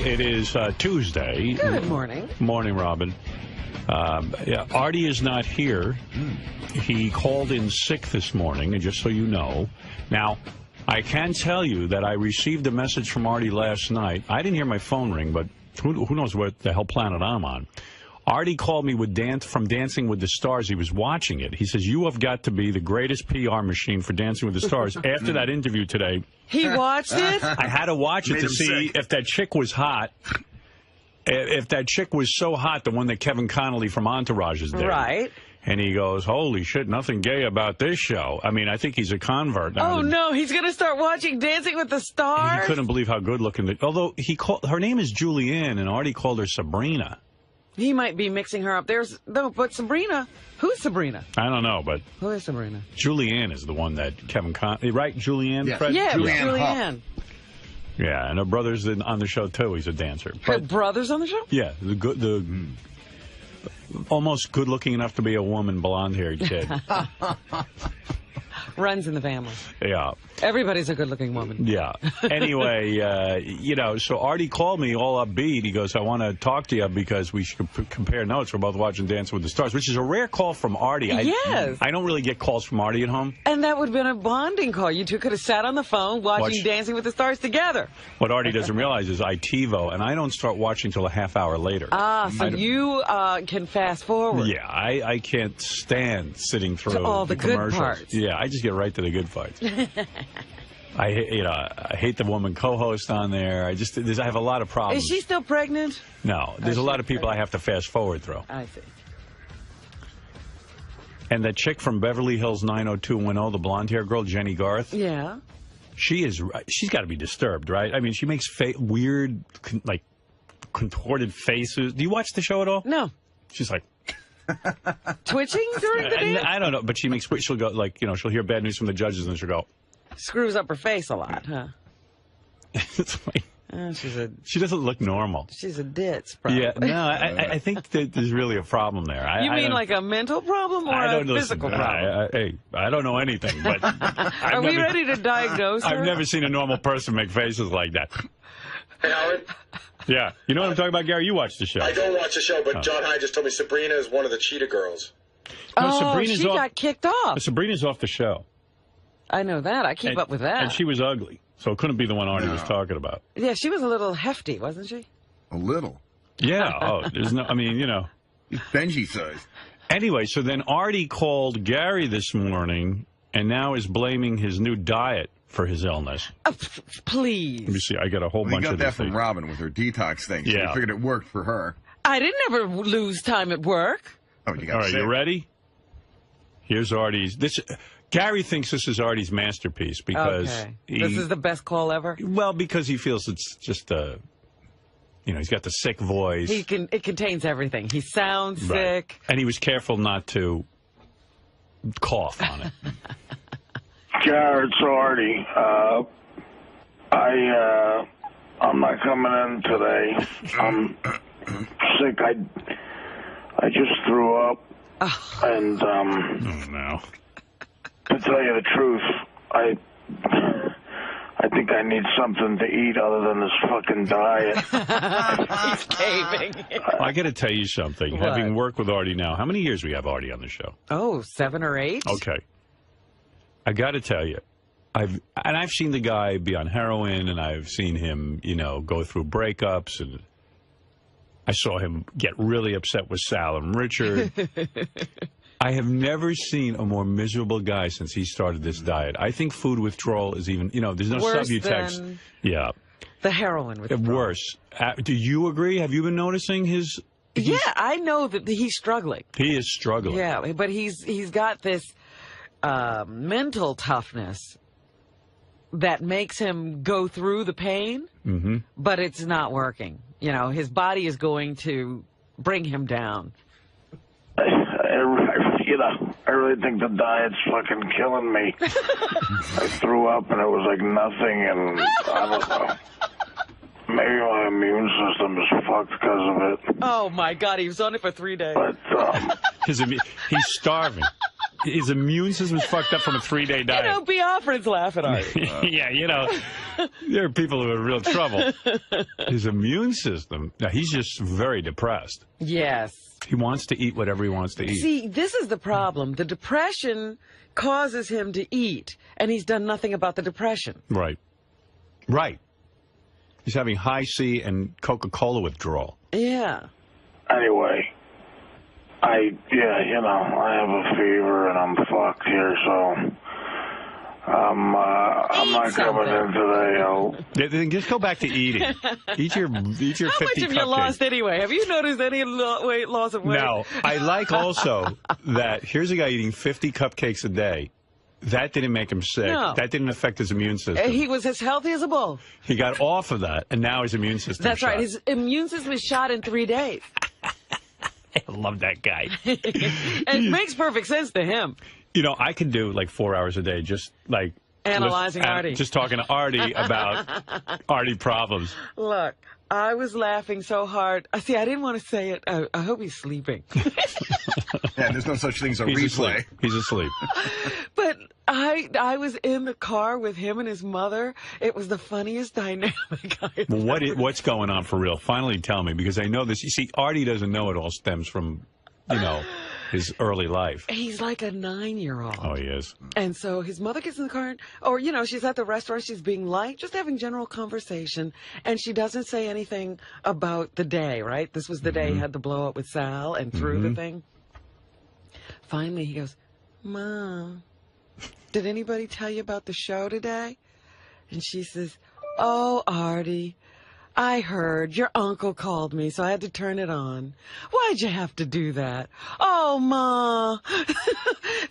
It is Tuesday. Good morning. Morning, Robin. Yeah, Artie is not here. He called in sick this morning, and just so you know. Now, I can tell you that I received a message from Artie last night. I didn't hear my phone ring, but who knows what the hell planet I'm on. Artie called me from Dancing with the Stars. He was watching it. He says, you have got to be the greatest PR machine for Dancing with the Stars. After that interview today... He watched it? I had to watch it to see if that chick was hot. If that chick was so hot, the one that Kevin Connolly from Entourage is there. Right. And he goes, holy shit, nothing gay about this show. I mean, I think he's a convert. Oh, no, he's going to start watching Dancing with the Stars? He couldn't believe how good looking. Although her name is Julianne, and Artie called her Sabrina. He might be mixing her up. But Sabrina, who's Sabrina? I don't know, but... Who is Sabrina? Julianne is the one that Kevin Connolly... Right, Julianne? Yes. Fred? Yeah, Julianne. Yeah, and her brother's on the show, too. He's a dancer. Her brother's on the show? Yeah, almost good-looking enough to be a woman, blonde-haired kid. Runs in the family. Yeah. Everybody's a good-looking woman. Yeah. Anyway, so Artie called me all upbeat. He goes, I want to talk to you because we should compare notes. We're both watching Dancing with the Stars, which is a rare call from Artie. Yes. I don't really get calls from Artie at home. And that would have been a bonding call. You two could have sat on the phone watching Dancing with the Stars together. What Artie doesn't realize is I TiVo, and I don't start watching until a half hour later. Ah, so you can fast forward. Yeah, I can't stand sitting through all the good commercials. parts. Yeah, I just get right to the good parts. I hate the woman co-host on there. I have a lot of problems. Is she still pregnant? No, there's a lot of people I have to fast forward through. I see. And that chick from Beverly Hills 90210, the blonde-haired girl, Jenny Garth. Yeah. She's got to be disturbed, right? I mean, she makes weird, contorted faces. Do you watch the show at all? No. She's like... Twitching during the dance? I don't know, but she'll go, she'll hear bad news from the judges, and she'll go... Screws up her face a lot, huh? It's like... she doesn't look normal. She's a ditz, probably. Yeah, no, I think that there's really a problem there. You mean like a mental problem or a physical problem? I don't know anything, but... Are we ready to diagnose her? I've never seen a normal person make faces like that. Hey, Howard? Yeah. You know what I'm talking about, Gary? You watch the show. I don't watch the show, but John High just told me Sabrina is one of the Cheetah Girls. No, she got kicked off. Sabrina's off the show. I know that. I keep up with that. And she was ugly, so it couldn't be the one Artie was talking about. Yeah, she was a little hefty, wasn't she? A little. Yeah. There's no... I mean, Benji says. Anyway, so then Artie called Gary this morning and now is blaming his new diet for his illness. Please. Let me see. I got a whole bunch of We got that from Robin with her detox thing. So we figured it worked for her. I didn't ever lose time at work. Oh, you got All right, you ready? Here's Artie's... Gary thinks this is Artie's masterpiece because... Okay. This is the best call ever? Well, because he feels it's just he's got the sick voice. It contains everything. He sounds sick. And he was careful not to cough on it. Jared, it's Artie. I'm not coming in today. I'm sick. I just threw up. And, oh, no. To tell you the truth, I think I need something to eat other than this fucking diet. He's caving. I got to tell you something. What? Having worked with Artie now, how many years we have Artie on the show? Oh, 7 or 8? Okay. I got to tell you, I've seen the guy be on heroin, and I've seen him, go through breakups, and I saw him get really upset with Sal and Richard. I have never seen a more miserable guy since he started this diet. I think food withdrawal is even, there's no worse Subutex. Than yeah. The heroin withdrawal. Worse. Do you agree? Have you been noticing his... Yeah, I know that he's struggling. He is struggling. Yeah, but he's got this mental toughness that makes him go through the pain, but it's not working. His body is going to bring him down. I really think the diet's fucking killing me. I threw up and it was like nothing, and I don't know. Maybe my immune system is fucked because of it. Oh my God, he was on it for 3 days. But he's starving. His immune system's fucked up from a 3-day diet. You know, Biafrans laugh at Artie. Yeah, you know, there are people who are in real trouble. His immune system, now he's just very depressed. Yes. He wants to eat whatever he wants to eat. See, this is the problem. The depression causes him to eat, and he's done nothing about the depression. Right. Right. He's having 𝗦𝗁𝐶 and Coca-Cola withdrawal. Yeah. Anyway, I have a fever and I'm fucked here, so I'm not coming in today. Just go back to eating. Eat your 50 How much have you lost anyway? Have you noticed any weight loss of weight? No. I like also that here's a guy eating 50 cupcakes a day. That didn't make him sick. No. That didn't affect his immune system. He was as healthy as a bull. He got off of that, and now his immune system That's shot. right. His immune system is shot in 3 days. I love that guy. It makes perfect sense to him. You know, I could do like 4 hours a day just like... Analyzing Artie. Just talking to Artie about Artie problems. Look, I was laughing so hard. See, I didn't want to say it. I hope he's sleeping. Yeah, there's no such thing as a He's replay. asleep. He's asleep. But I was in the car with him and his mother. It was the funniest dynamic. Well, what's going on for real? Finally tell me, because I know this. You see, Artie doesn't know it all stems from, you know, his early life. He's like a 9-year-old. Oh, he is. And so his mother gets in the car, or, you know, she's at the restaurant, she's being light, just having general conversation, and she doesn't say anything about the day, right? This was the day he had to blow up with Sal and threw the thing. Finally, he goes, Mom, did anybody tell you about the show today? And she says, oh, Artie, I heard your uncle called me, so I had to turn it on. Why'd you have to do that? Oh, Ma.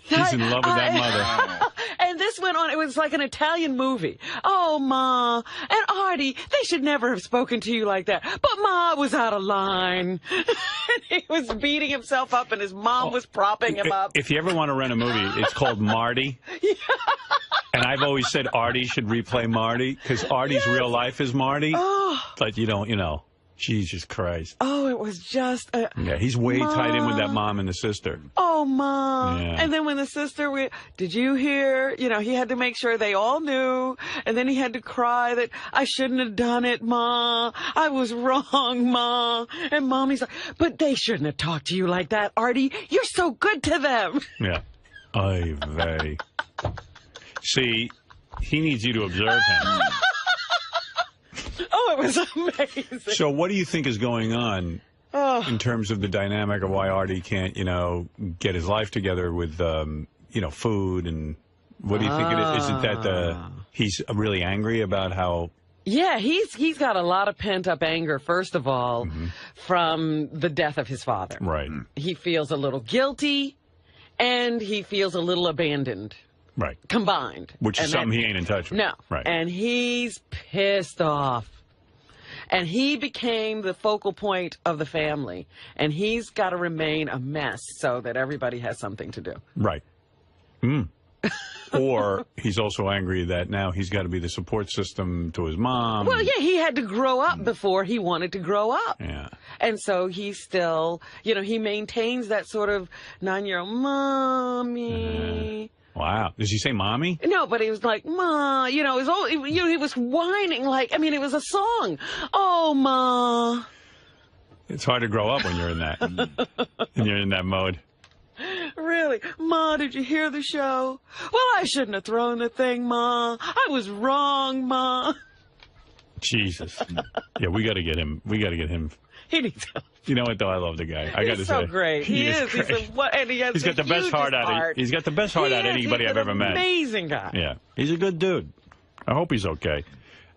He's in love with that mother. And this went on. It was like an Italian movie. Oh, Ma. And Artie, they should never have spoken to you like that. But Ma was out of line. And he was beating himself up, and his mom was propping him up. If you ever want to rent a movie, it's called Marty. Yeah. And I've always said Artie should replay Marty, because Artie's real life is Marty. Oh. But you don't, you know, Jesus Christ. Oh, it was just... yeah, he's way tied in with that mom and the sister. Oh, Mom. Yeah. And then when the sister, did you hear? You know, he had to make sure they all knew. And then he had to cry that, I shouldn't have done it, Ma. I was wrong, Ma. And Mommy's like, but they shouldn't have talked to you like that, Artie. You're so good to them. Yeah. Ay vey. See, he needs you to observe him. Oh, it was amazing. So what do you think is going on in terms of the dynamic of why Artie can't, you know, get his life together with, you know, food? And what do you think it is? Is it that he's really angry about how... Yeah, he's got a lot of pent-up anger, first of all, from the death of his father. Right. He feels a little guilty, and he feels a little abandoned. Right. Combined. Which is something he ain't in touch with. No. Right. And he's pissed off. And he became the focal point of the family. And he's got to remain a mess so that everybody has something to do. Right. Or he's also angry that now he's got to be the support system to his mom. Well, yeah, he had to grow up before he wanted to grow up. Yeah. And so he's still, you know, he maintains that sort of 9-year-old, Mommy. Wow. Does he say mommy? No, but he was like, Ma, you know, he was whining like, I mean, it was a song. Oh, Ma. It's hard to grow up when you're in that, when you're in that mode. Really? Ma, did you hear the show? Well, I shouldn't have thrown the thing, Ma. I was wrong, Ma. Jesus. Yeah, we got to get him. We got to get him. He needs help. You know what, though? I love the guy. I got to He's say. so great. He is. Great. He's got the best heart out of. He's got the best heart out of anybody I've ever met. Amazing guy. Yeah, he's a good dude. I hope he's okay.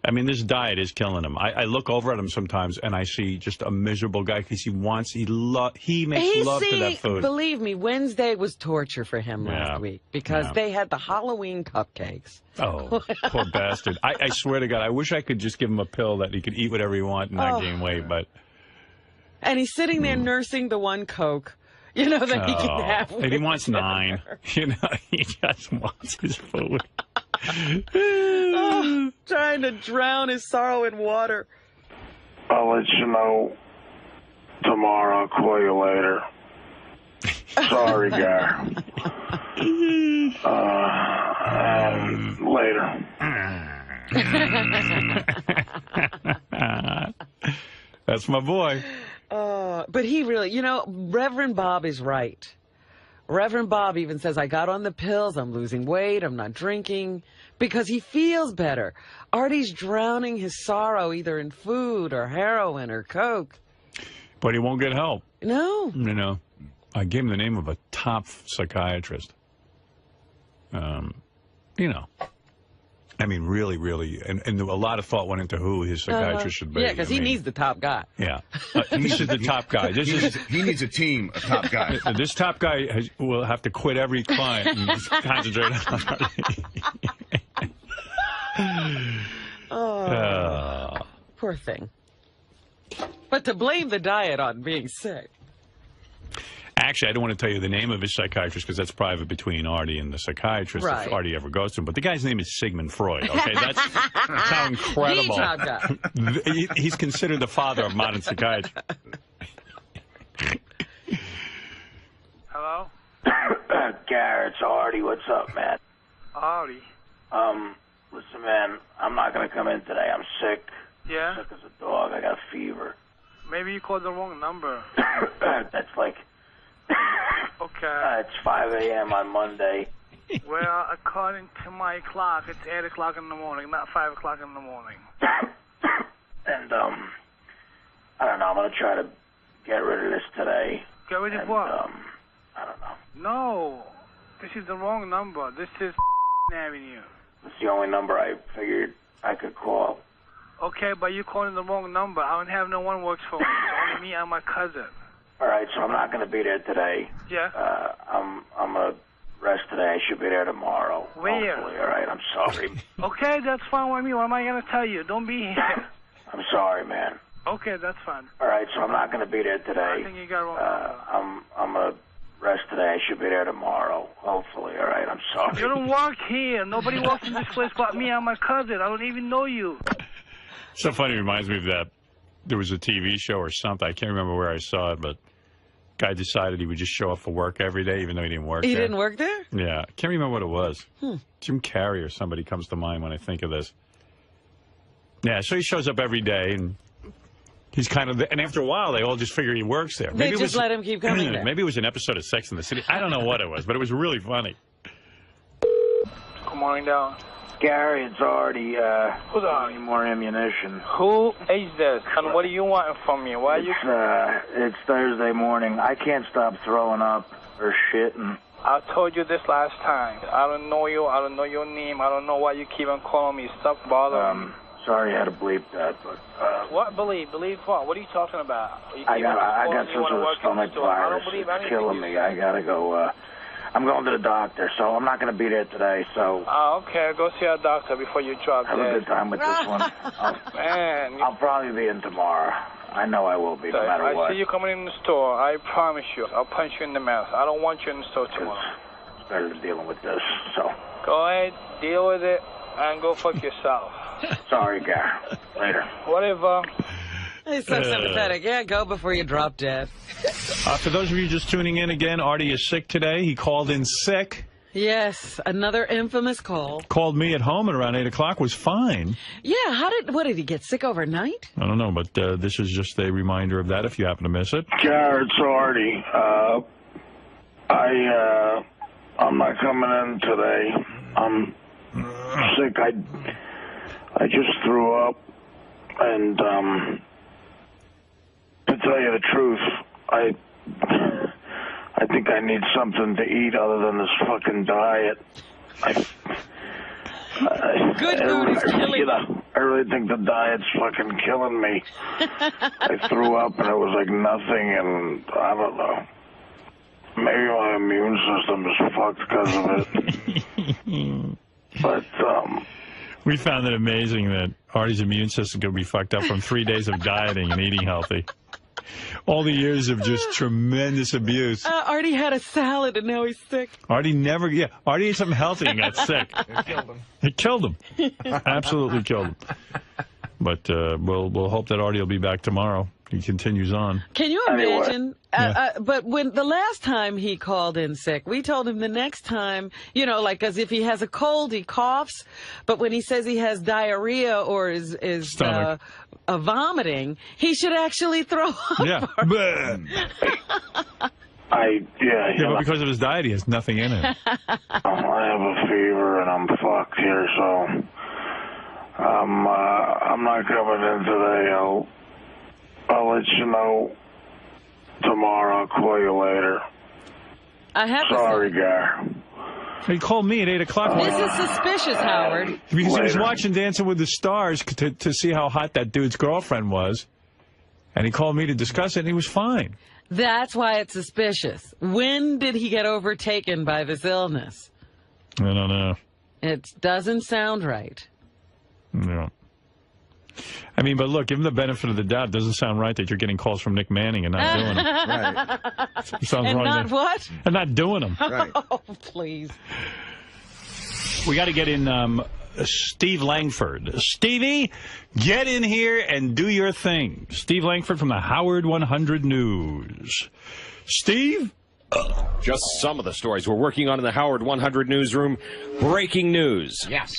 I mean, this diet is killing him. I look over at him sometimes and I see just a miserable guy because he makes love to that food. Believe me, Wednesday was torture for him last week because they had the Halloween cupcakes. Oh, poor bastard. I swear to God, I wish I could just give him a pill that he could eat whatever he wants and not gain weight, but... And he's sitting there nursing the one Coke, you know, that he can have. And he wants 9. You know, he just wants his food. Trying to drown his sorrow in water. I'll let you know tomorrow. I'll call you later. Sorry, guy. And later. That's my boy. But he really, you know, Reverend Bob is right. Reverend Bob even says, I got on the pills, I'm losing weight, I'm not drinking, because he feels better. Artie's drowning his sorrow either in food or heroin or coke. But he won't get help. No. You know, I gave him the name of a top psychiatrist. You know, I mean, really, really, and a lot of thought went into who his psychiatrist should be. Yeah, because he needs the top guy. Yeah, this is the top guy. He needs a team of top guys. This top guy will have to quit every client and just concentrate on Poor thing. But to blame the diet on being sick. Actually, I don't want to tell you the name of his psychiatrist because that's private between Artie and the psychiatrist, right. if Artie ever goes to him. But the guy's name is Sigmund Freud, okay? That's how incredible. The top guy. He's considered the father of modern psychiatry. Hello? Garrett, it's Artie. What's up, man? Artie? Listen, man, I'm not going to come in today. I'm sick. Yeah? Sick as a dog. I got a fever. Maybe you called the wrong number. That's like... Okay. It's 5 a.m. on Monday. Well, according to my clock, it's 8 o'clock in the morning, not 5 o'clock in the morning. And, I don't know. I'm going to try to get rid of this today. Get rid of what? I don't know. No. This is the wrong number. This is Avenue. It's the only number I figured I could call. Okay, but you're calling the wrong number. I don't have no one works for me. It's only me and my cousin. All right, so I'm not going to be there today. Yeah? I'm going to rest today. I should be there tomorrow. Where? Hopefully. All right, I'm sorry. Okay, that's fine with me. What am I going to tell you? Don't be here. I'm sorry, man. Okay, that's fine. All right, so I'm not going to be there today. I think you got wrong number. I'm going to rest today. I should be there tomorrow. Hopefully. All right, I'm sorry. You don't work here. Nobody works in this place but me and my cousin. I don't even know you. So funny. It reminds me of that. There was a TV show or something. I can't remember where I saw it, but guy decided he would just show up for work every day, even though he didn't work there. He didn't work there? Yeah. I can't remember what it was. Jim Carrey or somebody comes to mind when I think of this. Yeah, so he shows up every day, and he's kind of... And after a while, they all just figure he works there. They just let him keep coming there. Maybe it was an episode of Sex and the City. I don't know what it was, but it was really funny. Good morning, down. Gary, it's Artie. Who's Artie? Need more ammunition. Who is this? And what do you want from me? Why are you... It's Thursday morning. I can't stop throwing up or shitting. I told you this last time. I don't know you. I don't know your name. I don't know why you keep on calling me. Stop bothering me. Sorry I had to bleep that, but... What believe? Believe what? What are you talking about? I got some sort of stomach virus. It's killing me. I gotta go, I'm going to the doctor, so I'm not going to be there today, so... Oh, okay. Go see a doctor before you drop dead. Have a good time with this one. Man. I'll probably be in tomorrow. I know I will be, no matter what. I see you coming in the store. I promise you. I'll punch you in the mouth. I don't want you in the store tomorrow. It's better than dealing with this, so... Go ahead, deal with it, and go fuck yourself. Sorry, Gary. Later. Whatever. He's so sympathetic. Yeah, go before you drop dead. For those of you just tuning in again, Artie is sick today. He called in sick. Yes, another infamous call. Called me at home at around 8 o'clock, was fine. Yeah, what did he get sick overnight? I don't know, but this is just a reminder of that if you happen to miss it. Garrett, it's Artie. I'm not coming in today. I'm sick. I just threw up, and to tell you the truth, I think I need something to eat other than this fucking diet. Good food is killing me. I really think the diet's fucking killing me. I threw up and it was like nothing, and I don't know. Maybe my immune system is fucked because of it. But, we found it amazing that Artie's immune system could be fucked up from 3 days of dieting and eating healthy. All the years of just tremendous abuse. Artie had a salad and now he's sick. Artie ate something healthy and got sick. It killed him. It killed him. Absolutely killed him. But we'll hope that Artie will be back tomorrow. He continues on. Can you imagine? But when the last time he called in sick, we told him the next time, you know, like as if he has a cold, he coughs. But when he says he has diarrhea or is vomiting, he should actually throw up. Yeah. But because of his diet, he has nothing in it. I have a fever and I'm fucked here, so I'm not coming in today. I'll let you know tomorrow. I'll call you later. I have Sorry, guy. He called me at 8 o'clock. This is suspicious, Howard. Because he was watching Dancing with the Stars to see how hot that dude's girlfriend was. And he called me to discuss it, and he was fine. That's why it's suspicious. When did he get overtaken by this illness? I don't know. It doesn't sound right. No. I mean, but look, give him the benefit of the doubt. It doesn't sound right that you're getting calls from Nick Manning and not doing them. Right. Sounds And wrong not there. what? And not doing them. Right. Oh, please. We got to get in Steve Langford. Stevie, get in here and do your thing. Steve Langford from the Howard 100 News. Steve? Just some of the stories we're working on in the Howard 100 newsroom. Breaking news. Yes.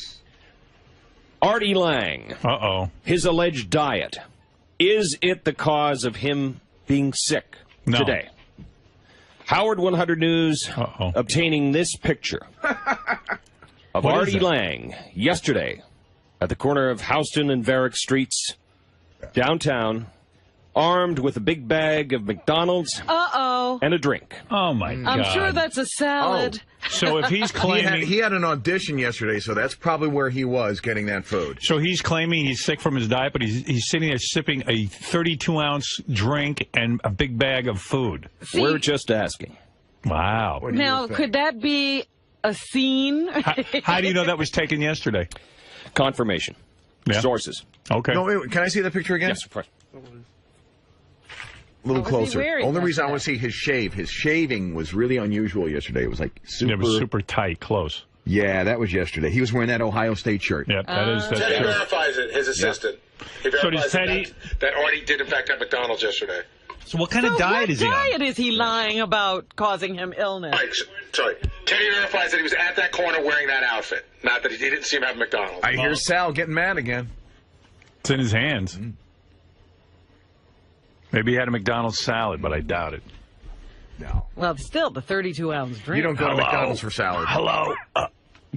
Artie Lang. Uh-oh. His alleged diet. Is it the cause of him being sick today? Howard 100 News obtaining this picture of Artie Lang yesterday at the corner of Houston and Varick Streets, downtown, armed with a big bag of McDonald's and a drink. Oh, my God. I'm sure that's a salad. So if he's claiming... He had an audition yesterday, so that's probably where he was getting that food. So he's claiming he's sick from his diet, but he's sitting there sipping a 32-ounce drink and a big bag of food. See, we're just asking. Wow. Now, could that be a scene? How do you know that was taken yesterday? Confirmation. Yeah. Sources. Okay. No, wait, can I see the picture again? Yes, of course. A little What was he closer. wearing Only reason I yesterday? want to see his shave. His shaving was really unusual yesterday. It was like super... It was super tight, close. Yeah, that was yesterday. He was wearing that Ohio State shirt. Yeah, that's Teddy true. verifies it, his assistant. He verifies that Artie did, in fact, have McDonald's yesterday. So what kind of diet is he on? What diet is he lying about causing him illness? Right, sorry. Teddy verifies that he was at that corner wearing that outfit. Not that he didn't see him have McDonald's. I hear Sal getting mad again. It's in his hands. Maybe he had a McDonald's salad, but I doubt it. No. Well, still, the 32-ounce drink. You don't go to McDonald's for salad. Hello,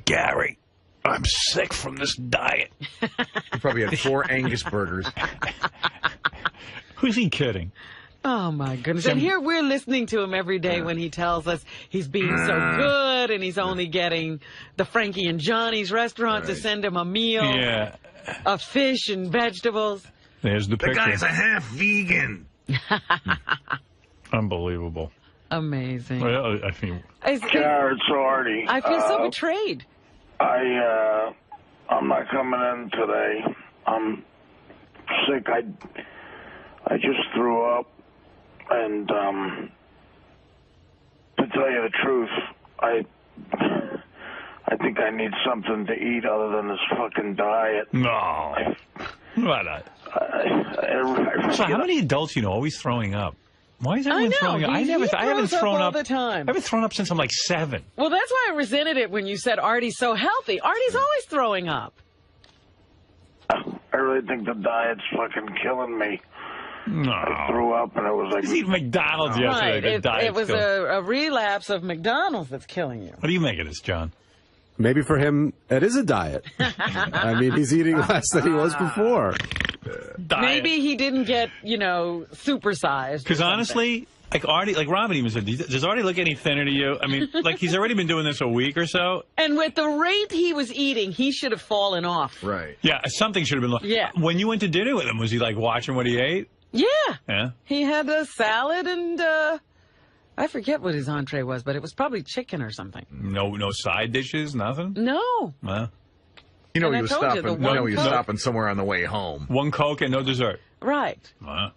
Gary. I'm sick from this diet. He probably had 4 Angus burgers. Who's he kidding? Oh, my goodness. And here we're listening to him every day when he tells us he's being so good and he's only getting the Frankie and Johnny's restaurant to send him a meal of fish and vegetables. There's the picture. The guy's a half vegan. Unbelievable. Amazing. Well, I mean, Jared, so Artie. I feel so betrayed. I'm not coming in today. I'm sick. I just threw up, and to tell you the truth, I think I need something to eat other than this fucking diet. no. What so how many adults you know always throwing up? Why is everyone throwing up? I haven't thrown up all the time. I haven't thrown up since I'm like 7. Well, that's why I resented it when you said Artie's so healthy. Artie's always throwing up. I really think the diet's fucking killing me. No. I threw up, and it was like... He's eating McDonald's yesterday. Right. It was a relapse of McDonald's that's killing you. What do you make of this, John? Maybe for him, it is a diet. I mean, he's eating less than he was before. Diet. Maybe he didn't get, supersized. Because honestly, like Artie, like Robin even said, does Artie look any thinner to you? I mean, like he's already been doing this a week or so. And with the rate he was eating, he should have fallen off. Right. Yeah, something should have been. Yeah. When you went to dinner with him, was he like watching what he ate? Yeah. Yeah. He had a salad and I forget what his entree was, but it was probably chicken or something. No side dishes, nothing. No. Well, You know And he I was told you, stopping. the You know he was one- stopping somewhere on the way home. one Coke and no dessert. Right. Wow.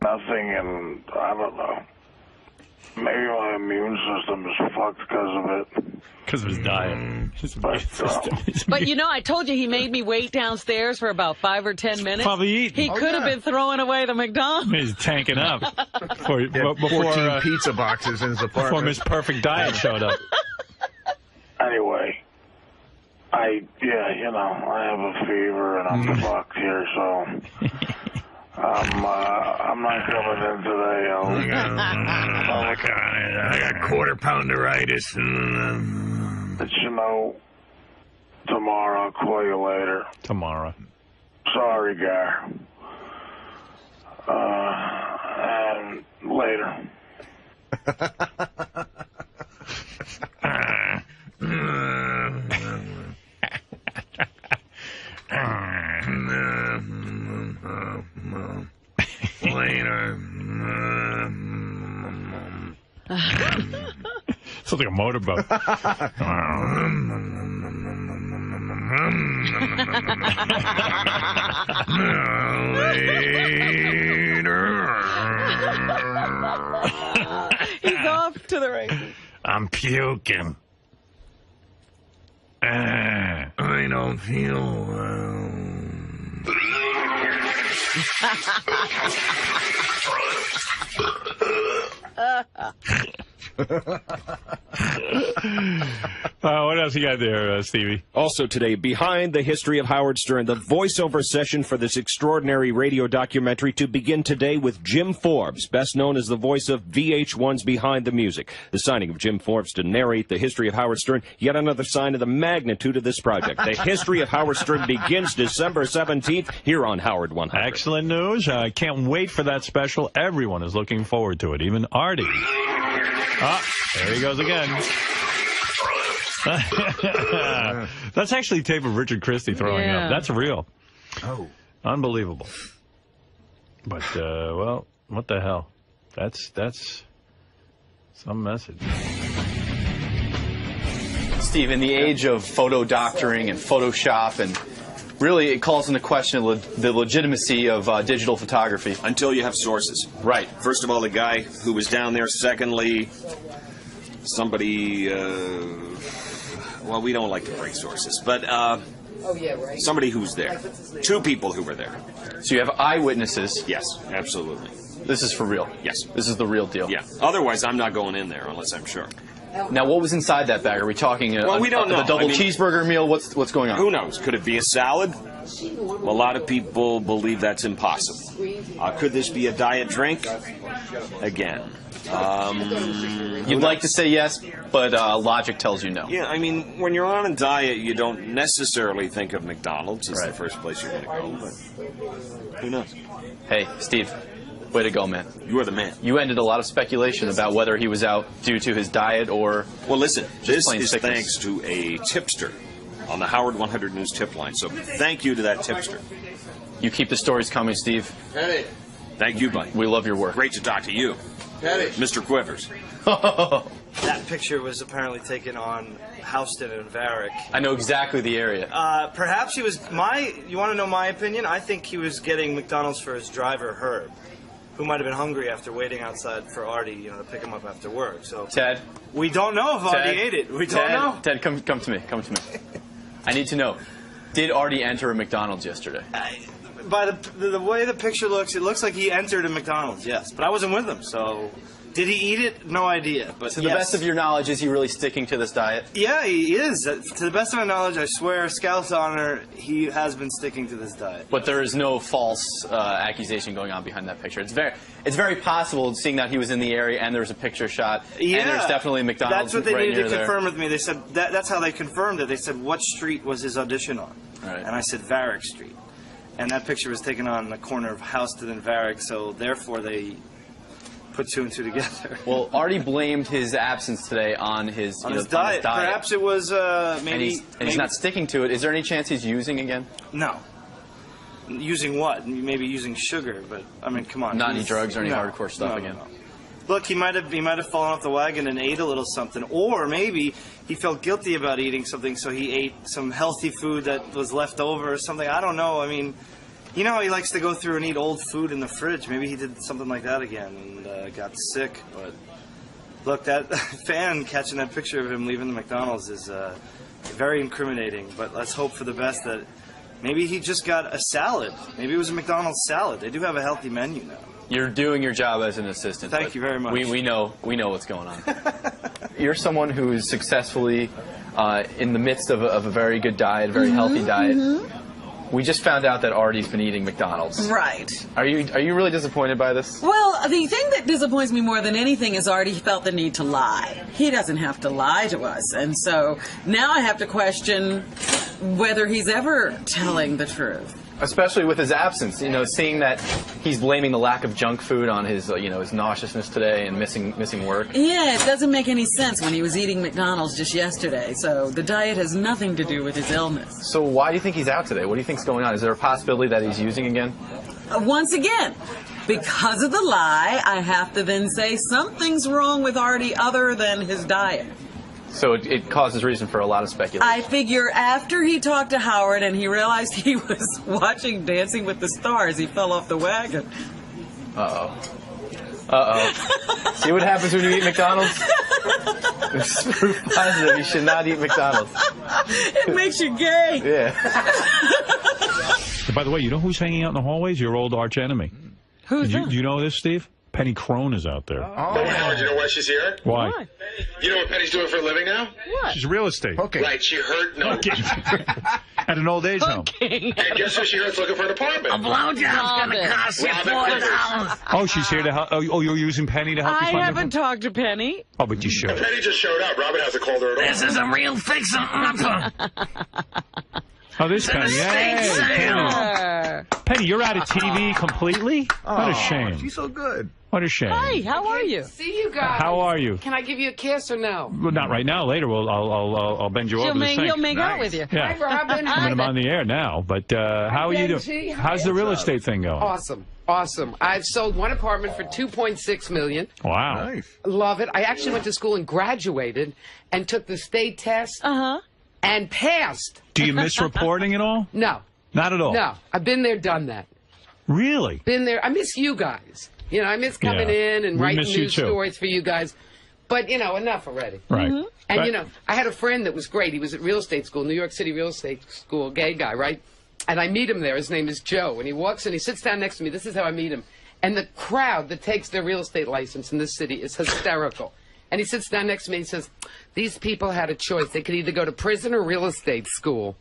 Nothing, and I don't know. maybe my immune system is fucked because of it. Because of his diet. But you know, I told you he made me wait downstairs for about 5 or 10 minutes. Probably eating. He could have been throwing away the McDonald's. He's tanking up. Before 14 pizza boxes in his apartment. Before Miss Perfect Diet showed up. Anyway, I have a fever and I'm fucked here, so I'm not coming in today. I got quarter pounderitis. But tomorrow I'll call you later. Tomorrow. Sorry, Gar. And later. Sounds like a motorboat. He's off to the races. I'm puking. I don't feel well. What else you got there, Stevie? Also today, behind the history of Howard Stern, the voiceover session for this extraordinary radio documentary to begin today with Jim Forbes, best known as the voice of VH1's Behind the Music. The signing of Jim Forbes to narrate the history of Howard Stern, yet another sign of the magnitude of this project. The history of Howard Stern begins December 17th here on Howard 100. Excellent news. I can't wait for that special. Everyone is looking forward to it, even Artie. There he goes again. That's actually tape of Richard Christie throwing up. That's real. Oh. Unbelievable. But, well, what the hell? That's some message. Steve, in the age of photo doctoring and Photoshop, and really it calls into question the legitimacy of digital photography. Until you have sources. Right. First of all, the guy who was down there. Secondly, somebody, well, we don't like to break sources, but somebody who's there. 2 people who were there. So you have eyewitnesses. Yes, absolutely. This is for real. Yes. This is the real deal. Yeah. Otherwise, I'm not going in there unless I'm sure. Now, what was inside that bag? Are we talking we don't know. a double cheeseburger meal? What's going on? Who knows? Could it be a salad? A lot of people believe that's impossible. Could this be a diet drink? Again. You'd like to say yes, but logic tells you no. Yeah, I mean, when you're on a diet, you don't necessarily think of McDonald's as the first place you're going to go, but who knows? Hey, Steve, way to go, man. You are the man. You ended a lot of speculation about whether he was out due to his diet or... Well, listen, this is sickness. thanks to a tipster on the Howard 100 News tip line, so thank you to that tipster. You keep the stories coming, Steve. Penny. Thank you, buddy. We love your work. Great to talk to you. Penny. Mr. Quivers. That picture was apparently taken on Houston and Varick. I know exactly the area. Perhaps he was you want to know my opinion? I think he was getting McDonald's for his driver, Herb, who might have been hungry after waiting outside for Artie, to pick him up after work. So Ted. We don't know if Artie ate it. We don't know. Ted, come to me. Come to me. I need to know. Did Artie enter a McDonald's yesterday? By the way the picture looks, it looks like he entered a McDonald's, yes. But I wasn't with him, so... Did he eat it? No idea. But to the best of your knowledge, is he really sticking to this diet? Yeah, he is. To the best of my knowledge, I swear, Scouts honor, he has been sticking to this diet. But there is no false accusation going on behind that picture. It's very possible, seeing that he was in the area and there was a picture shot, and there's definitely a McDonald's. That's what they right needed to near confirm there. with me. They said that's how they confirmed it. They said, what street was his audition on? Right. And I said, Varick Street. And that picture was taken on the corner of Houston and Varick, so therefore they put 2 and 2 together. Well, Artie blamed his absence today on his diet. Perhaps it was maybe... And he's not sticking to it. Is there any chance he's using again? No. Using what? Maybe using sugar, but, I mean, come on. Not any drugs or any hardcore stuff again? No. Look, he might have fallen off the wagon and ate a little something, or maybe he felt guilty about eating something, so he ate some healthy food that was left over or something. I don't know. I mean, you know how he likes to go through and eat old food in the fridge. Maybe he did something like that again and got sick. But Look, that fan catching that picture of him leaving the McDonald's is very incriminating, but let's hope for the best that maybe he just got a salad. Maybe it was a McDonald's salad. They do have a healthy menu now. You're doing your job as an assistant. Thank you very much. We know what's going on. You're someone who is successfully in the midst of a very good diet, very healthy diet. We just found out that Artie's been eating McDonald's. Right. Are you really disappointed by this? Well, the thing that disappoints me more than anything is Artie felt the need to lie. He doesn't have to lie to us. And so now I have to question whether he's ever telling the truth. Especially with his absence, seeing that he's blaming the lack of junk food on his, his nauseousness today and missing work. Yeah, it doesn't make any sense when he was eating McDonald's just yesterday. So the diet has nothing to do with his illness. So why do you think he's out today? What do you think's going on? Is there a possibility that he's using again? Once again, because of the lie, I have to then say something's wrong with Artie other than his diet. So it causes reason for a lot of speculation. I figure after he talked to Howard and he realized he was watching Dancing with the Stars, he fell off the wagon. Uh-oh. See what happens when you eat McDonald's? It's proof positive you should not eat McDonald's. It makes you gay. Yeah. By the way, you know who's hanging out in the hallways? Your old arch enemy. Who's that? Do you know this, Steve? Penny Crone is out there. Oh, Howard, you know why she's here? Why? You know what Penny's doing for a living now? What? She's real estate. Okay. Right, she heard At an old age home. And guess who she heard looking for an apartment? A blowjob's gonna cost you $40. Oh, she's here to help. Oh, you're using Penny to help you I find haven't talked to Penny. Oh, but you should. Penny just showed up. Robin hasn't called her at all. This is a real fixer-upper. Oh, this Penny. Hey, Penny, you're out of TV completely? What a shame. She's so good. What a shame. Hi, how are you? See you guys. How are you? Can I give you a kiss or no? Well, not right now. Later, I'll bend you over the sink. He'll make out with you. Yeah. Hi, Robin. I'm on the air now, but how are you doing? How's the real estate thing going? Awesome. I've sold one apartment for $2.6 million. Wow. Nice. Love it. I actually went to school and graduated and took the state test and passed. Do you miss reporting at all? No. Not at all? No. I've been there, done that. Really? Been there. I miss you guys. I miss coming in and writing news stories for you guys. But, enough already. Right. And, I had a friend that was great. He was at real estate school, New York City real estate school, gay guy, right? And I meet him there. His name is Joe. And he walks in, he sits down next to me. This is how I meet him. And the crowd that takes their real estate license in this city is hysterical. And he sits down next to me and he says, these people had a choice. They could either go to prison or real estate school.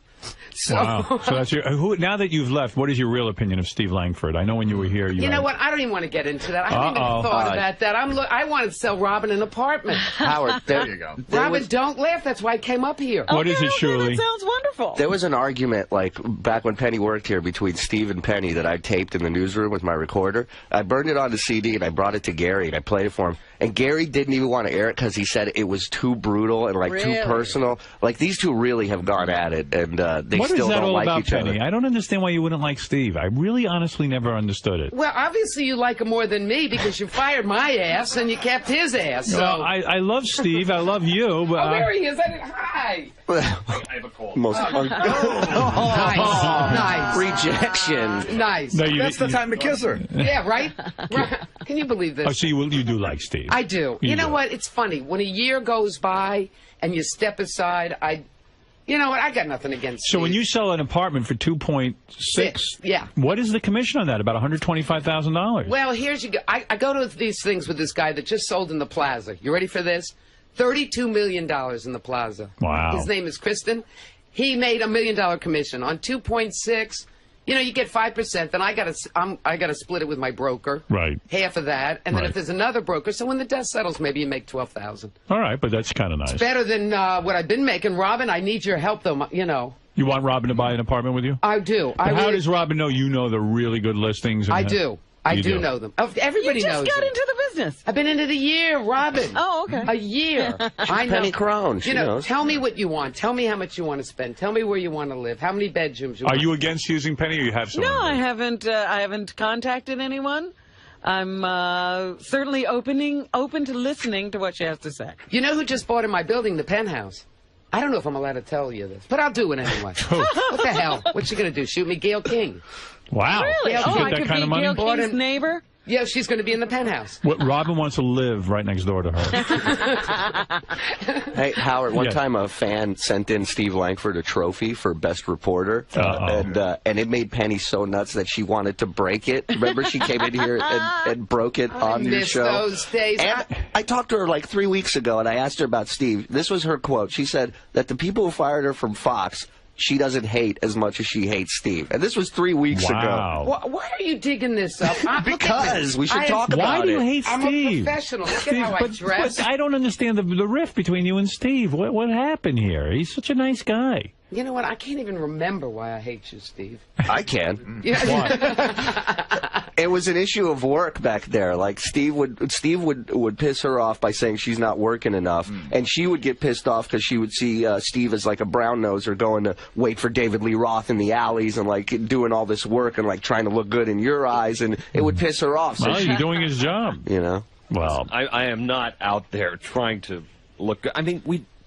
So, wow. So that's now that you've left, what is your real opinion of Steve Langford? I know when you were here. You know what? I don't even want to get into that. I haven't even thought about that. I want to sell Robin an apartment. Howard, there you go. Robin, don't laugh. That's why I came up here. What is it, Shirley? That sounds wonderful. There was an argument, like, back when Penny worked here between Steve and Penny that I taped in the newsroom with my recorder. I burned it on the CD, and I brought it to Gary, and I played it for him. And Gary didn't even want to air it because he said it was too brutal and, like, too personal. Like, these two really have gone at it, and they still don't like each other. I don't understand why you wouldn't like Steve. I really honestly never understood it. Well, obviously you like him more than me because you fired my ass and you kept his ass. So. Well, I love Steve. I love you. But there he is. Hi. I have a cold. Nice. Rejection. Nice. No, that's the time to kiss her. Yeah, right? Can you believe this? Oh, so you do like Steve. I do. You know what? It's funny. When a year goes by and you step aside, you know what? I got nothing against Steve. So when you sell an apartment for $2.6, yeah. What is the commission on that? About $125,000. Well, here's you go. I go to these things with this guy that just sold in the Plaza. You ready for this? $32 million in the Plaza. Wow. His name is Kristen. He made $1 million commission on 2.6. You get 5%. Then I got to split it with my broker. Right. Half of that, and then if there's another broker, so when the dust settles, maybe you make $12,000. All right, but that's kind of nice. It's better than what I've been making. Robin, I need your help, though. You want Robin to buy an apartment with you? I do. How does Robin know you know the really good listings? I do. I do know them. Everybody knows. You just got into the business. I've been into the year, Robin. Oh, okay. A year. I know. Penny Crone, she knows. Tell me what you want. Tell me how much you want to spend. Tell me where you want to live. How many bedrooms you want. Are you against using Penny, or you have someone? No, I haven't. I haven't contacted anyone. I'm certainly open to listening to what she has to say. You know who just bought in my building, the penthouse? I don't know if I'm allowed to tell you this, but I'll do it anyway. What the hell? What's she going to do? Shoot me? Gail King. Wow. Really? She I get that could kind be of money? Gail King's neighbor? Yeah, she's going to be in the penthouse. Robin wants to live right next door to her. Hey, Howard, one time a fan sent in Steve Langford a trophy for Best Reporter, and it made Penny so nuts that she wanted to break it. Remember, she came in here and broke it on your show? Those days. And I talked to her like 3 weeks ago, and I asked her about Steve. This was her quote. She said that the people who fired her from Fox, she doesn't hate as much as she hates Steve. And this was 3 weeks ago. Why are you digging this up? Because we should talk about it. Why do you hate I'm Steve? a professional. Look at how I dress. But I don't understand the rift between you and Steve. What happened here? He's such a nice guy. You know what? I can't even remember why I hate you, Steve. I can. Yeah. It was an issue of work back there. Like Steve would piss her off by saying she's not working enough, and she would get pissed off because she would see Steve as like a brown noser going to wait for David Lee Roth in the alleys and like doing all this work and like trying to look good in your eyes, and it would piss her off. So he's doing his job. You know. Well, I am not out there trying to look good. I mean,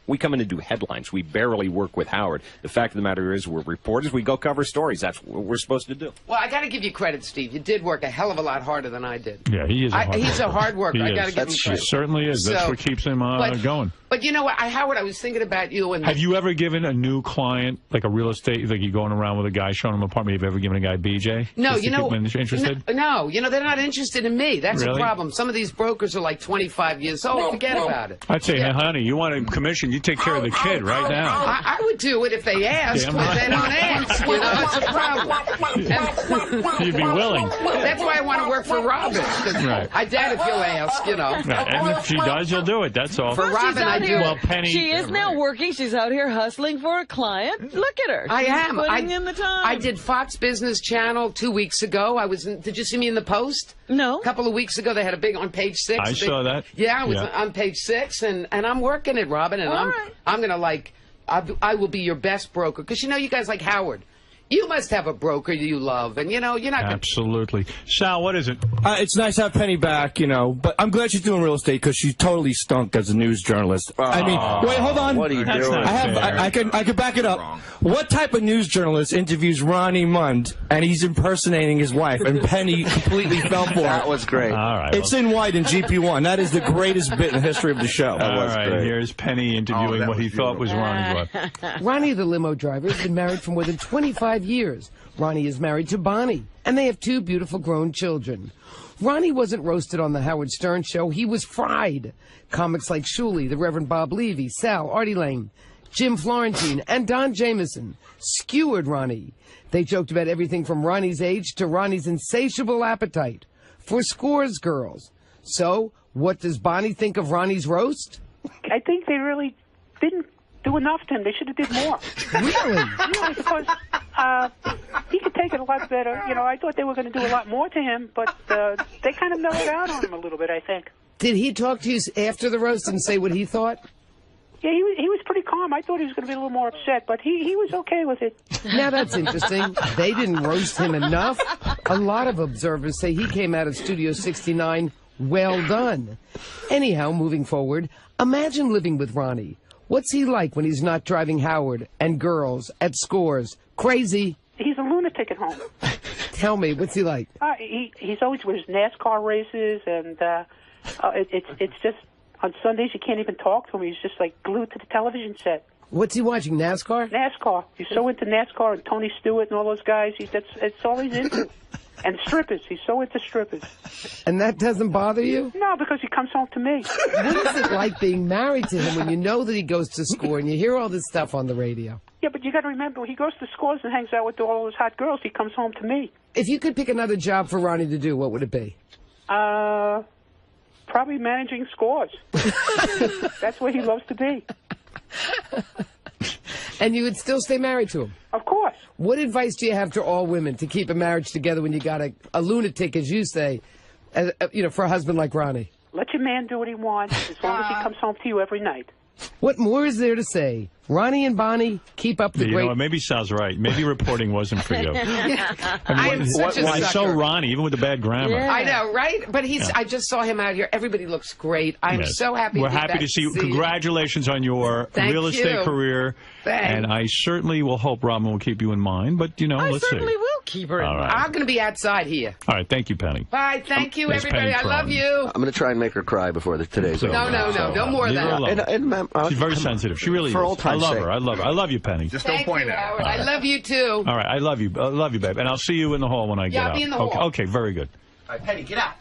we come in and do headlines. We barely work with Howard. The fact of the matter is we're reporters. We go cover stories. That's what we're supposed to do. Well, I got to give you credit, Steve. You did work a hell of a lot harder than I did. Yeah, he is. He's a hard worker. I got to give him credit. He certainly is. That's what keeps him going. But you know what, Howard? I was thinking about you. And have you ever given a new client, like a real estate, like you're going around with a guy showing him an apartment? Have you ever given a guy BJ? No, you know. Interested? No, you know they're not interested in me. That's really? the problem. Some of these brokers are like 25 years old. Forget about it. I'd say, hey, honey, you want a commission? You take care of the kid right now. I would do it if they asked, but they don't ask. You know, that's a problem. You'd be willing. That's why I want to work for Robin. Right. I doubt if you'll ask, you know. Right. And if she does, you'll do it. That's all. For Robin, I do. Well, Penny. She is now working. She's out here hustling for a client. Look at her. I am. Putting in the time. I did Fox Business Channel 2 weeks ago. I was. Did you see me in the Post? No. A couple of weeks ago, they had a big on page 6. I saw that. Yeah, I was on page 6, and I'm working it, Robin, and I'm gonna like. I will be your best broker because you know you guys like Howard. You must have a broker you love, and you know you're not. Absolutely, Sal. What is it? It's nice to have Penny back, you know, but I'm glad she's doing real estate because she totally stunk as a news journalist. I mean, wait, hold on. What are you doing? I can back it up. What type of news journalist interviews Ronnie Mund and he's impersonating his wife, and Penny completely fell for it? That was great. All right, it's in white in GP1. That is the greatest bit in the history of the show. All right, here's Penny interviewing what he thought was Ronnie's wife. Ronnie, the limo driver, has been married for more than 25 years. Ronnie is married to Bonnie, and they have 2 beautiful grown children. Ronnie wasn't roasted on the Howard Stern show. He was fried. Comics like 𝗛cie, the Reverend Bob Levy, Sal, Artie Lane, Jim Florentine, and Don Jameson skewered Ronnie. They joked about everything from Ronnie's age to Ronnie's insatiable appetite for Scores girls. So, what does Bonnie think of Ronnie's roast? I think they really didn't do enough to him. They should have did more. Really? Yeah, because he could take it a lot better. You know, I thought they were going to do a lot more to him, but they kind of mellowed out on him a little bit, I think. Did he talk to you after the roast and say what he thought? Yeah, he was pretty calm. I thought he was going to be a little more upset, but he was okay with it. Now that's interesting. They didn't roast him enough. A lot of observers say he came out of Studio 69 well done. Anyhow, moving forward, imagine living with Ronnie. What's he like when he's not driving Howard and girls at Scores? Crazy. He's a lunatic at home. Tell me, what's he like? He's always with his NASCAR races, and it's just on Sundays you can't even talk to him. He's just like glued to the television set. What's he watching? NASCAR? NASCAR. He's so into NASCAR and Tony Stewart and all those guys. It's all he's into. And strippers. He's so into strippers. And that doesn't bother you? No, because he comes home to me. What is it like being married to him when you know that he goes to Score and you hear all this stuff on the radio? Yeah, but you got to remember, when he goes to Scores and hangs out with all those hot girls, he comes home to me. If you could pick another job for Ronnie to do, what would it be? Probably managing Scores. That's where he loves to be. And you would still stay married to him? Of course. What advice do you have to all women to keep a marriage together when you got a lunatic, as you say, for a husband like Ronnie? Let your man do what he wants, as long as he comes home to you every night. What more is there to say? Ronnie and Bonnie, keep up the great... know, maybe Sal's right. Maybe reporting wasn't for you. I am such a why sucker. So Ronnie, even with the bad grammar. Yeah. I know, right? But I just saw him out here. Everybody looks great. I'm so happy We're happy to see you. Congratulations on your real estate career. Thanks. And I certainly will hope Robin will keep you in mind. But, let's see. I certainly will keep her in All mind. right. I'm going to be outside here. All right, thank you, Penny. Bye. Thank you, Miss everybody. Penny I love Crone. you. I'm going to try and make her cry before today's over. No, no more of Leave her that. alone. She's very sensitive. She really For is. old I time's love sake. her. I love her. I love you, Penny. Just Thank don't point you, at Howard. her. I love you too. All right, I love you, babe, and I'll see you in the hall when I get I'll out. be in the hall. Okay, very good. All right, Penny, get out.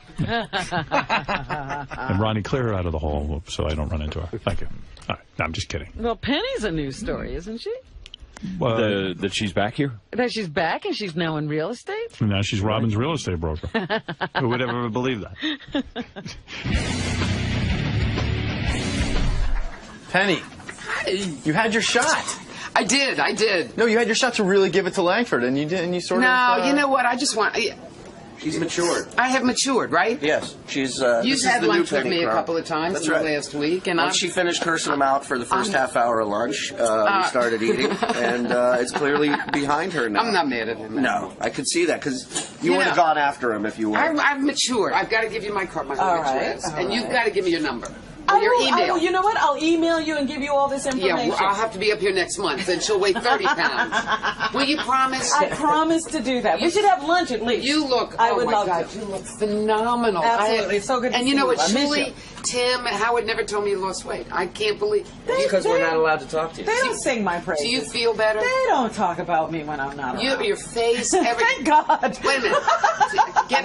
And Ronnie, clear her out of the hall so I don't run into her. Thank you. All right, no, I'm just kidding. Well, Penny's a news story, isn't she? That she's back here? That she's back and she's now in real estate? And now she's Robin's real estate broker. Who would ever believe that? Penny, you had your shot. I did. No, you had your shot to really give it to Langford, and you didn't. You sort of. No, you know what? I just want. She's matured. I have matured, right? Yes, she's. You've had lunch with me a couple of times That's in right. the last week, and Once she finished cursing them out for the first half hour of lunch, we started eating, and it's clearly behind her now. I'm not mad at him. No, I could see that because you would have gone after him if you were. I've matured. I've got to give you my address, and you've got to give me your number. Or your email. You know what? I'll email you and give you all this information. Yeah, I'll have to be up here next month, and she'll weigh 30 pounds. Will you promise? I promise to do that. We should have lunch at least. You look. I oh would my love God, to. you look phenomenal. Absolutely, it's so good to And see you know you. what? I miss Julie, you. Tim, and Howard never told me you lost weight. I can't believe. Because we're not allowed to talk to you. They don't sing my praises. Do you feel better? They don't talk about me when I'm not around. Your face, everything. Thank God. Wait a minute. I'm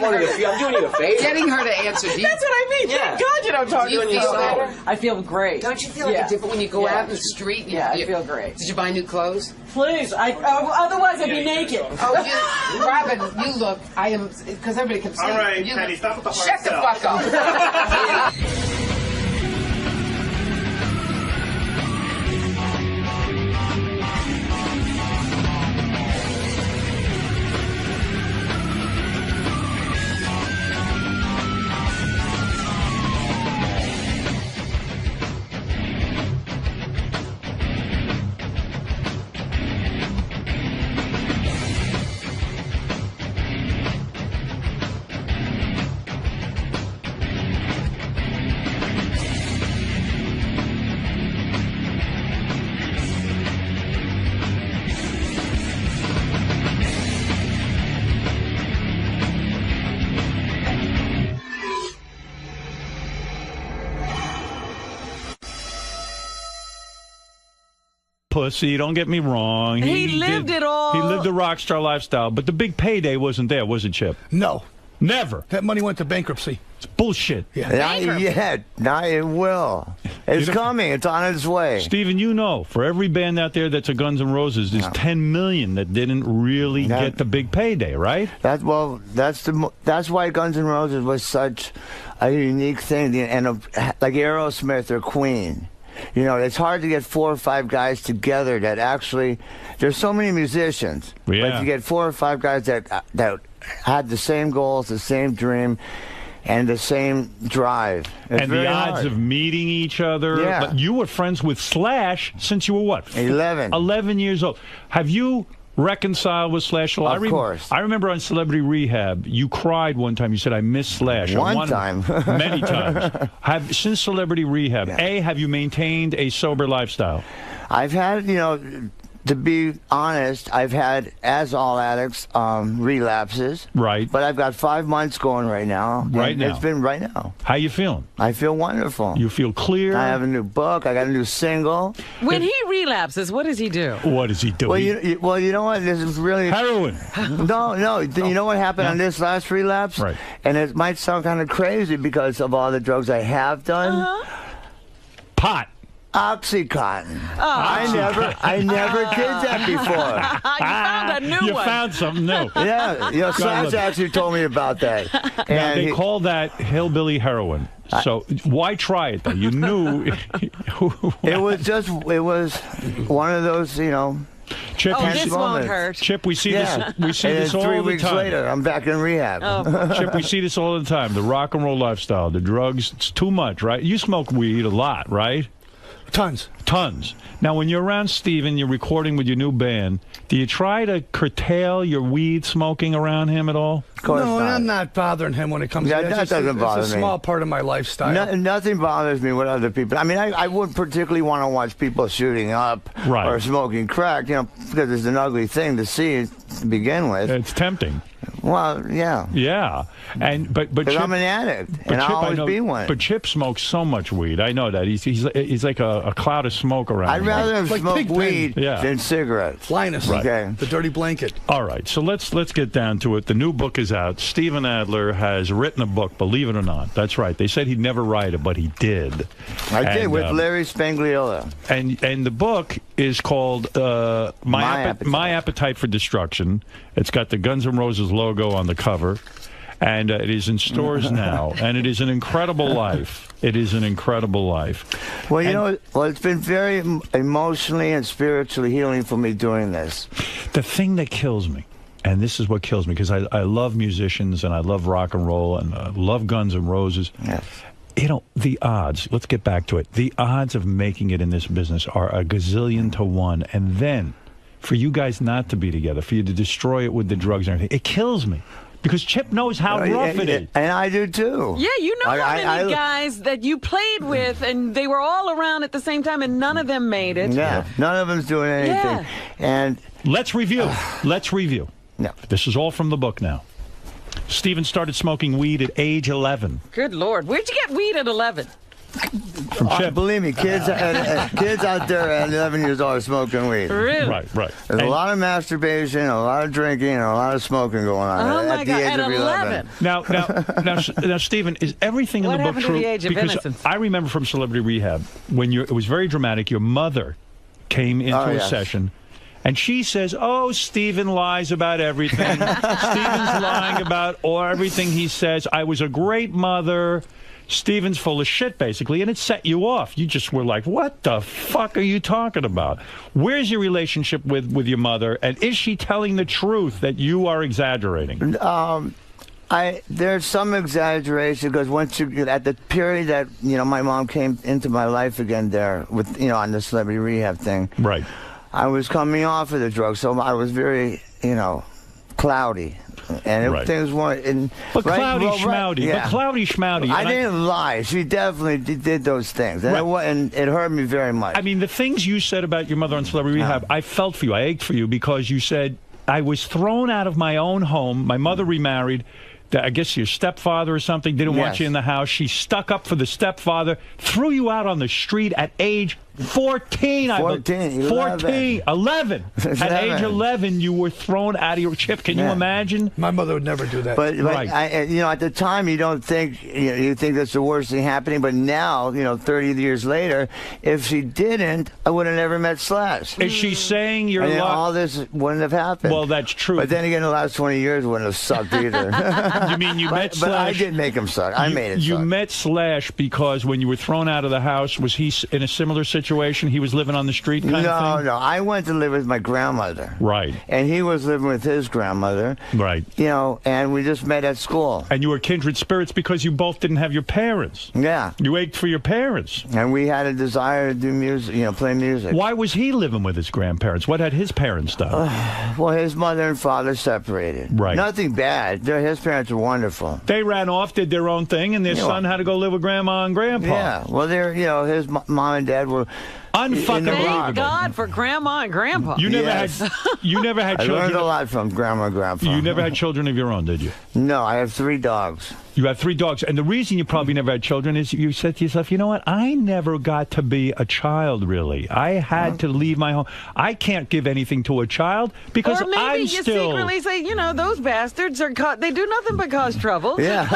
doing you a favor. Getting her to answer. That's what I mean. Yeah. Thank God you don't talk Do you to me. feel better? I feel great. Don't you feel like it's different when you go out in the street? I feel great. Did you buy new clothes? Please. Otherwise I'd be naked. Oh, Robin, you look. I am, because everybody kept saying. All right, you Penny, look, stop with the hard shut the sell. fuck up. Pussy, don't get me wrong. He lived it all. He lived the rock star lifestyle, but the big payday wasn't there, was it, Chip? No. Never. That money went to bankruptcy. It's bullshit. Yeah. Not yet. Not it will. It's coming. It's on its way. Steven, you know, for every band out there that's a Guns N' Roses, there's 10 million that didn't really get the big payday, right? That's why Guns N' Roses was such a unique thing, and like Aerosmith or Queen. You know, it's hard to get 4 or 5 guys together that actually. There's so many musicians, but you get 4 or 5 guys that had the same goals, the same dream, and the same drive. It's And the very odds hard. of meeting each other. Yeah. But you were friends with Slash since you were what? 11. 11 years old. Have you reconciled with Slash? Well, Of course. I remember on Celebrity Rehab, you cried one time. You said, I miss Slash. One time. Many times. Since Celebrity Rehab, have you maintained a sober lifestyle? I've had, to be honest, I've had, as all addicts, relapses. Right. But I've got 5 months going right now. Right and now. It's been right now. How you feeling? I feel wonderful. You feel clear? I have a new book. I got a new single. When he relapses, what does he do? What does he do? Well, you know what? This is really heroin. No. You know what happened on this last relapse? Right. And it might sound kind of crazy because of all the drugs I have done. Pot. 𝗪𝗏𝗄𝗏. I never did that before. You found a new You one. found something new. Yeah, Slash actually told me about that. Now, And they call that hillbilly heroin. So why try it, though? You knew. it was one of those, Chip, this won't hurt. Chip, we see this. We see and this all 3 the weeks time. later, I'm back in rehab. Chip, we see this all the time. The rock and roll lifestyle, the drugs, it's too much, right? You smoke weed a lot, right? Tons. Tons. Now, when you're around Steven, you're recording with your new band, do you try to curtail your weed smoking around him at all? No, I'm not bothering him when it comes to that. That doesn't bother me. It's a small part of my lifestyle. Nothing bothers me with other people. I mean, I wouldn't particularly want to watch people shooting up or smoking crack, you know, because it's an ugly thing to see to begin with. It's tempting. Well, yeah. Yeah. But Chip, I'm an addict, and I'll always be one. But Chip smokes so much weed. I know that. He's like a cloud of smoke around him. I'd rather him smoke weed than cigarettes. Linus. Right. Okay. The dirty blanket. All right. So let's get down to it. The new book is out. Steven Adler has written a book, believe it or not. That's right. They said he'd never write it, but he did. I did, with 𝗦𝗵cie𝘄𝗿𝗱. And the book is called My Appetite for Destruction. It's got the Guns N' Roses logo on the cover. And it is in stores now. And it is an incredible life. It is an incredible life. Well, it's been very emotionally and spiritually healing for me doing this. The thing that kills me, and this is what kills me, because I love musicians and I love rock and roll and I love Guns N' Roses. Yes. You know, the odds, let's get back to it. The odds of making it in this business are a gazillion to one. And then for you guys not to be together, for you to destroy it with the drugs and everything, it kills me. Because Chip knows how rough it is. And I do, too. Yeah, you know how many guys that you played with, and they were all around at the same time, and none of them made it. Yeah, none of them's doing anything. Yeah. And let's review. Let's review. No. This is all from the book now. Steven started smoking weed at age 11. Good Lord. Where'd you get weed at 11? From Chip. Believe me, kids out there at 11 years old are smoking weed. Really? Right. There's a lot of masturbation, a lot of drinking, and a lot of smoking going on at the age of 11. Now, Steven, is everything in the book true? What happened to the age of innocence? I remember from Celebrity Rehab, when it was very dramatic, your mother came into a session, and she says, oh, Steven lies about everything. Steven's lying about everything he says. I was a great mother. Steven's full of shit, basically, and it set you off. You just were like, what the fuck are you talking about? Where's your relationship with your mother, and is she telling the truth that you are exaggerating? There's some exaggeration, because once you, at the period that, you know, my mom came into my life again there with, you know, on the Celebrity Rehab thing. Right. I was coming off of the drugs, so I was very, you know, cloudy. And things weren't... But cloudy schmouty. Yeah. But cloudy schmouty. I didn't lie. She definitely did those things. And it hurt me very much. I mean, the things you said about your mother on Celebrity Rehab, I felt for you. I ached for you, because you said, I was thrown out of my own home. My mother remarried. I guess your stepfather or something didn't want you in the house. She stuck up for the stepfather, threw you out on the street at age 14. 11. At age 11, you were thrown out of your Chip. Can you imagine? My mother would never do that. But you know, at the time, you don't think, you think that's the worst thing happening. But now, you know, 30 years later, if she didn't, I would have never met Slash. Is she saying you're all this wouldn't have happened? Well, that's true. But then again, the last 20 years wouldn't have sucked either. You mean you met Slash? But I did make him suck. I made it suck. You met Slash because when you were thrown out of the house, was he in a similar situation? He was living on the street kind of thing? No. I went to live with my grandmother. Right. And he was living with his grandmother. Right. You know, and we just met at school. And you were kindred spirits because you both didn't have your parents. Yeah. You ached for your parents. And we had a desire to do music, you know, play music. Why was he living with his grandparents? What had his parents done? Well, his mother and father separated. Right. Nothing bad. His parents were wonderful. They ran off, did their own thing, and their son had to go live with grandma and grandpa. Yeah. Well, his mom and dad were... Thank God for Grandma and Grandpa. You never had children. I learned a lot from Grandma and Grandpa. You never had children of your own, did you? No, I have 3 dogs. You have 3 dogs. And the reason you probably never had children is you said to yourself, you know what? I never got to be a child, really. I had to leave my home. I can't give anything to a child because or maybe I'm you still... secretly say, you know, those bastards they do nothing but cause trouble. Yeah.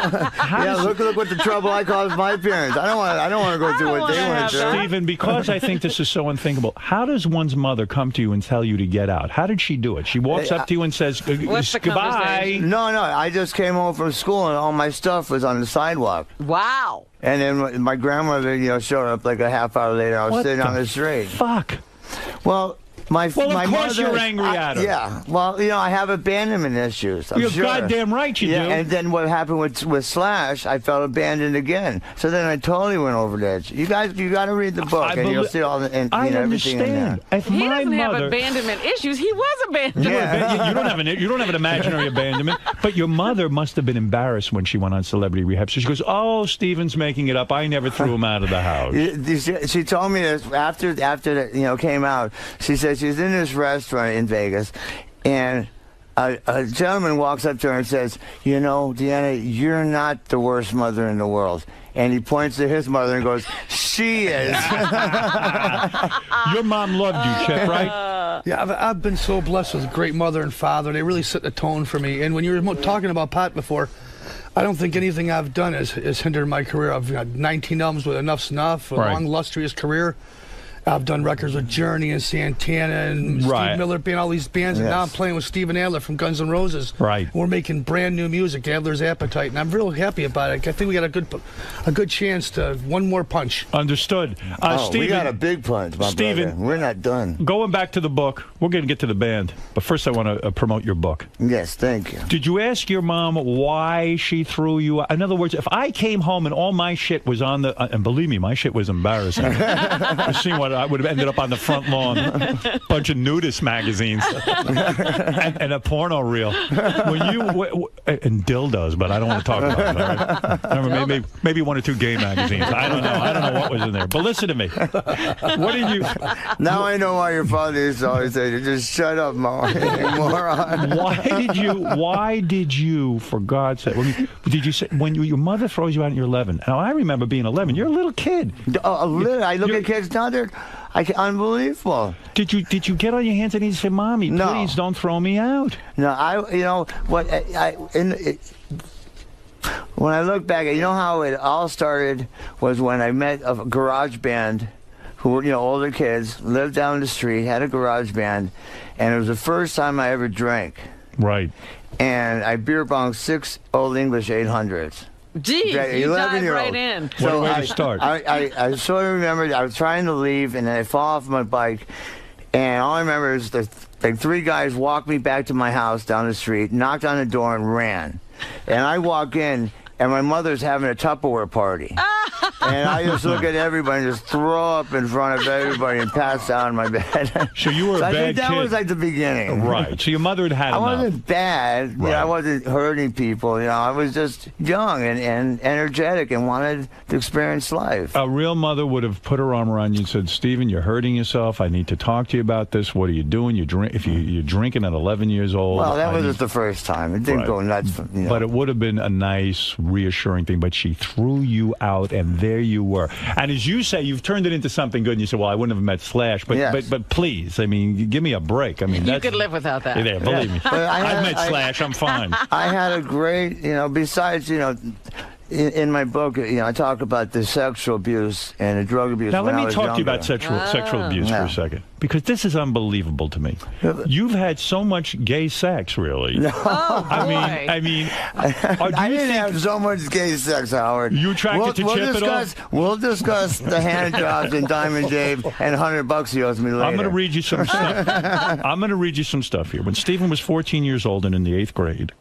Look what the trouble I caused my parents. I don't want to go through what they went through. Stephen, because I think this is so unthinkable, how does one's mother come to you and tell you to get out? How did she do it? She walks up to you and says, goodbye. No, I just came home from school and all my stuff was on the sidewalk. Wow. And then my grandmother, you know, showed up like a half hour later. I was sitting on the street. Fuck. Well, My Well, my of course mother, you're angry at her. Yeah. Well, I have abandonment issues. I'm You're sure. goddamn right you do. And then what happened with Slash, I felt abandoned again. So then I totally went over the edge. You got to read the book, and you'll see all the everything in there. If He my doesn't have mother, abandonment issues. He was abandoned. Yeah. You don't have an imaginary abandonment. But your mother must have been embarrassed when she went on Celebrity Rehab. So she goes, "Oh, Steven's making it up. I never threw him out of the house." She told me this after that came out. She said she's in this restaurant in Vegas, and a gentleman walks up to her and says, Deanna, you're not the worst mother in the world. And he points to his mother and goes, she is. Your mom loved you, Chip, right? Yeah, I've been so blessed with a great mother and father. They really set the tone for me. And when you were talking about pot before, I don't think anything I've done has hindered my career. I've got 19 albums with Enough Snuff, a long, illustrious career. I've done records with Journey and Santana and Steve Miller Band, all these bands, and now I'm playing with Steven Adler from Guns N' Roses. Right. We're making brand new music, Adler's Appetite, and I'm real happy about it. I think we got a good chance to one more punch. Understood. Steven, we got a big punch, my brother. We're not done. Going back to the book, we're going to get to the band, but first I want to promote your book. Yes, thank you. Did you ask your mom why she threw you out? In other words, if I came home and all my shit was on the, and believe me, my shit was embarrassing. I've seen what I would have ended up on the front lawn, bunch of nudist magazines, and a porno reel. When you and dildos, but I don't want to talk about it. All right? Maybe one or two gay magazines. I don't know. I don't know what was in there. But listen to me. What did you? Now I know why your father used to always say, "Just shut up, Mom, moron." Why did you? For God's sake, did you say when your mother throws you out and you're 11? Now I remember being 11. You're a little kid. I look at kids now. They're unbelievable. Did you get on your hands and knees and say, "Mommy, please don't throw me out"? No, when I look back, how it all started was when I met a garage band who were, older kids, lived down the street, had a garage band, and it was the first time I ever drank. Right. And I beer bonged 6 Old English 800s. Geez, you dived right in. So what a way to start. I sort of remember I was trying to leave, and then I fall off my bike, and all I remember is like 3 guys walked me back to my house down the street, knocked on the door, and ran. And I walk in, and my mother's having a Tupperware party. And I just look at everybody and just throw up in front of everybody and pass out in my bed. So you were a bad kid. I think that was like the beginning. Right. So your mother had enough. I wasn't bad. Right. I wasn't hurting people. I was just young and energetic and wanted to experience life. A real mother would have put her arm around you and said, "Steven, you're hurting yourself. I need to talk to you about this. What are you doing? You're drinking at 11 years old." Well, that was just the first time. It didn't go nuts. But it would have been a nice, reassuring thing. But she threw you out, and there you were. And as you say, you've turned it into something good. And you said, "Well, I wouldn't have met Slash, but please, I mean, give me a break. I mean, you could live without that." Yeah, believe me. I've met Slash. I'm fine. I had a great, besides, in my book, I talk about the sexual abuse and the drug abuse. Now, let me talk younger. to you about sexual abuse for a second, because this is unbelievable to me. You've had so much gay sex, really. No. I mean, I didn't have so much gay sex, Howard. You attracted to Chip at all? We'll discuss the hand jobs and Diamond Dave and $100 he owes me later. I'm going to read you some stuff. I'm going to read you some stuff here. When Steven was 14 years old and in the 8th grade,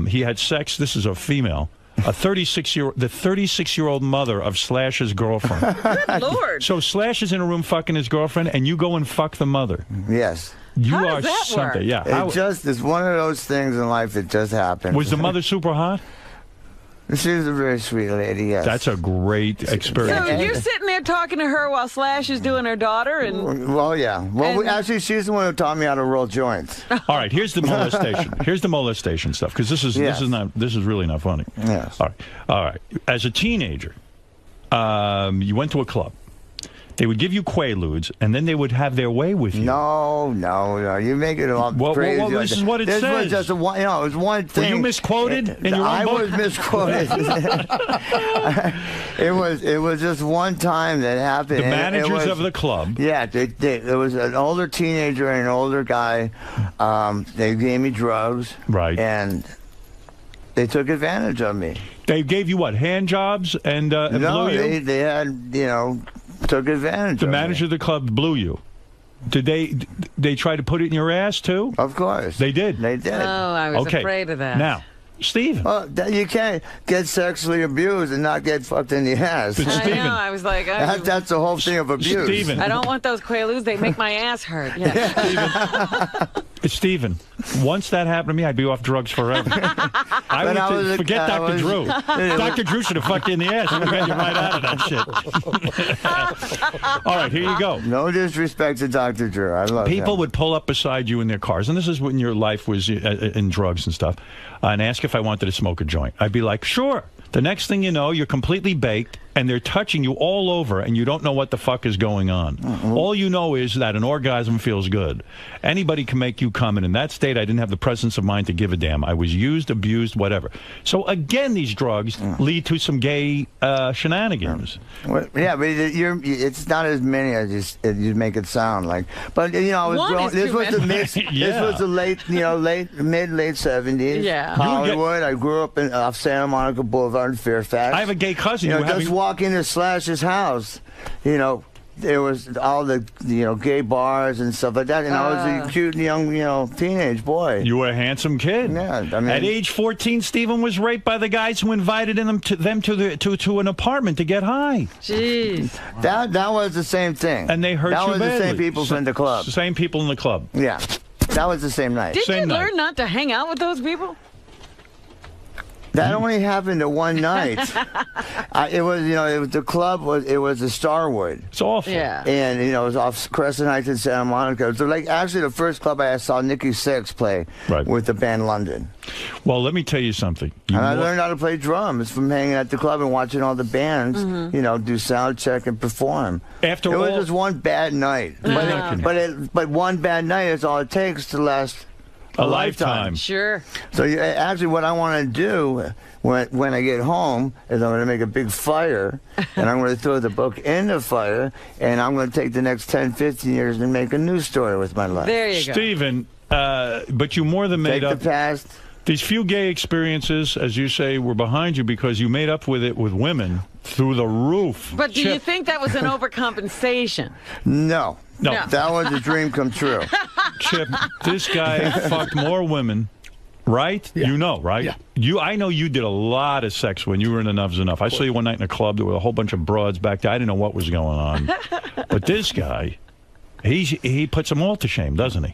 he had sex. This is a female. The 36-year-old mother of Slash's girlfriend. Good Lord. So Slash is in a room fucking his girlfriend, and you go and fuck the mother. Yes. You How are does that something. work? Yeah. It's one of those things in life that just happens. Was the mother super hot? She was a very sweet lady, yes. That's a great experience. So you're sitting there talking to her while Slash is doing her daughter, and well, yeah. Well, actually, she's the one who taught me how to roll joints. All right, here's the molestation. Here's the molestation stuff, because this is really not funny. Yes. All right. As a teenager, you went to a club. They would give you Quaaludes, and then they would have their way with you. No. You make it all crazy. Well, this is what it says. This was just it was one thing. Were you misquoted in your own book? I was misquoted. It was just one time that happened. The managers of the club. Yeah, there was an older teenager and an older guy. They gave me drugs. Right. And they took advantage of me. They gave you what, hand jobs and blew you? They had, took advantage of the manager of the club blew you. Did they try to put it in your ass too? Of course. They did. They did. Oh, I was afraid of that. Now, Stephen. Well, you can't get sexually abused and not get fucked in the ass. But I know. I was like, that's the whole thing of abuse. Stephen. I don't want those Quaaludes. They make my ass hurt. Yeah. Stephen, once that happened to me, I'd be off drugs forever. Forget Dr. Drew. Dr. Drew should have fucked you in the ass. We'll get you right out of that shit. All right, here you go. No disrespect to Dr. Drew. I love People him. would pull up beside you in their cars, and this is when your life was in drugs and stuff, and ask if I wanted to smoke a joint. I'd be like, sure. The next thing you know, you're completely baked, and they're touching you all over, and you don't know what the fuck is going on. All you know is that an orgasm feels good. Anybody can make you come, and in that state, I didn't have the presence of mind to give a damn. I was used, abused, whatever. So, again, these drugs lead to some gay shenanigans. Well, yeah, but it's not as many as you make it sound like. But, you know, this was the late 70s. Yeah. Hollywood. I grew up off Santa Monica Boulevard in Fairfax. I have a gay cousin. You know, just walk into Slash's house, you know, there was all the, gay bars and stuff like that, and I was a cute young, teenage boy. You were a handsome kid. Yeah, I mean, at age 14, Stephen was raped by the guys who invited them to an apartment to get high. Jeez. That was the same thing. And they hurt you badly. That was the same people from the club. Same people in the club. Yeah, that was the same night. Did you learn not to hang out with those people? That only happened to one night. It was the club was the Starwood. It's awful. Yeah. And it was off Crescent Heights in Santa Monica. It was actually the first club I saw 𝗦𝗵cie𝘄𝗿𝗍 play with the band London. Well, let me tell you something. I learned how to play drums from hanging at the club and watching all the bands, do sound check and perform. It was just one bad night. But one bad night is all it takes to last a lifetime. Sure. So actually what I want to do when I get home is I'm going to make a big fire, and I'm going to throw the book in the fire, and I'm going to take the next 10, 15 years and make a new story with my life. There you go. Stephen, but you more than made up. Take the past. These few gay experiences, as you say, were behind you because you made up with it with women through the roof. But do you think that was an overcompensation? No. That was a dream come true. Chip, this guy fucked more women, right? Yeah. You know, right? Yeah. I know you did a lot of sex when you were in Enough's Enough. I saw you one night in a club. There were a whole bunch of broads back there. I didn't know what was going on. But this guy, he puts them all to shame, doesn't he?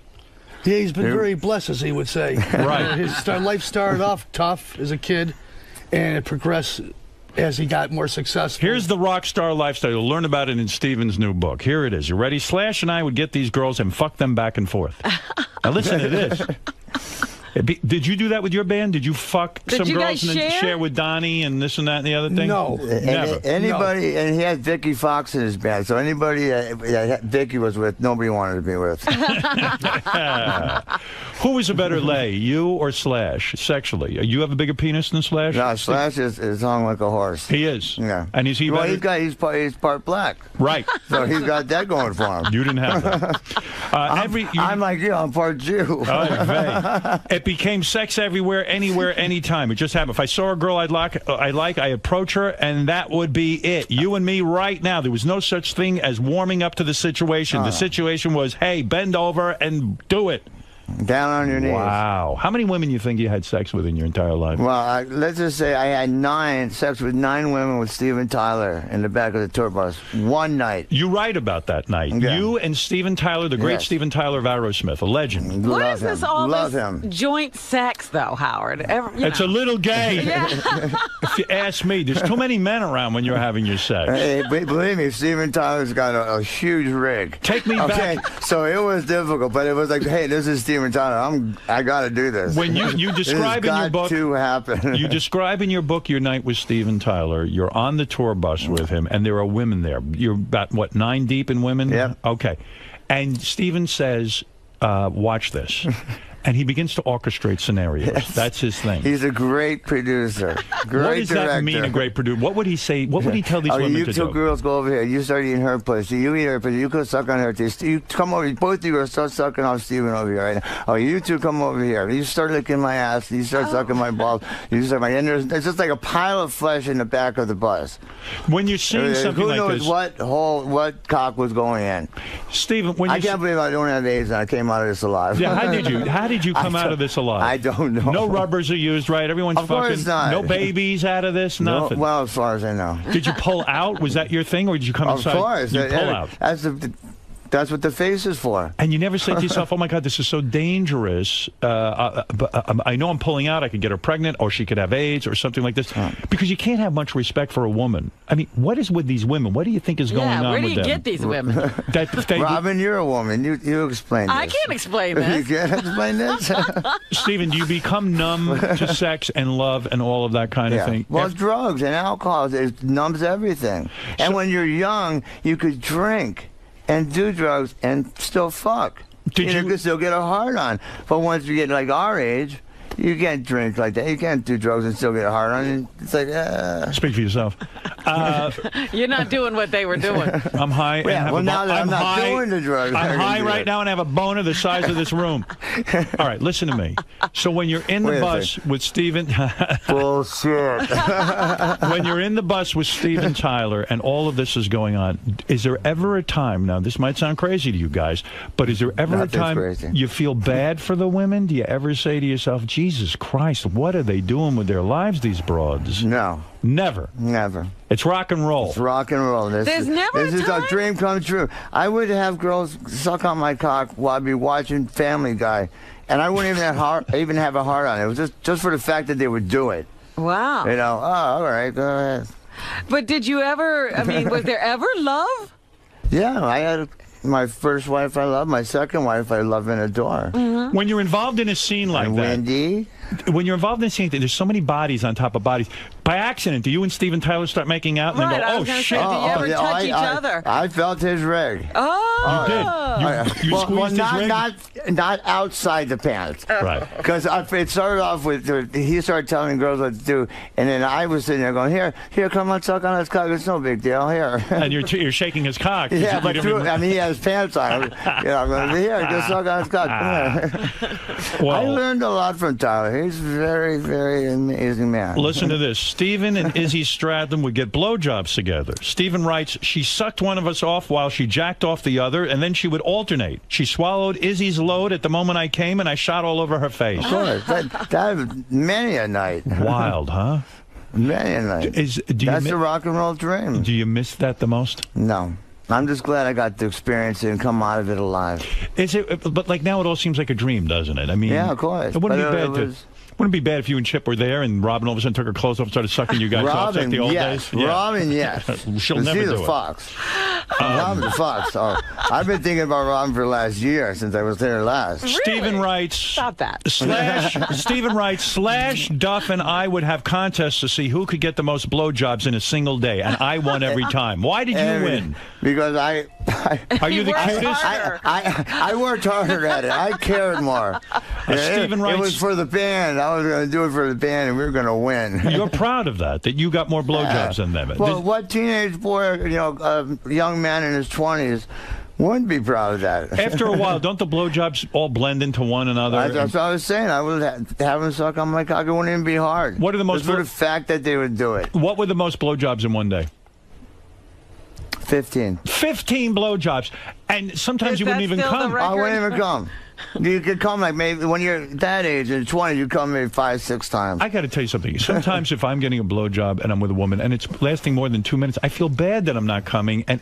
Yeah, he's been very blessed, as he would say. Right. His life started off tough as a kid, and it progressed as he got more successful. Here's the rock star lifestyle. You'll learn about it in Stephen's new book. Here it is. You ready? Slash and I would get these girls and fuck them back and forth. Now listen to this. Did you do that with your band? Did you fuck some girls and then share with Donnie and this and that and the other thing? No. Never. Anybody, and he had Vicky Fox in his band, so anybody that Vicky was with, nobody wanted to be with. Who was a better lay, you or Slash, sexually? You have a bigger penis than Slash? No, Slash is hung like a horse. He is? Yeah. And is he better? He's part black. Right. So he's got that going for him. You didn't have that. I'm like you, I'm part Jew. It became sex everywhere, anywhere, anytime. It just happened. If I saw a girl I approach her, and that would be it. You and me right now. There was no such thing as warming up to the situation. The situation was, hey, bend over and do it. Down on your knees. Wow. How many women you think you had sex with in your entire life? Well, let's just say I had sex with 9 women with Steven Tyler in the back of the tour bus one night. You write about that night. Yeah. You and Steven Tyler, the great Steven Tyler of Aerosmith, a legend. What is this joint sex, though, Howard? It's a little gay. If you ask me, there's too many men around when you're having your sex. Hey, believe me, Steven Tyler's got a huge rig. Take me back. So it was difficult, but it was like, hey, this is Steven Tyler. I got to do this. When you describe in your book, to happen. You describe in your book your night with Steven Tyler. You're on the tour bus with him, and there are women there. You're about, what, 9 deep in women? Yeah. Okay. And Steven says, watch this. and he begins to orchestrate scenarios. Yes. That's his thing. He's a great producer. Great what does director. that mean, a great producer? What would he say? What would he tell these women to do? You two girls go over here. You start eating her pussy. You eat her pussy. You go suck on her teeth. You come over. Both of you are start sucking off Steven over here right now. Oh, you two come over here. You start licking my ass. You start sucking my balls. You start my. And it's just like a pile of flesh in the back of the bus. When you're seeing something like this, who knows what cock was going in? Steven, when I can't believe I don't have AIDS and I came out of this alive. Yeah, how did you come out of this alive? I don't know. No rubbers are used, right? Everyone's of course not. No babies out of this. Nothing. No, well, as far as I know. Did you pull out? Was that your thing, or did you come inside? Of course, you pull out. That's what the face is for. And you never say to yourself, "Oh my God, this is so dangerous." I know I'm pulling out. I could get her pregnant, or she could have AIDS, or something like this. Because you can't have much respect for a woman. I mean, what is with these women? What do you think is going on with them? Where do you get these women? Robin, you're a woman. You explain this. I can't explain this. You can't explain this? Steven, do you become numb to sex and love and all of that kind of thing? Well, drugs and alcohol, it numbs everything. And when you're young, you could drink and do drugs and still fuck. You could still get a hard on. But once you get like our age, you can't drink like that. You can't do drugs and still get a hard on. It's like, Speak for yourself. You're not doing what they were doing. I'm high. Yeah, well, now that I'm not doing the drugs. I'm high right now and have a boner the size of this room. All right, listen to me. So when you're in the bus with Steven... Bullshit. When you're in the bus with Steven Tyler and all of this is going on, is there ever a time, now this might sound crazy to you guys, but is there ever a time you feel bad for the women? Do you ever say to yourself, Jesus Christ, what are they doing with their lives, these broads? No. Never? Never. It's rock and roll. It's rock and roll. This is a dream come true. I would have girls suck on my cock while I'd be watching Family Guy, and I wouldn't even have a heart on it. It was just for the fact that they would do it. Wow. You know, all right, go ahead. But did you ever, I mean, was there ever love? Yeah, I had my first wife I love, my second wife I love and adore. Mm-hmm. When you're involved in a scene like that, Wendy, when you're involved in a scene, there's so many bodies on top of bodies. By accident, do you and Steven Tyler start making out and then go, oh, shit? Do you ever touch each other? I felt his rig. Oh. You did? You squeezed his rig? Not outside the pants. Right. Because it started off with, he started telling girls what to do, and then I was sitting there going, here, come on, suck on his cock. It's no big deal, here. And you're shaking his cock. Yeah, but I mean, he has pants on. I'm going, here, just suck on his cock. Well, I learned a lot from Tyler. He's a very, very amazing man. Listen to this. Steven and Izzy Stradlin would get blowjobs together. Steven writes, she sucked one of us off while she jacked off the other, and then she would alternate. She swallowed Izzy's load at the moment I came, and I shot all over her face. Of course. That many a night. Wild, huh? Many a night. That's the rock and roll dream. Do you miss that the most? No. I'm just glad I got to experience it and come out of it alive. Is it? But like now, it all seems like a dream, doesn't it? I mean, yeah, of course. It wouldn't be bad wouldn't be bad if you and Chip were there and Robin all of a sudden took her clothes off and started sucking you guys off like the old days. Yeah. Robin, yes. She'll never do it. Fox. Robin the Fox. Oh, I've been thinking about Robin for the last year since I was there last. Really? Steven writes. Stop that. Steven writes, /Duff and I would have contests to see who could get the most blowjobs in a single day, and I won every time. Why did you win? Because Are you the cutest? I worked harder at it. I cared more. Steven writes, it was for the band. I was going to do it for the band, and we were going to win. You're proud of that you got more blowjobs than them. Well, what teenage boy, a young man in his 20s, wouldn't be proud of that? After a while, don't the blowjobs all blend into one another? That's what I was saying. I would have them suck on my cock. It wouldn't even be hard. What are the most? Just for the fact that they would do it. What were the most blowjobs in one day? 15. 15 blowjobs. And sometimes you wouldn't even come. I wouldn't even come. You could come like maybe when you're that age, in 20, you come maybe 5, 6 times. I got to tell you something. Sometimes if I'm getting a blowjob and I'm with a woman and it's lasting more than 2 minutes, I feel bad that I'm not coming. And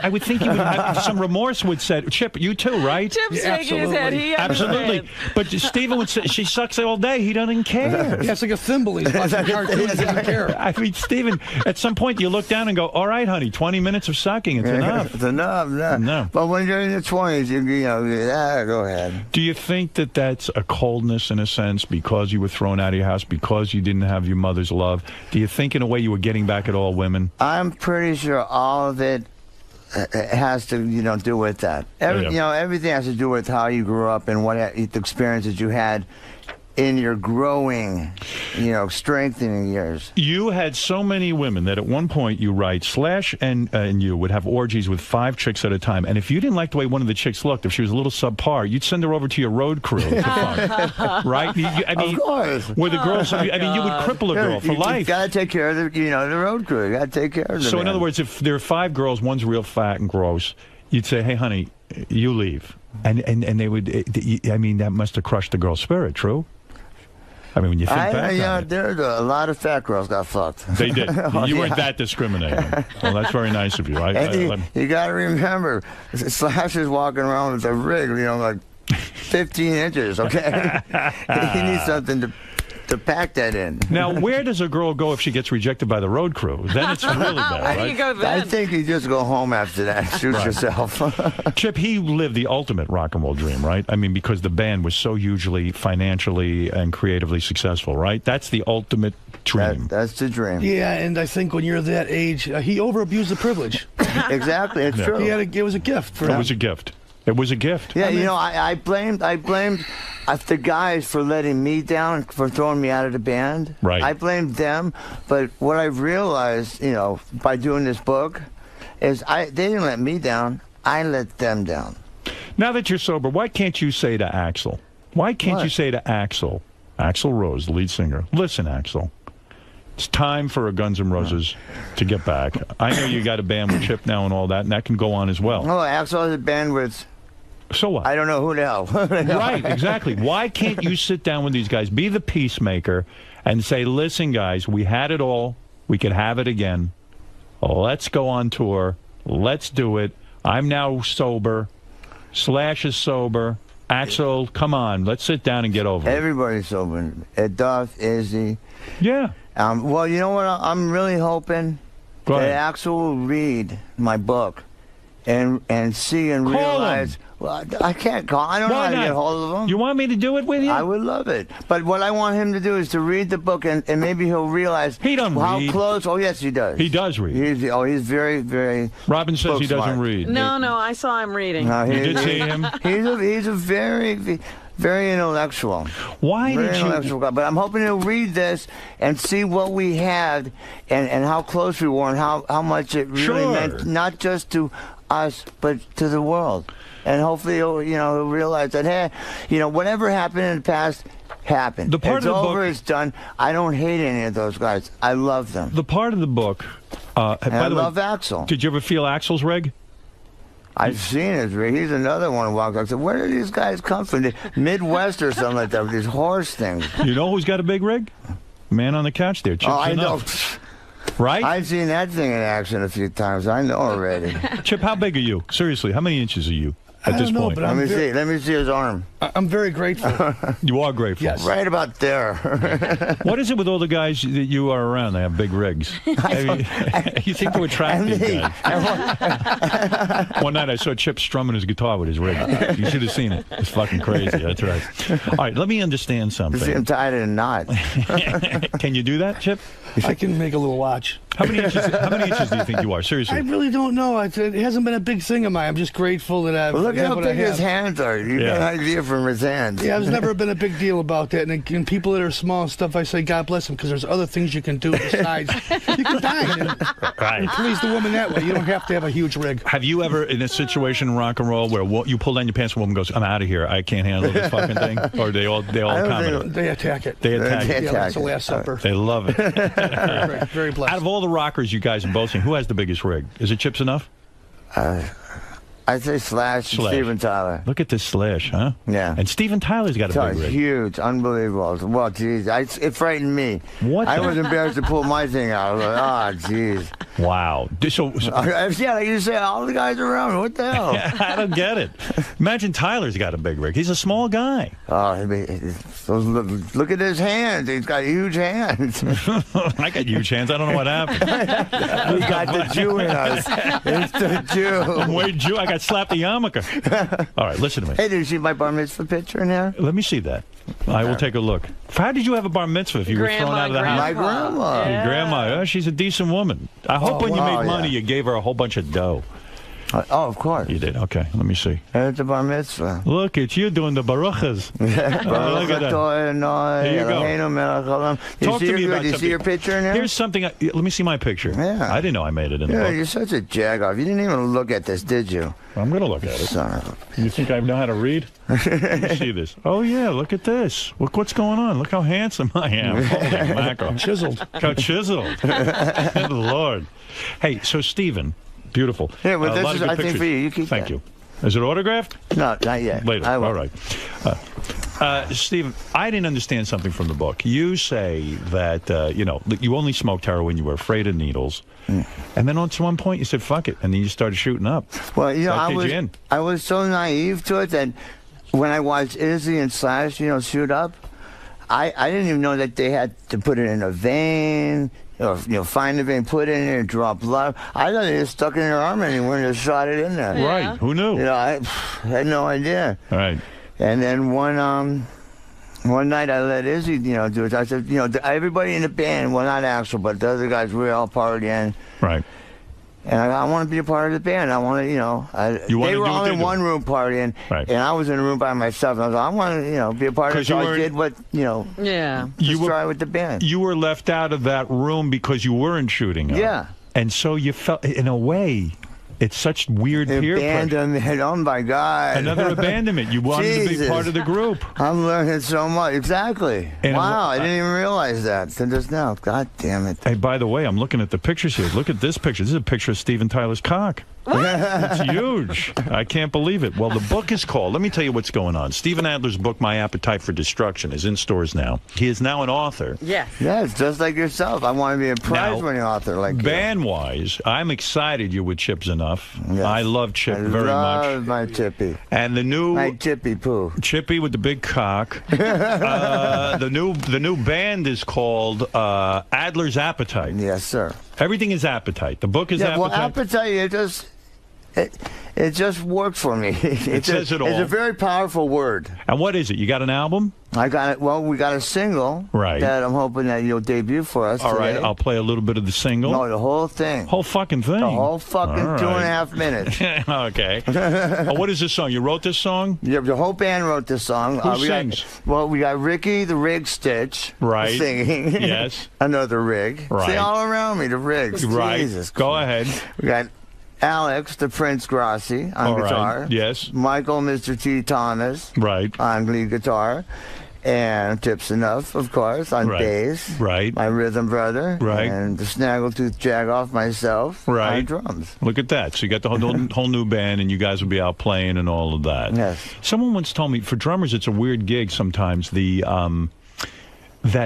I would think you would have some remorse would say, Chip, you too, right? Chip's shaking his head. He absolutely. But Steven would say, she sucks all day. He doesn't care. Yeah, it's like a thimble. He's watching cartoons. He doesn't care. I mean, Steven, at some point you look down and go, all right, honey, 20 minutes of sucking. It's enough. It's enough. No. But when you're in your 20s, you know, go ahead. Do you think that that's a coldness in a sense because you were thrown out of your house, because you didn't have your mother's love? Do you think in a way you were getting back at all women? I'm pretty sure all of it has to, do with that. Everything has to do with how you grew up and what the experiences you had in your growing, strengthening years. You had so many women that at one point you write, Slash and you would have orgies with 5 chicks at a time. And if you didn't like the way one of the chicks looked, if she was a little subpar, you'd send her over to your road crew to fuck. Right? I mean, of course. Where the girls, I mean, you would cripple a girl for life. You got to take care of the road crew. You got to take care of them. So in other words, if there are 5 girls, one's real fat and gross, you'd say, hey, honey, you leave. And they would, I mean, that must have crushed the girl's spirit, true? I mean, when you think back on it. There's a lot of fat girls got fucked. They did. You weren't that discriminating. Well, that's very nice of you. You got to remember, Slash is walking around with a rig, like 15 inches, okay? He needs something to pack that in. Now, where does a girl go if she gets rejected by the road crew? Then it's really bad, right? How do you go then? I think you just go home after that. Shoot yourself. Chip, he lived the ultimate rock and roll dream, right? I mean, because the band was so hugely financially and creatively successful, right? That's the ultimate dream. That's the dream. Yeah, and I think when you're that age, he over-abused the privilege. Exactly, it's true. It was a gift for him. It was a gift. It was a gift. Yeah, I blamed the guys for letting me down, for throwing me out of the band. Right. I blamed them, but what I've realized, by doing this book, is they didn't let me down. I let them down. Now that you're sober, why can't you say to Axl? Why can't you say to Axl Rose, the lead singer, listen, Axl, it's time for a Guns N' Roses to get back. I know you got a band with Chip now and all that, and that can go on as well. Oh, Axl has a band with... So what? I don't know who the hell. Right, exactly. Why can't you sit down with these guys, be the peacemaker, and say, listen, guys, we had it all. We could have it again. Let's go on tour. Let's do it. I'm now sober. Slash is sober. Axl, come on. Let's sit down and get over it. Everybody's sober. Duff, Izzy. Yeah. Well, you know what? I'm really hoping that Axl will read my book and see and realize... Well, I can't call. I don't know how to get hold of him. You want me to do it with you? I would love it. But what I want him to do is to read the book, and maybe he'll realize how close. Oh, yes, he does. He does read. He's very, very. Robin says he doesn't read. No, I saw him reading. You did see him? He's a very, very intellectual. Why very did you? Intellectual guy. But I'm hoping he'll read this and see what we had, and how close we were, and how much it really meant, not just to us, but to the world. And hopefully he'll realize that, hey, whatever happened in the past happened. It's over, it's done. I don't hate any of those guys. I love them. The part of the book, I love Axl. Did you ever feel Axl's rig? I've seen his rig. He's another one who walks up. I said, where do these guys come from? The Midwest or something like that, with these horse things. You know who's got a big rig? Man on the couch there, Chip. I know. Right? I've seen that thing in action a few times. I know already. Chip, how big are you? Seriously, how many inches are you? At this point. Let me see. Let me see his arm. I'm very grateful. You are grateful. Yes. Right about there. What is it with all the guys that you are around? They have big rigs. I mean, you think to attract these guys. One night I saw Chip strumming his guitar with his rig. You should have seen it. It's fucking crazy. That's right. All right, let me understand something. You see him tied in a knot. Can you do that, Chip? I can make a little watch. How many inches do you think you are? Seriously. I really don't know. It hasn't been a big thing of mine. I'm just grateful that I've. Well, look at how big his hands are. You got an idea from his hands. Yeah, it's never been a big deal about that. And people that are small and stuff, I say, God bless them, because there's other things you can do besides. You can dine and please the woman that way. You don't have to have a huge rig. Have you ever, in a situation in rock and roll, where you pull down your pants and a woman goes, I'm out of here, I can't handle this fucking thing? Or they all comment? They attack it. They attack it. Yeah, that's the Last Supper. They love it. Very, very blessed. Out of all the rockers you guys are both seen, who has the biggest rig? Is it Chips enough? I'd say Slash and Steven Tyler. Look at this Slash, huh? Yeah. And Steven Tyler's got a big rig. Huge, unbelievable. Well, geez, it frightened me. What? I was embarrassed to pull my thing out. I was like, oh, geez. Wow. Yeah, like you say, all the guys around. What the hell? I don't get it. Imagine Tyler's got a big rig. He's a small guy. Oh, look at his hands. He's got huge hands. I got huge hands. I don't know what happened. We got the Jew in us. It's the Jew. Wait, Jew. I got slapped a yarmulke. All right, listen to me. Hey, did you see my bar mitzvah picture in there? Let me see that. I will take a look. How did you have a bar mitzvah if you were thrown out of the house? My grandma. Your grandma. Oh, she's a decent woman. I hope when you made money, you gave her a whole bunch of dough. Oh, of course. You did? Okay, let me see. At the bar mitzvah. Look, it's you doing the baruchas. Look at that. There you go. Talk to me about something. You see your picture in there? Here's something. Let me see my picture. Yeah. I didn't know I made it in the book. You're such a jag-off. You didn't even look at this, did you? I'm going to look at it. Son of a... You think I know how to read? Let me see this. Oh, yeah, look at this. Look what's going on. Look how handsome I am. Holy mackerel. Chiseled. How chiseled. Good Lord. Hey, so Stephen, beautiful. Yeah, well, this is, I think, for you. You keep Thank you. Is it autographed? No, not yet. Later. All right. Stephen, I didn't understand something from the book. You say that, you only smoked heroin, you were afraid of needles. And then at one point you said, fuck it. And then you started shooting up. Well, I was so naive to it that when I watched Izzy and Slash, shoot up, I didn't even know that they had to put it in a vein, or find the vein, put it in there, draw blood. I thought they just stuck it in their arm anywhere and just shot it in there. Yeah. Right. Who knew? I had no idea. Right. And then one night I let Izzy, do it. I said, everybody in the band, well, not Axel, but the other guys, we were all partying. Right. And I want to be a part of the band. I want to, they were all in one room partying, right. And I was in a room by myself. And I was like, I want to, be a part of it. So I did what, try with the band. You were left out of that room because you weren't shooting up. Yeah. And so you felt, in a way, it's such weird peer pressure. Abandonment, oh my God. Another abandonment. You wanted to be part of the group. I'm learning so much. Exactly. And wow, I didn't even realize that until just now. God damn it. Hey, by the way, I'm looking at the pictures here. Look at this picture. This is a picture of Steven Tyler's cock. It's huge. I can't believe it. Well, the book is called, let me tell you what's going on. Stephen Adler's book, My Appetite for Destruction, is in stores now. He is now an author. Yes. Yes, just like yourself. I want to be a prize-winning author like you. Band-wise, I'm excited you're with Chips Enough. Yes. I love Chip very much. I love my Chippy. And the new... My Chippy Poo. Chippy with the big cock. The new band is called Adler's Appetite. Yes, sir. Everything is appetite. The book is appetite. Well, appetite, it just worked for me. It says it all. It's a very powerful word. And what is it? You got an album? I got it. Well, we got a single. Right. That I'm hoping that you'll debut for us All today. right, I'll play a little bit of the single. No, the whole thing. Whole fucking thing? The whole fucking 2.5 minutes. Okay. What is this song? You wrote this song? Yeah, the whole band wrote this song. Who sings? We got Ricky the Rig Stitch singing. Yes. Another Rig. Right. See, all around me, the Rigs. Right. Jesus. Go ahead. We got Alex, the Prince Grassi, on guitar. Right. Yes. Michael, Mr. T. Thomas. Right. On lead guitar. And Tips Enough, of course, on bass. Right. My rhythm brother. Right. And the Snaggletooth Jag-off myself. Right. On drums. Look at that. So you got the whole new band, and you guys will be out playing and all of that. Yes. Someone once told me, for drummers, it's a weird gig sometimes. That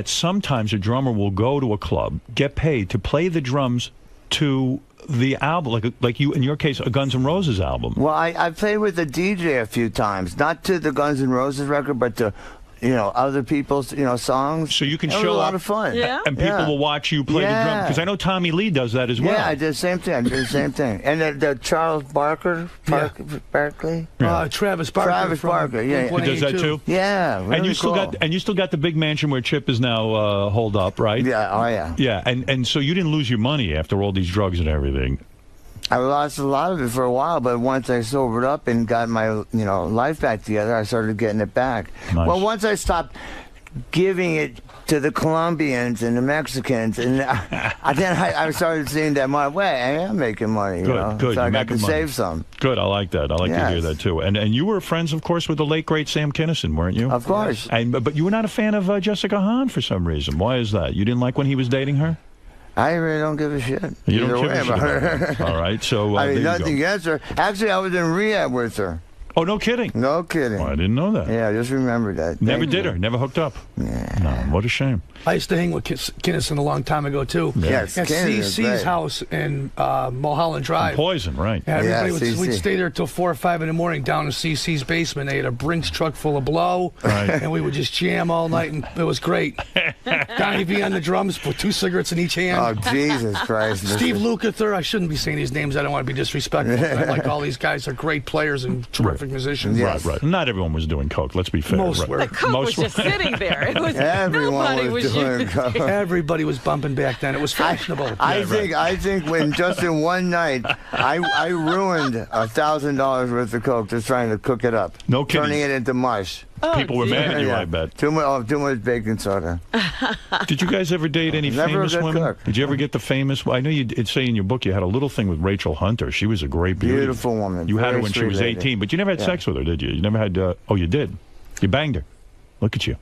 sometimes a drummer will go to a club, get paid to play the drums to the album, like you, in your case, a Guns N' Roses album. Well, I played with the DJ a few times, not to the Guns N' Roses record, but to other people's, songs. So you can show a lot of fun. Yeah. And people will watch you play the drum. Because I know Tommy Lee does that as well. Yeah, I did the same thing. And the Charles Barkley? Travis Barker. Travis Barker, yeah. He does that too? Yeah. Really and you still got the big mansion where Chip is now holed up, right? Yeah, oh yeah. Yeah, and so you didn't lose your money after all these drugs and everything. I lost a lot of it for a while, but once I sobered up and got my life back together, I started getting it back. Nice. Well, once I stopped giving it to the Colombians and the Mexicans, and then I started seeing that my way. I am making money, Good. So I You're got to making money. save some. Good, I like that. I like to hear that too. And you were friends, of course, with the late great Sam Kinison, weren't you? Of course. But you were not a fan of Jessica Hahn for some reason. Why is that? You didn't like when he was dating her? I really don't give a shit. You don't give a shit about her. All right, so I mean, nothing against her. Actually, I was in rehab with her. Oh, no kidding? No kidding. Oh, I didn't know that. Yeah, just remember that. Never did her. Never hooked up. Yeah. No, what a shame. I used to hang with Kinison a long time ago, too. Yes, at CC's house in Mulholland Drive. Poison, right. Yeah, everybody we'd stay there till 4 or 5 in the morning down in CC's basement. They had a Brinks truck full of blow, and we would just jam all night, and it was great. Donnie V on the drums, put 2 cigarettes in each hand. Oh, Jesus Christ. Steve Lukather, I shouldn't be saying these names. I don't want to be disrespectful. Like all these guys are great players and terrific prolific musicians. Right. Not everyone was doing coke. Let's be fair. Most were. The coke was just sitting there. It was nobody was doing coke. Everybody was bumping back then. It was fashionable. I think when just in one night, I ruined $1,000 worth of coke just trying to cook it up. No kidding. Turning it into mush. People were mad at you, I bet. Too much baking soda. Did you guys ever date any famous women? Cook. Did you ever get the famous? I know you'd say in your book you had a little thing with Rachel Hunter. She was a great beauty. Beautiful woman. You had her when she was 18, but you never had sex with her, did you? You never had. Oh, you did. You banged her. Look at you.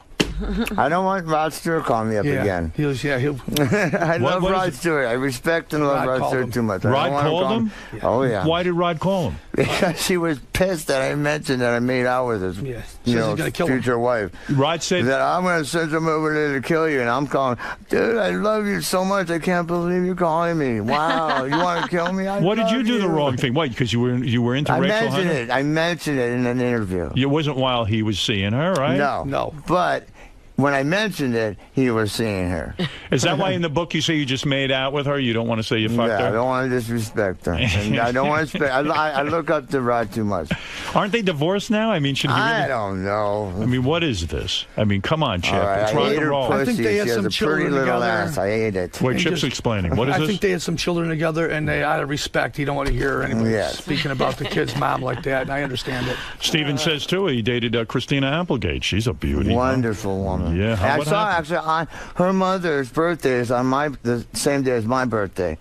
I don't want Rod Stewart calling me up again. I love Rod Stewart. I respect and love Rod Stewart too much. Rod called him? Oh, yeah. Why did Rod call him? Because he was pissed that I mentioned that I made out with his future wife. Rod said that I'm going to send him over there to kill you. And I'm calling, dude, I love you so much. I can't believe you're calling me. Wow, you want to kill me? What did you do the wrong thing? Why? Because you were into Rachel Hunter? I mentioned it in an interview. It wasn't while he was seeing her, right? No. But when I mentioned it, he was seeing her. Is that why in the book you say you just made out with her? You don't want to say you fucked her? I don't want to disrespect her. And I don't want to. I look up to Rod too much. Aren't they divorced now? I mean, I don't know. I mean, what is this? I mean, come on, Chip. Right, it's rock and roll. I think they had some children together. Ass. I ate it. What Chip's explaining? What is this? I think they had some children together, and they, out of respect, he don't want to hear anybody speaking about the kid's mom like that. And I understand it. Steven says too he dated Christina Applegate. She's a beauty. Wonderful woman. Yeah. Actually, her mother's birthday is on the same day as my birthday,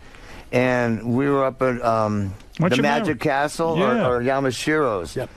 and we were up at the Magic Castle or 𝗦𝗵cie𝘄𝗿𝗱. Yep.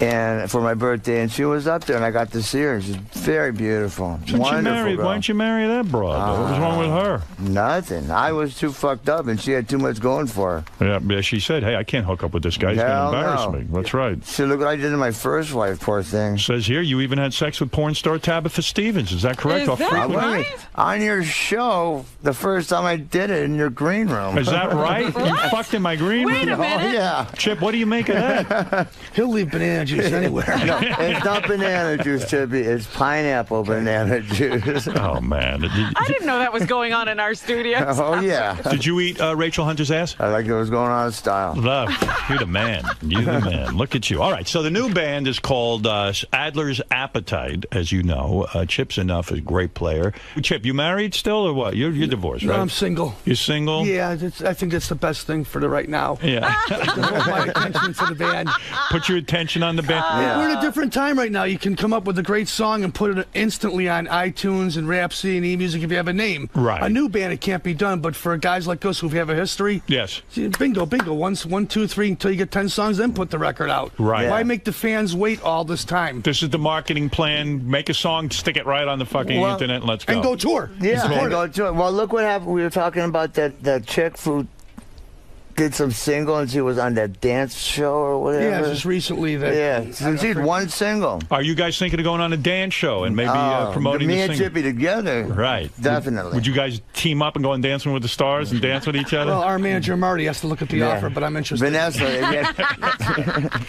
And for my birthday, and she was up there, and I got to see her. She's very beautiful. Why don't you marry that broad? What was wrong with her? Nothing. I was too fucked up, and she had too much going for her. Yeah, she said, hey, I can't hook up with this guy. He's going to embarrass me. That's right. See, look what I did to my first wife, poor thing. Says here you even had sex with porn star Tabitha Stevens. Is that correct? Is that right? On your show, the first time I did it in your green room. Is that right? You fucked in my green room? Wait a minute. Oh, yeah. Chip, what do you make of that? He'll leave banana juice anywhere. No, it's not banana juice, Chippy. It's pineapple banana juice. Oh, man. I didn't know that was going on in our studio. Oh, yeah. Did you eat Rachel Hunter's ass? I like it was going on in style. Love. You're the man. You're the man. Look at you. All right, so the new band is called Adler's Appetite, as you know. Chip's enough, a great player. Chip, you married still or what? You're divorced, right? No, I'm single. You're single? Yeah, I think that's the best thing for the right now. Yeah. Devote my attention to the band. Put your attention on the band. We're in a different time right now. You can come up with a great song and put it instantly on iTunes and Rhapsody and eMusic if you have a name. Right. A new band, it can't be done, but for guys like us who have a history, yes. Bingo. 1, 2, 3 until you get 10 songs, then put the record out. Right. Yeah. Why make the fans wait all this time? This is the marketing plan. Make a song, stick it right on the fucking internet, and let's go. And go tour. Yeah, and go tour. Well, look what happened. We were talking about that chick who did some single, and she was on that dance show or whatever. Yeah, just recently. So she did one single. Are you guys thinking of going on a dance show and maybe promoting me the and single? Chippy together? Right. Definitely. Would you guys team up and go on Dancing with the Stars and dance with each other? Well, our manager Marty has to look at the offer, but I'm interested. Vanessa,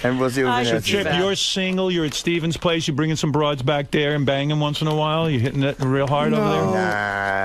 and we'll see what Vanessa So, Chip, you're single, you're at Steven's place, you're bringing some broads back there and banging once in a while? You're hitting it real hard over there? Nah.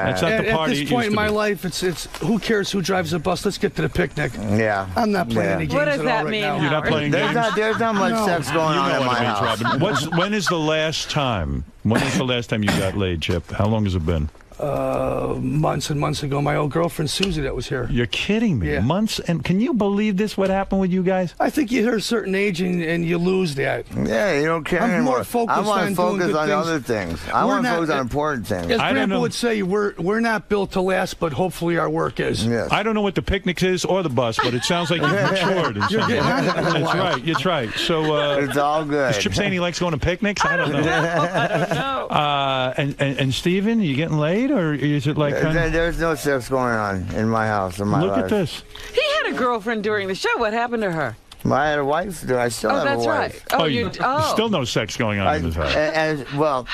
That's not the party. At this point in my life, it's who cares who drives the bus? Let's get to the picnic. Yeah. I'm not playing any games What does at that all mean, right now. You're not playing games? There's not much sex going on in my house. Robin. When is the last time? When is the last time you got laid, Chip? How long has it been? Months and months ago, my old girlfriend Susie that was here. You're kidding me. Yeah. Months? And can you believe this, what happened with you guys? I think you hit a certain age and you lose that. Yeah, you don't care I'm anymore. more focused I want on to focus doing good on things. other things. I want to focus on important things. As Grandpa would say, we're not built to last, but hopefully our work is. Yes. I don't know what the picnic is or the bus, but it sounds like you've matured. In some way. That's right. That's right. So it's all good. Is Chip saying he likes going to picnics? I don't know. I don't know. And Steven, you getting laid, or is it like? There's no sex going on in my house, in my life. Look at this. He had a girlfriend during the show. What happened to her? I had a wife. I still have a wife. Oh, that's right. Oh, you still no sex going on in this house. Well,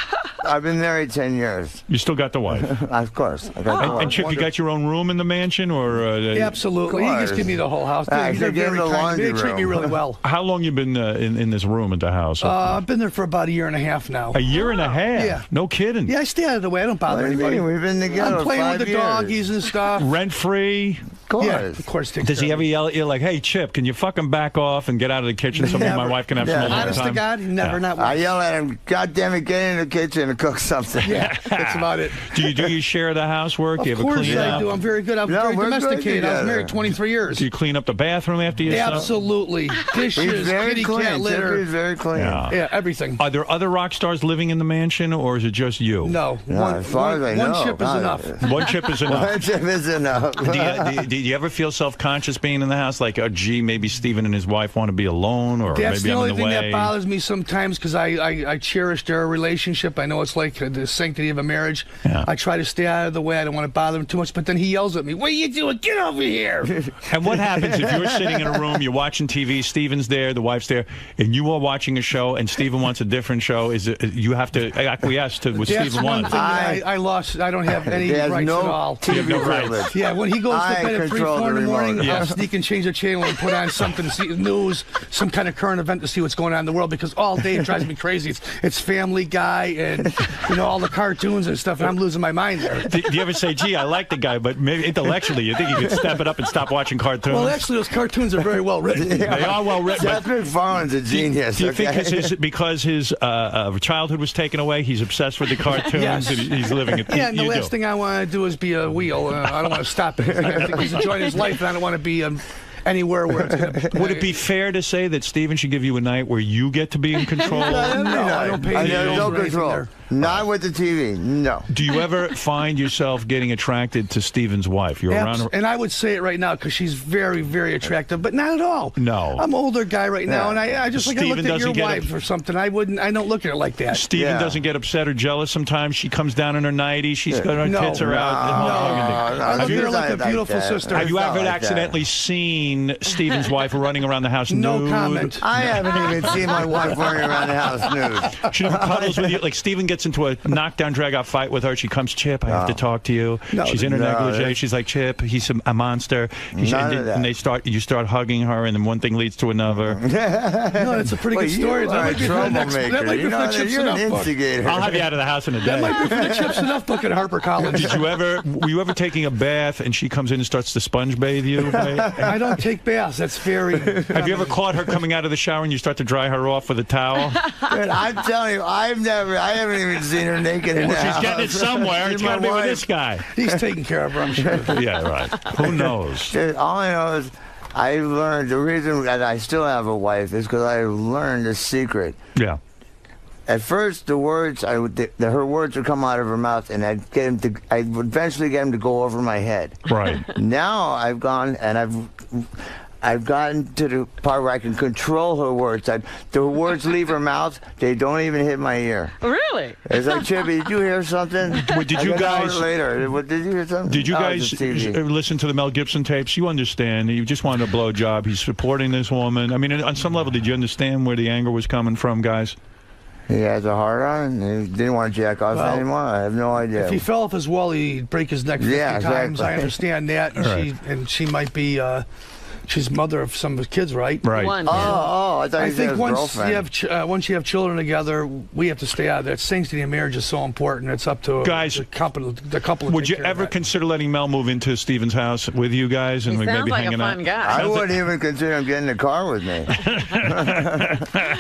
I've been married 10 years. You still got the wife? Of course. I got the wife. And Chip, you got your own room in the mansion, or? Absolutely. He just gave me the whole house. They gave me the laundry room. They treat me really well. How long you been in this room at the house? I've been there for about a year and a half now. A year and a half? Yeah. No kidding. Yeah, I stay out of the way. I don't bother anybody. We've been together I'm playing 5 with the years. doggies and stuff. Rent free. course. Yeah, of course. Does he ever yell at you like, "Hey, Chip, can you fucking back off and get out of the kitchen so me and my wife can have some alone time?" Honest to God, never, not once. I yell at him, "God damn it, get in the kitchen and cook something." Yeah, that's about it. Do you share the housework? Do you Of ever course clean I up? do. I'm very good. I'm very domesticated. I was married 23 years. Do you clean up the bathroom after yourself? Absolutely. Dishes, kitty cat litter. He's very clean. Yeah, everything. Are there other rock stars living in the mansion, or is it just you? No. As far as I know. One chip is enough. One chip is enough. One chip is enough. Do you ever feel self-conscious being in the house? Like, oh, gee, maybe Stephen and his wife want to be alone, or That's maybe the I'm only in the thing way? that bothers me sometimes because I cherish their relationship. I know it's like the sanctity of a marriage. Yeah. I try to stay out of the way. I don't want to bother him too much. But then he yells at me, "What are you doing? Get over here!" And what happens if you're sitting in a room, you're watching TV, Stephen's there, the wife's there, and you are watching a show, and Stephen wants a different show? Is it you have to acquiesce to what That's Stephen one wants? thing that I lost. I don't have any rights at all. You have no rights. Yeah, when he goes to bed at 3, 4 in the morning, Yeah. I'll sneak and change the channel and put on something to see the news, some kind of current event to see what's going on in the world, because all day it drives me crazy. It's Family Guy and all the cartoons and stuff, and I'm losing my mind there. Do you ever say, "Gee, I like the guy, but maybe intellectually, you think you could step it up and stop watching cartoons"? Well, actually, those cartoons are very well written. They are well written. Seth MacFarlane's a genius. Do you think because his childhood was taken away, he's obsessed with the cartoons Yes. and he's living it? Yeah, and the You last do. thing I want to do is be a wheel. I don't want to stop it. I think he's enjoying his life, and I don't want to be anywhere where it's going to... Would it be fair to say that Stephen should give you a night where you get to be in control? No, I don't pay any bills no or anything control. there. Not with the TV. No. Do you ever find yourself getting attracted to Stephen's wife? You're around her? And I would say it right now because she's very, very attractive, but not at all. No. I'm an older guy right now, and I just like I Stephen looked at your doesn't get wife or something. I don't look at her like that. Stephen doesn't get upset or jealous sometimes. She comes down in her 90s. She's got her tits are out. I look at her like a beautiful sister. Have you ever accidentally seen Stephen's wife running around the house nude? No comment. I haven't even seen my wife running around the house nude. She never cuddles with you. Like Stephen gets into a knockdown, drag-out fight with her. She comes, "Chip, I have to talk to you." No. She's in her negligee. She's like, "Chip, he's a monster." And you start hugging her, and then one thing leads to another. No, that's a pretty good story. You are a troublemaker. That might be for the Chips You're an Enough book. instigator. I'll have you out of the house in a day. That might be for the Chips Enough book at HarperCollins. Were you ever taking a bath and she comes in and starts to sponge bathe you? I don't take baths. That's very... Have you ever caught her coming out of the shower and you start to dry her off with a towel? Dude, I'm telling you, I haven't even seen her naked in the house. She's getting it somewhere. She's It's got to my be with wife. this guy. He's taking care of her, I'm sure. Yeah, right. Who knows? Dude, all I know is I learned the reason that I still have a wife is because I learned a secret. Yeah. At first, her words would come out of her mouth, and I'd eventually get them to go over my head. Right. Now I've gone and I've gotten to the part where I can control her words. The words leave her mouth; they don't even hit my ear. Really? It's like, "Chippy, did you hear something?" Did you guys later? Did you hear something? Did you Oh, guys it's just TV. listen to the Mel Gibson tapes? You understand. You just wanted a blowjob. He's supporting this woman. I mean, on some level, did you understand where the anger was coming from, guys? He has a hard on. And he didn't want to jack off anymore. I have no idea. If he fell off his wall, he'd break his neck 50 times. I understand that. And she might be... she's mother of some of his kids, right? Right. One. I thought I he said think his once you have children together, we have to stay out of that. Sanctity of marriage is so important. It's up to guys. The couple. To Would you take care ever of that. consider letting Mel move into Stephen's house with you guys and He maybe sounds like hanging a fun out? guy. I wouldn't even consider him getting in the car with me.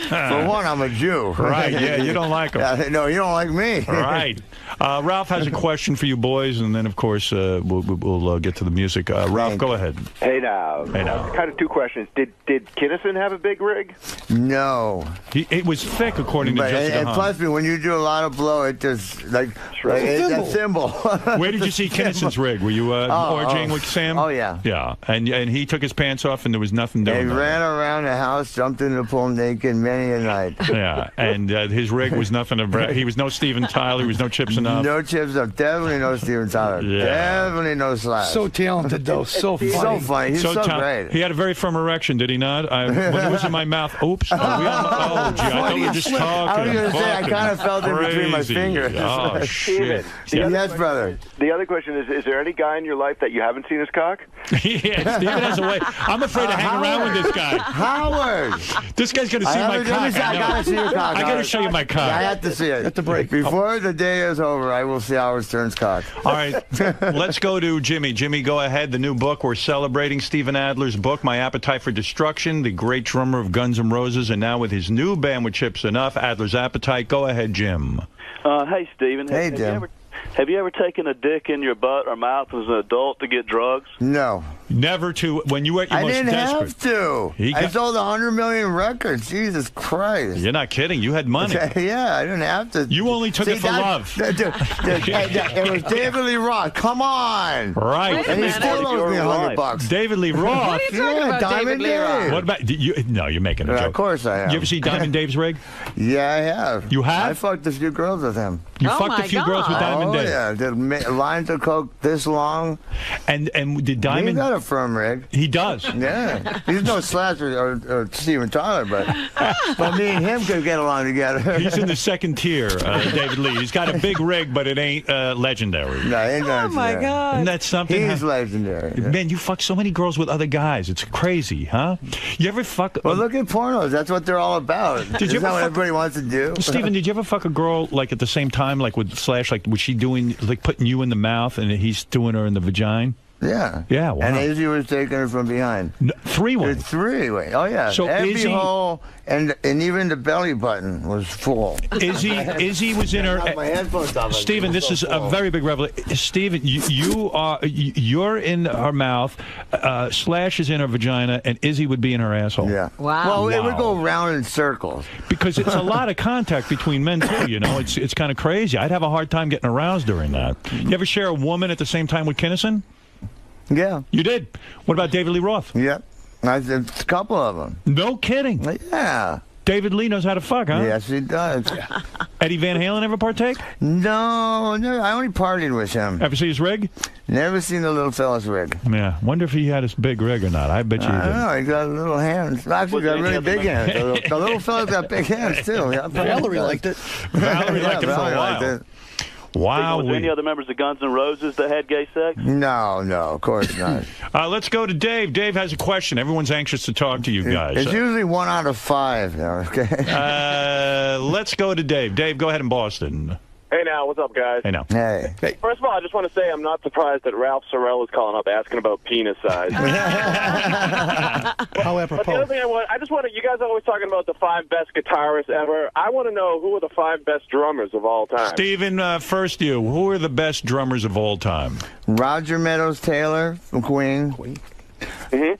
For one, I'm a Jew. Right, yeah, you don't like him. No, you don't like me. Right. Ralph has a question for you boys, and then, of course, we'll get to the music. Ralph, go ahead. Hey now. Hey now. Kind of two questions. Did Kinnison have a big rig? No. It was thick, according to Jessica And Hahn. plus, when you do a lot of blow, it just it's a thimble. Where did you see Kinnison's rig? Were you orgying with Sam? Oh, yeah. Yeah, and he took his pants off, and there was nothing They doing. ran around the house, jumped in the pool naked many a night. Yeah, and his rig was nothing to he was no Steven Tyler, he was no Chips Enough. No Chips Enough. Definitely no Steven Tyler. Yeah. Definitely no Slash. So talented, though. So funny. So funny. He's so great. right. He had a very firm erection, did he not? When it was in my mouth, oops. Gee, I thought we were just talking. I was going to say, I kind of felt it between my fingers. Oh, shit. Yes, brother. The other question is there any guy in your life that you haven't seen his cock? Yeah, Steven has a way. I'm afraid to hang around with this guy. Howard! This guy's going to see my cock. I got to see your cock. I got to show you my cock. I have to see it. At the break. Before the day is over, I will see Howard Stern's cock. All right, let's go to Jimmy. Jimmy, go ahead. The new book. We're celebrating Steven Adler's book, My Appetite for Destruction, the great drummer of Guns N' Roses, and now with his new band with Chips Enough, Adler's Appetite. Go ahead, Jim. Hey, Steven. Hey, Jim. Have you ever taken a dick in your butt or mouth as an adult to get drugs? No. Never to, when you were at your most desperate. I didn't have to. I sold 100 million records. Jesus Christ. You're not kidding. You had money. Yeah, I didn't have to. You only took it for love. It was David Lee Roth. Come on. Right. And he still owes me $100. David Lee Roth. What are you talking about, Diamond David Lee Roth? What about, no, you're making a joke. Of course I have. You ever see Diamond Dave's rig? Yeah, I have. You have? I fucked a few girls with him. You fucked a few girls with Diamond Dave? Oh, yeah. Lines of coke this long. And did Diamond... He's got a firm rig. He does. Yeah. He's no Slasher or Steven Tyler, but me and him could get along together. He's in the second tier, David Lee. He's got a big rig, but it ain't legendary. No, it ain't legendary. Oh, my God. Isn't that something? He's legendary. Man, you fuck so many girls with other guys. It's crazy, huh? You ever fuck... Well, look at pornos. That's what they're all about. Isn't that what everybody wants to do? Steven, did you ever fuck a girl, like, at the same time, like, with Slash? Like, was she doing, like, putting you in the mouth and he's doing her in the vagina? Yeah. Yeah, wow. And Izzy was taking her from behind. No, three-way. Three-way. Oh, yeah. So every Izzy, hole and even the belly button was full. Izzy was in her... My headphones off. Steven, this is a very big revelation. Steven, you're in her mouth, Slash is in her vagina, and Izzy would be in her asshole. Yeah. Wow. Well, it would go round in circles. Because it's a lot of contact between men, too, you know. It's kind of crazy. I'd have a hard time getting aroused during that. You ever share a woman at the same time with Kinnison? Yeah. You did? What about David Lee Roth? Yeah. A couple of them. No kidding? Yeah. David Lee knows how to fuck, huh? Yes, he does. Eddie Van Halen ever partake? No, I only partied with him. Ever see his rig? Never seen the little fella's rig. Yeah. Wonder if he had his big rig or not. I bet you he did. I don't know. He got little hands. Actually, got really big hands. The little fella's got big hands, too. Yeah, Valerie liked it. Valerie liked it for a while. Wow. Was there any other members of Guns N' Roses that had gay sex? No, of course not. Let's go to Dave. Dave has a question. Everyone's anxious to talk to you guys. It's usually 1 out of 5. Okay. Let's go to Dave. Dave, go ahead in Boston. Hey, now, what's up, guys? Hey, now. Hey. First of all, I just want to say I'm not surprised that Ralph Sorrell is calling up asking about penis size. How apropos. But the other thing I just want to, you guys are always talking about the 5 best guitarists ever. I want to know who are the 5 best drummers of all time. Steven, first you. Who are the best drummers of all time? Roger Meadows Taylor from Queen.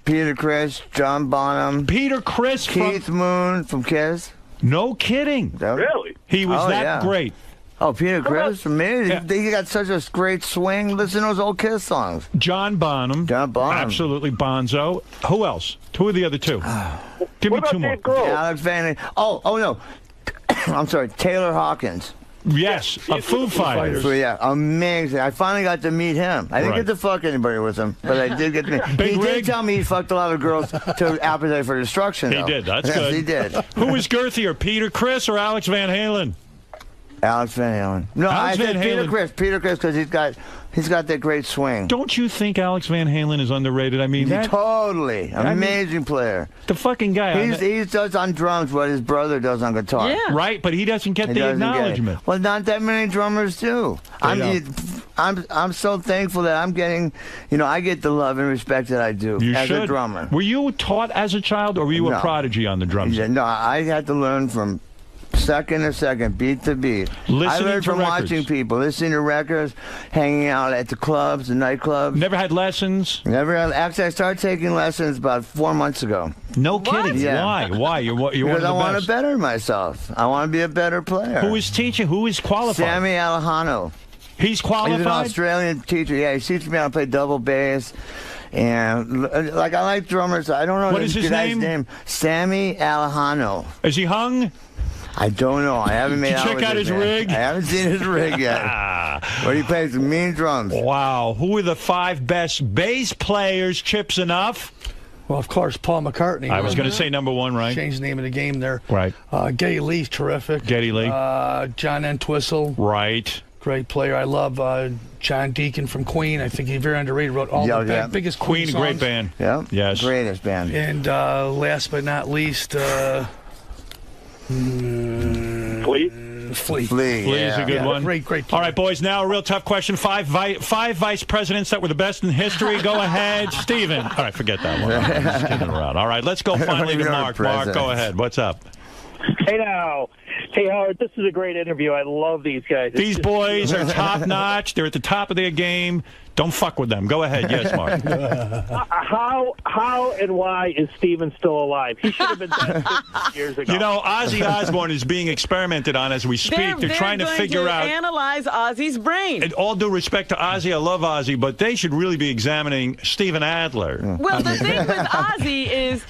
Peter Criss, John Bonham. Peter Criss Keith Moon from Kiss. No kidding. Really? He was that great. Oh, Peter Criss, amazing. Yeah. He got such a great swing. Listen to those old Kiss songs. John Bonham. Absolutely, Bonzo. Who else? Who are the other two? Give me 2 more. Alex Van. Oh, no. I'm sorry, Taylor Hawkins. Yes, a Foo Fighters. Yeah, amazing. I finally got to meet him. I didn't get to fuck anybody with him, but I did get to meet him. He did tell me he fucked a lot of girls to Appetite for Destruction, though. He did. That's yes, good. He did. Who was girthier, Peter Criss or Alex Van Halen? Alex Van Halen. No, I said Peter Criss. Peter Criss, because he's got that great swing. Don't you think Alex Van Halen is underrated? I mean, totally amazing player. The fucking guy. He does on drums what his brother does on guitar. Yeah, right. But he doesn't get the acknowledgement. Well, not that many drummers do. I'm so thankful that I'm getting, I get the love and respect that I do as a drummer. Were you taught as a child, or were you a prodigy on the drums? Yeah, no, I had to learn from second to second, beat to beat. I learned from watching people, listening to records, hanging out at the clubs, the nightclubs. Never had lessons? Never had. Actually, I started taking lessons about 4 months ago. No kidding. Yeah. Why? You're one of the best. Because I want to better myself. I want to be a better player. Who is teaching? Who is qualified? 𝗵𝗵𝗄𝗏. He's qualified? He's an Australian teacher. Yeah, he teaches me how to play double bass. And, I like drummers. I don't know. What is his name? 𝗵𝗵𝗄𝗏. Is he hung? I don't know. I haven't made out with him. Check out his rig? I haven't seen his rig yet. But he plays mean drums. Wow. Who are the 5 best bass players, Chips Enough? Well, of course, Paul McCartney. I was going to say number one, right? Changed the name of the game there. Right. Geddy Lee's terrific. Geddy Lee. John 𝗫𝗏𝗄𝐿. Right. Great player. I love John Deacon from Queen. I think he's very underrated. Wrote all the biggest Queen songs. Great band. Yeah. Yes. Greatest band. And last but not least, Flea. Flea's a good one. Great team. All right, boys, now a real tough question. Five vice presidents that were the best in history. Go ahead, Stephen. All right, forget that one. I'm just kidding around. All right, let's go finally to Mark. Mark, go ahead. What's up? Hey, now. Hey, Howard, this is a great interview. I love these guys. These boys are top-notch. They're at the top of their game. Don't fuck with them. Go ahead. Yes, Mark. How and why is Steven still alive? He should have been dead 50 years ago. You know, Ozzy Osbourne is being experimented on as we speak. They're trying to figure out. Analyze Ozzy's brain. And all due respect to Ozzy, I love Ozzy, but they should really be examining Steven Adler. Well, the thing with Ozzy is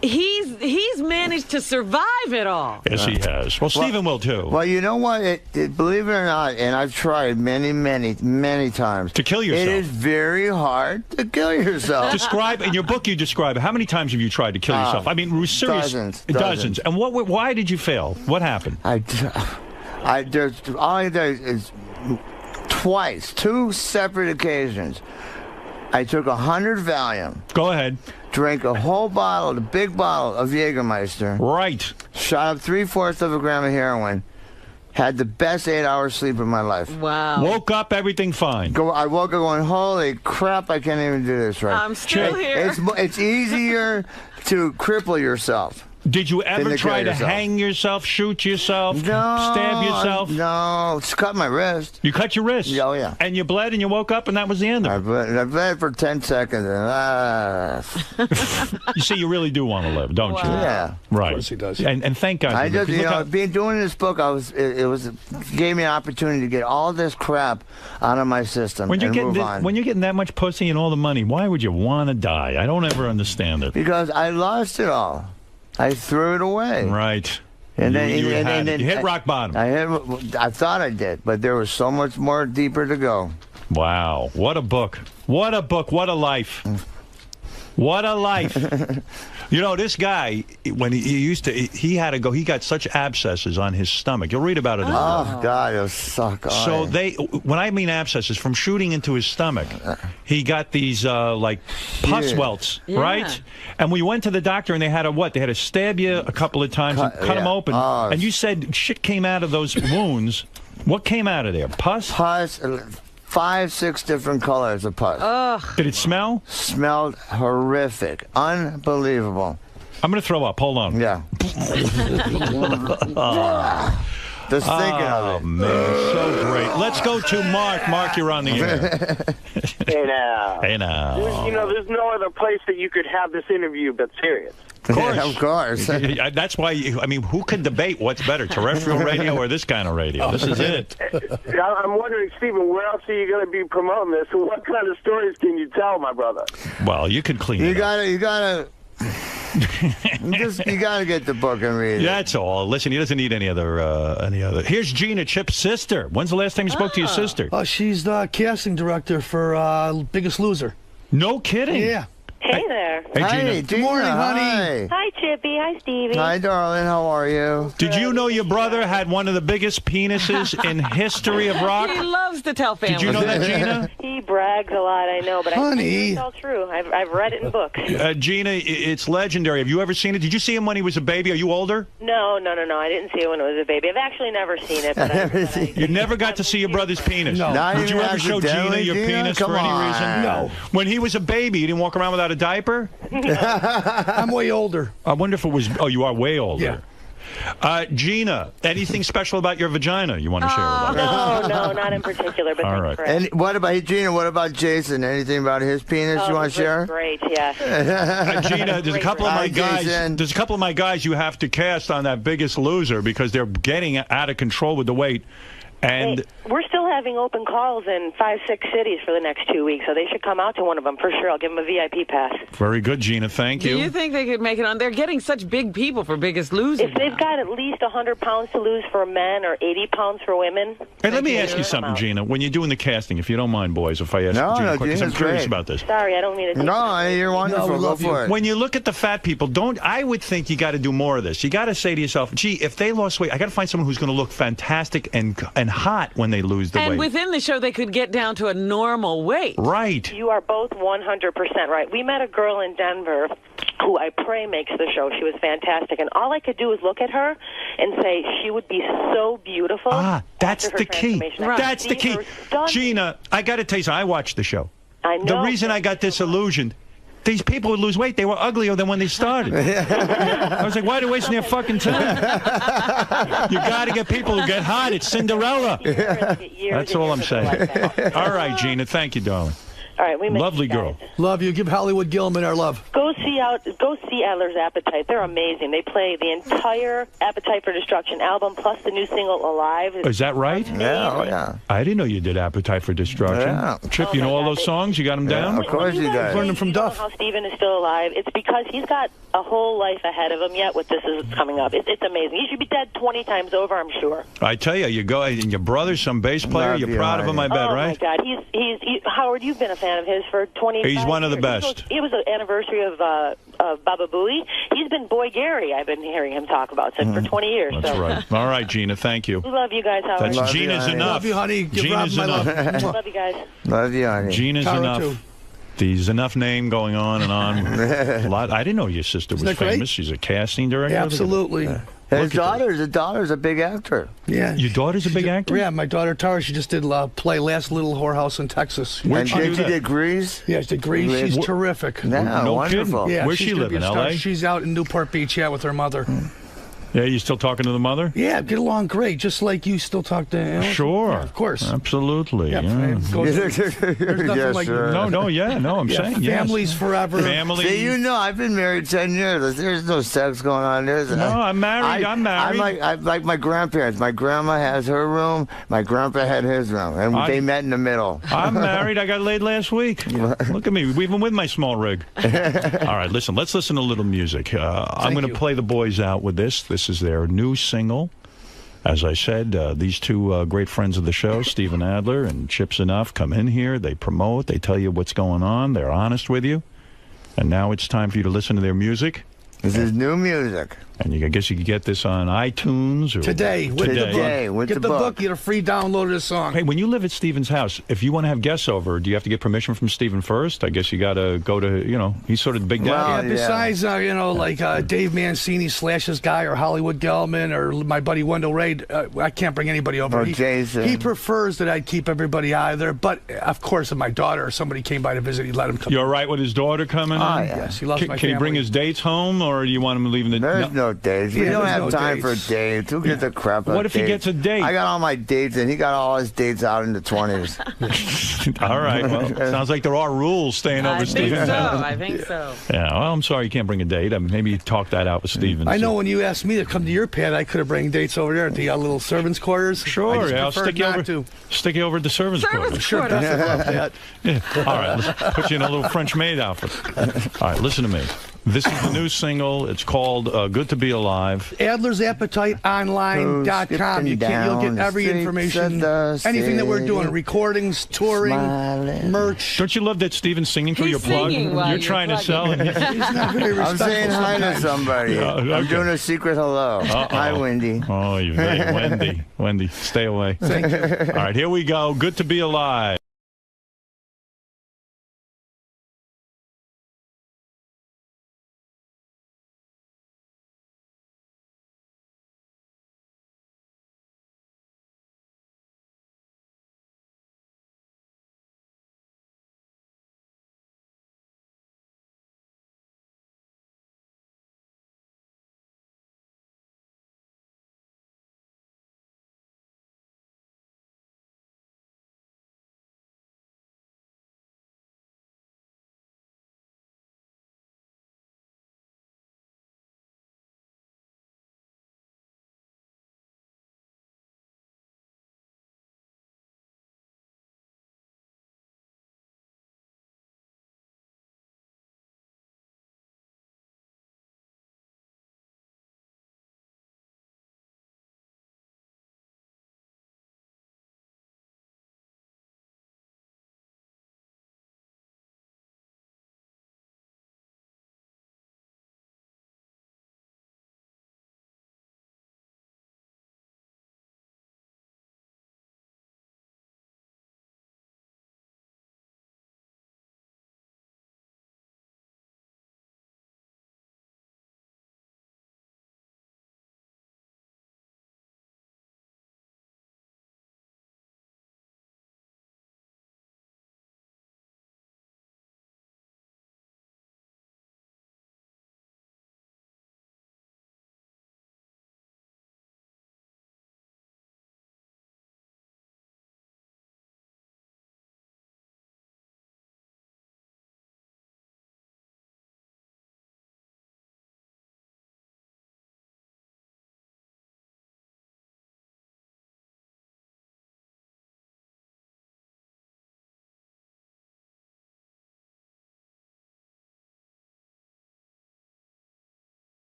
he's managed to survive it all. Yes, he has. Well, Steven will too. Well, you know what? Believe it or not, and I've tried many times to kill yourself. It is very hard to kill yourself. Describe in your book. You describe how many times have you tried to kill yourself? I mean, serious dozens. And why did you fail? What happened? All I did is twice, 2 separate occasions. I took 100 Valium. Go ahead. Drank a whole bottle, the big bottle of Jägermeister. Right. Shot up 3/4 of a gram of heroin. Had the best 8 hours sleep of my life. Wow. Woke up, everything fine. I woke up going, holy crap, I can't even do this right. I'm still here. It's easier to cripple yourself. Did you ever try to hang yourself, shoot yourself, stab yourself? No, just cut my wrist. You cut your wrist? Oh, yeah. And you bled and you woke up and that was the end of it? I bled for 10 seconds. You see, you really do want to live, don't you? Yeah. Right. Of course he does. And thank God. I just, doing this book, it gave me an opportunity to get all this crap out of my system and move on. When you're getting that much pussy and all the money, why would you want to die? I don't ever understand it. Because I lost it all. I threw it away. Right. And you then hit rock bottom. I thought I did, but there was so much more deeper to go. Wow. What a book. What a book. What a life. What a life. You know, this guy, when he had to go, he got such abscesses on his stomach. You'll read about it in the book. Oh, God, it was suck. So when I mean abscesses, from shooting into his stomach, he got these, like, pus welts, right? And we went to the doctor, and they had to stab you a couple of times and cut them open. And you said shit came out of those wounds. What came out of there? Pus? Pus. 5, 6 different colors of pus. Ugh. Did it smell? Smelled horrific. Unbelievable. I'm going to throw up. Hold on. Yeah. Just thinking of it. Man, so great. Let's go to Mark. Mark, you're on the air. Hey now. Hey now. There's no other place that you could have this interview but serious. Of course. Yeah, of course. That's why, who can debate what's better, terrestrial radio or this kind of radio? This is it. I'm wondering, Stephen, where else are you going to be promoting this? What kind of stories can you tell, my brother? Well, you could clean it up. You gotta get the book and read it. That's all. Listen, he doesn't need any other. Here's Gina, Chip's sister. When's the last time you spoke to your sister? She's the casting director for Biggest Loser. No kidding. Yeah. Hey there. Hey, Gina. Good morning, honey. Hi, Chippy. Hi, Stevie. Hi, darling. How are you? Did you know your brother had one of the biggest penises in history of rock? He loves to tell families. Did you know that, Gina? He brags a lot, I know, but Honey. I think it's all true. I've read it in books. Gina, it's legendary. Have you ever seen it? Did you see him when he was a baby? Are you older? No. I didn't see it when it was a baby. I've actually never seen it. You never got to see your brother's penis? No. Did you ever show Gina your penis for any reason? No. When he was a baby, you didn't walk around without a diaper? I'm way older. I wonder if it was... Oh, you are way older. Yeah. Gina, anything special about your vagina you want to share with us? No, not in particular, but all right. And what about Jason? Anything about his penis you want to share? Great, yeah. Gina, there's a couple of my guys. There's a couple of my guys you have to cast on that Biggest Loser because they're getting out of control with the weight. And we're still having open calls in 5, 6 cities for the next 2 weeks, so they should come out to one of them for sure. I'll give them a VIP pass. very good, Gina. Thank you. Do you think they could make it on? They're getting such big people for Biggest Loser. If they've got at least 100 pounds to lose for men or 80 pounds for women. Hey, let me ask you something, Gina. When you're doing the casting, if you don't mind, boys, if I ask No, Gina no, a question, 'cause I'm Gina's curious great. about this. Sorry, I don't mean to. No, you're wonderful. we Go love you. for it. When you look at the fat people, I would think you got to do more of this. You got to say to yourself, gee, if they lost weight, I got to find someone who's going to look fantastic and hot when they lose the weight. And within the show, they could get down to a normal weight. Right. You are both 100% right. We met a girl in Denver who I pray makes the show. She was fantastic. And all I could do is look at her and say she would be so beautiful. That's the key. That's the key. Gina, I got to tell you something. I watched the show. I know. The reason I got disillusioned, these people would lose weight. They were uglier than when they started. I was like, why are they wasting their fucking time? You got to get people who get hot. It's Cinderella. That's all I'm saying. All right, Gina. Thank you, darling. All right, we Lovely girl. Love you. Give Hollywood Gilman our love. Go see Adler's Appetite. They're amazing. They play the entire Appetite for Destruction album plus the new single Alive. Is that right? Yeah, yeah. I didn't know you did Appetite for Destruction. Yeah. Chip, you know all those songs? You got them down? Of course you guys. Learned them from Duff. How Steven is still alive. It's because he's got a whole life ahead of him yet with this is coming up. It's amazing. He should be dead 20 times over, I'm sure. I tell you, you go and your brother's some bass player. Love You're you, proud of him, I bet, Oh right? my God, Howard, you've been a fan of his for 20 years. He's one of the best. It was the anniversary of Baba Booey. He's been Boy Gary. I've been hearing him talk about since for 20 years. That's so. right. All right, Gina, thank you. We love you guys, Howard. That's Love you, Gina's honey. enough. Love you, honey. Give Gina's Rob my enough. Love you guys. Love you, honey. Gina's Cara, enough. too. There's enough name going on and on. A lot. I didn't know your sister was Isn't that great? famous. She's a casting director. Yeah, absolutely. His daughter's a big actor. Yeah. Your daughter's a big actor? Yeah, my daughter Tara, she just did play Last Little Whorehouse in Texas. And she did Grease? Yeah, she did Grease. She's terrific. Yeah, No wonderful. kidding. Yeah, Where's she's she gonna live, be in a star. L.A.? She's out in Newport Beach, with her mother. Yeah, you still talking to the mother? Yeah, get along great, just like you still talk to Ellen. Sure. Yeah, of course. Absolutely. Yeah, Yeah. There's nothing like I'm saying yes. Families forever. Family. See, I've been married 10 years. There's no sex going on. No, I'm married. I'm married. I'm like my grandparents. My grandma has her room. My grandpa had his room. And they met in the middle. I'm married. I got laid last week. Look at me. We've been with my small rig. All right, listen. Let's listen to a little music. I'm going to play the boys out with this. This is their new single. As I said, these two great friends of the show, Steven Adler and Chip's Enough, come in here. They promote. They tell you what's going on. They're honest with you. And now it's time for you to listen to their music. This is new music. And I guess you can get this on iTunes. Or Today. With the book. You get a free download of the song. Hey, when you live at Steven's house, if you want to have guests over, do you have to get permission from Steven first? I guess you got to go to, he's sort of the big daddy. Yeah, besides, Dave Mancini / his guy or Hollywood Gelman or my buddy Wendell Reid, I can't bring anybody over. Or Jason. He prefers that I keep everybody out of there. But, of course, if my daughter or somebody came by to visit, he'd let him come. You're all right with his daughter coming in? Yes, he loves my family. Can he bring his dates home, or do you want him leaving the... There's no dates. We don't have time for dates. Who gives a crap about What if he gets a date? I got all my dates, and he got all his dates out in the 20s. All right. Well, sounds like there are rules staying over Steven's house. I think so. Yeah, well, I'm sorry you can't bring a date. Maybe you talk that out with Steven. I know when you asked me to come to your pad, I could have bring dates over there at the little servants' quarters. Sure, I'll stick you over at the servants' quarters. Sure, yeah. All right, let's put you in a little French maid outfit. All right, listen to me. This is the new single. It's called Good to Be Alive. Adler's Appetite Online.com. You'll get every information, anything that we're doing, recordings, touring, merch. Don't you love that Steven's singing through your plug? You're trying to sell it. He's not very respectful. I'm saying hi to sometimes. somebody. Yeah, okay. I'm doing a secret hello. Hi, Wendy. Oh, you're very Wendy, stay away. Thank you. All right, here we go. Good to Be Alive.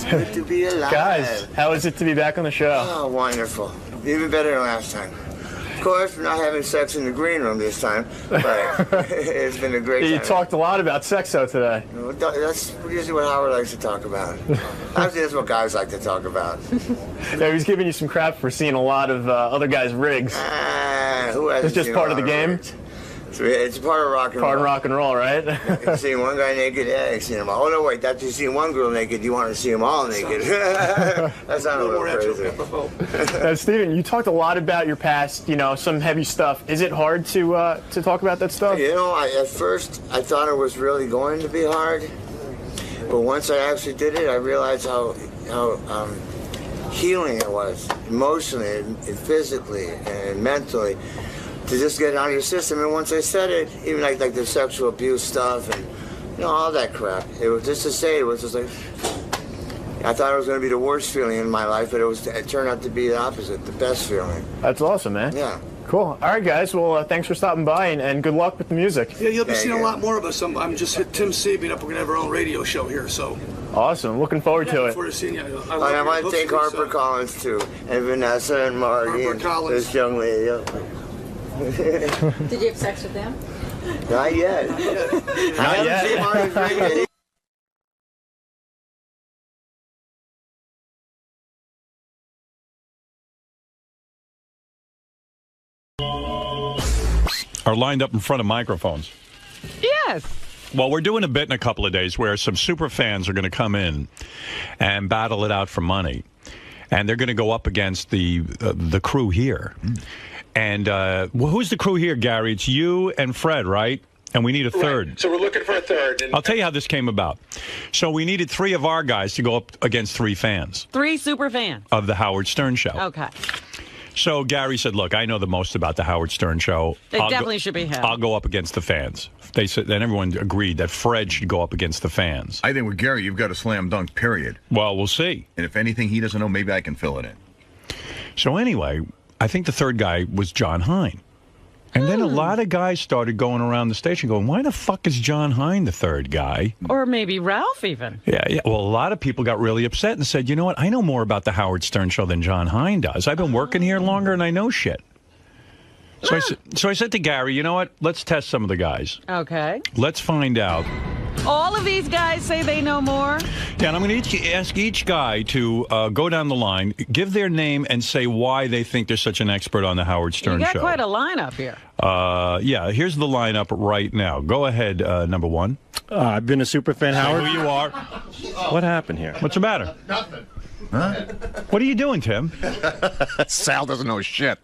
good to be alive. Guys, how is it to be back on the show? Oh, wonderful. Even better than last time. Of course, we're not having sex in the green room this time, but it's been a great time. You talked a lot about sex, though, today. That's usually what Howard likes to talk about. Actually, that's what guys like to talk about. Yeah, he's giving you some crap for seeing a lot of other guys' rigs. Who hasn't It's just seen part a of the lot game? rigs? It's part of rock and roll. Part of rock and roll, right? You've seen one guy naked, yeah, you've seen them all. Oh, no, wait, that's you seen one girl naked, you want to see them all naked. That's not a little crazy. Steven, you talked a lot about your past, you know, some heavy stuff. Is it hard to talk about that stuff? You know, at first, I thought it was really going to be hard. But once I actually did it, I realized how healing it was, emotionally and physically and mentally, to just get it out of your system. And once I said it, even like the sexual abuse stuff and, you know, all that crap, it was just to say, it was just like, I thought it was going to be the worst feeling in my life, but it turned out to be the opposite, the best feeling. That's awesome, man. Yeah. Cool. All right, guys. Well, thanks for stopping by, and good luck with the music. Yeah, you'll be seeing a lot more of us. I'm just hit Tim Sabian up. We're going to have our own radio show here, so. Awesome. Looking forward to it. Look forward to seeing you. I want to thank Harper Collins, too, and Vanessa and Marty and this young lady. Did you have sex with them? Not yet. Not yet. Are lined up in front of microphones. Yes. Well, we're doing a bit in a couple of days where some super fans are going to come in and battle it out for money. And they're going to go up against the crew here. And who's the crew here, Gary? It's you and Fred, right? And we need a third. Right. So we're looking for a third. I'll tell you how this came about. So we needed 3 of our guys to go up against 3 fans. 3 super fans. Of the Howard Stern Show. Okay. So Gary said, look, I know the most about the Howard Stern Show. It definitely should be him. I'll go up against the fans. They said, then everyone agreed that Fred should go up against the fans. I think with Gary, you've got a slam dunk, period. Well, we'll see. And if anything he doesn't know, maybe I can fill it in. So anyway, I think the third guy was John Hein. And then a lot of guys started going around the station going, why the fuck is John Hein the third guy? Or maybe Ralph even. Yeah. Well, a lot of people got really upset and said, you know what? I know more about the Howard Stern Show than John Hein does. I've been working here longer and I know shit. So I said to Gary, you know what? Let's test some of the guys. Okay. Let's find out. All of these guys say they know more? Yeah, and I'm going to ask each guy to go down the line, give their name, and say why they think they're such an expert on the Howard Stern Show. You got quite a lineup here. Yeah, here's the lineup right now. Go ahead, number 1. I've been a super fan, Howard. Who you are. What happened here? What's the matter? Nothing. Huh? What are you doing, Tim? Sal doesn't know shit.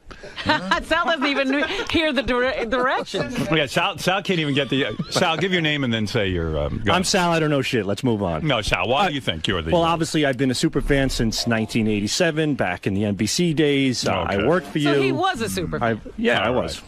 Sal doesn't even hear the directions. Yeah, Sal can't even get the... Sal, give your name and then say your... I'm Sal, I don't know shit. Let's move on. No, Sal, why do you think you're the... Well, obviously, I've been a super fan since 1987, back in the NBC days. Okay. I worked for you. So he was a super fan. I was.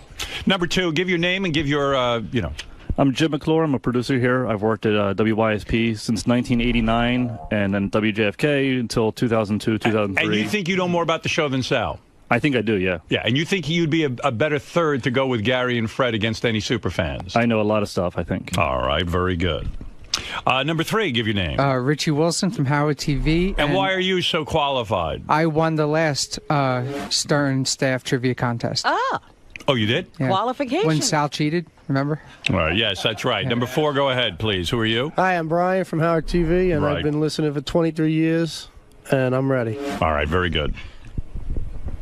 Number 2, give your name and give your, I'm 𝗵𝗵𝗿𝗱. I'm a producer here. I've worked at WYSP since 1989 and then WJFK until 2002, 2003. And you think you know more about the show than Sal? I think I do, yeah. Yeah, and you think you'd be a better third to go with Gary and Fred against any super fans? I know a lot of stuff, I think. All right, very good. Number 3, give your name. Richie Wilson from Howard TV. And why are you so qualified? I won the last Stern Staff Trivia Contest. Ah. Oh, you did? Yeah. Qualification. When Sal cheated, remember? All right, yes, that's right. Number 4, go ahead, please. Who are you? Hi, I'm Brian from Howard TV, and Right. I've been listening for 23 years, and I'm ready. All right, very good.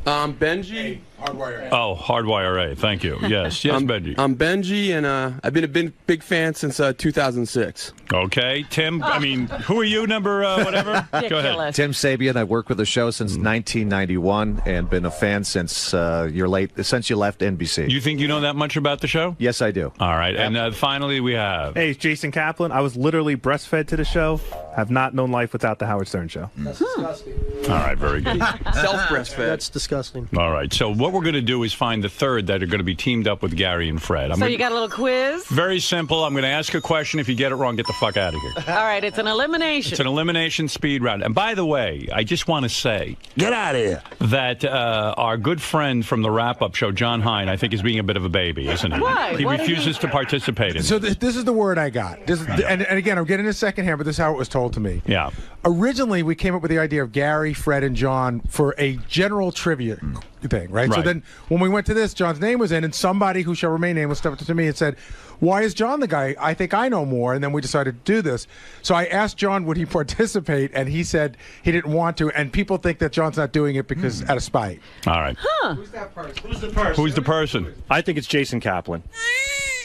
Benji. Oh, Hardwire A. Thank you. Yes, Benji. I'm Benji, and I've been a big fan since 2006. Okay, Tim. I mean, who are you? Number whatever. Go ahead. Tim Sabian. I've worked with the show since 1991 and been a fan since you left NBC. You think you know that much about the show? Yes, I do. All right, and finally we have. Hey, it's Jason Kaplan. I was literally breastfed to the show. Have not known life without the Howard Stern Show. That's disgusting. All right, very good. Self-breastfed. That's disgusting. All right, so What we're going to do is find the third that are going to be teamed up with Gary and Fred. So you got a little quiz? Very simple. I'm going to ask a question. If you get it wrong, get the fuck out of here. All right, it's an elimination. It's an elimination speed round. And by the way, I just want to say... Get out of here. ...that our good friend from the wrap-up show, John Hein, I think is being a bit of a baby, isn't he? Why? He refuses to participate in it. So this is the word I got. And again, I'm getting a second here, but this is how it was told to me. Yeah. Originally, we came up with the idea of Gary, Fred, and John for a general trivia thing, right? So then when we went to this, John's name was in, and somebody who shall remain nameless stepped up to me and said, why is John the guy? I think I know more. And then we decided to do this. So I asked John, would he participate? And he said he didn't want to. And people think that John's not doing it because out of spite. All right. Huh. Who's that person? Who's the person? Who's the person? I think it's Jason Kaplan.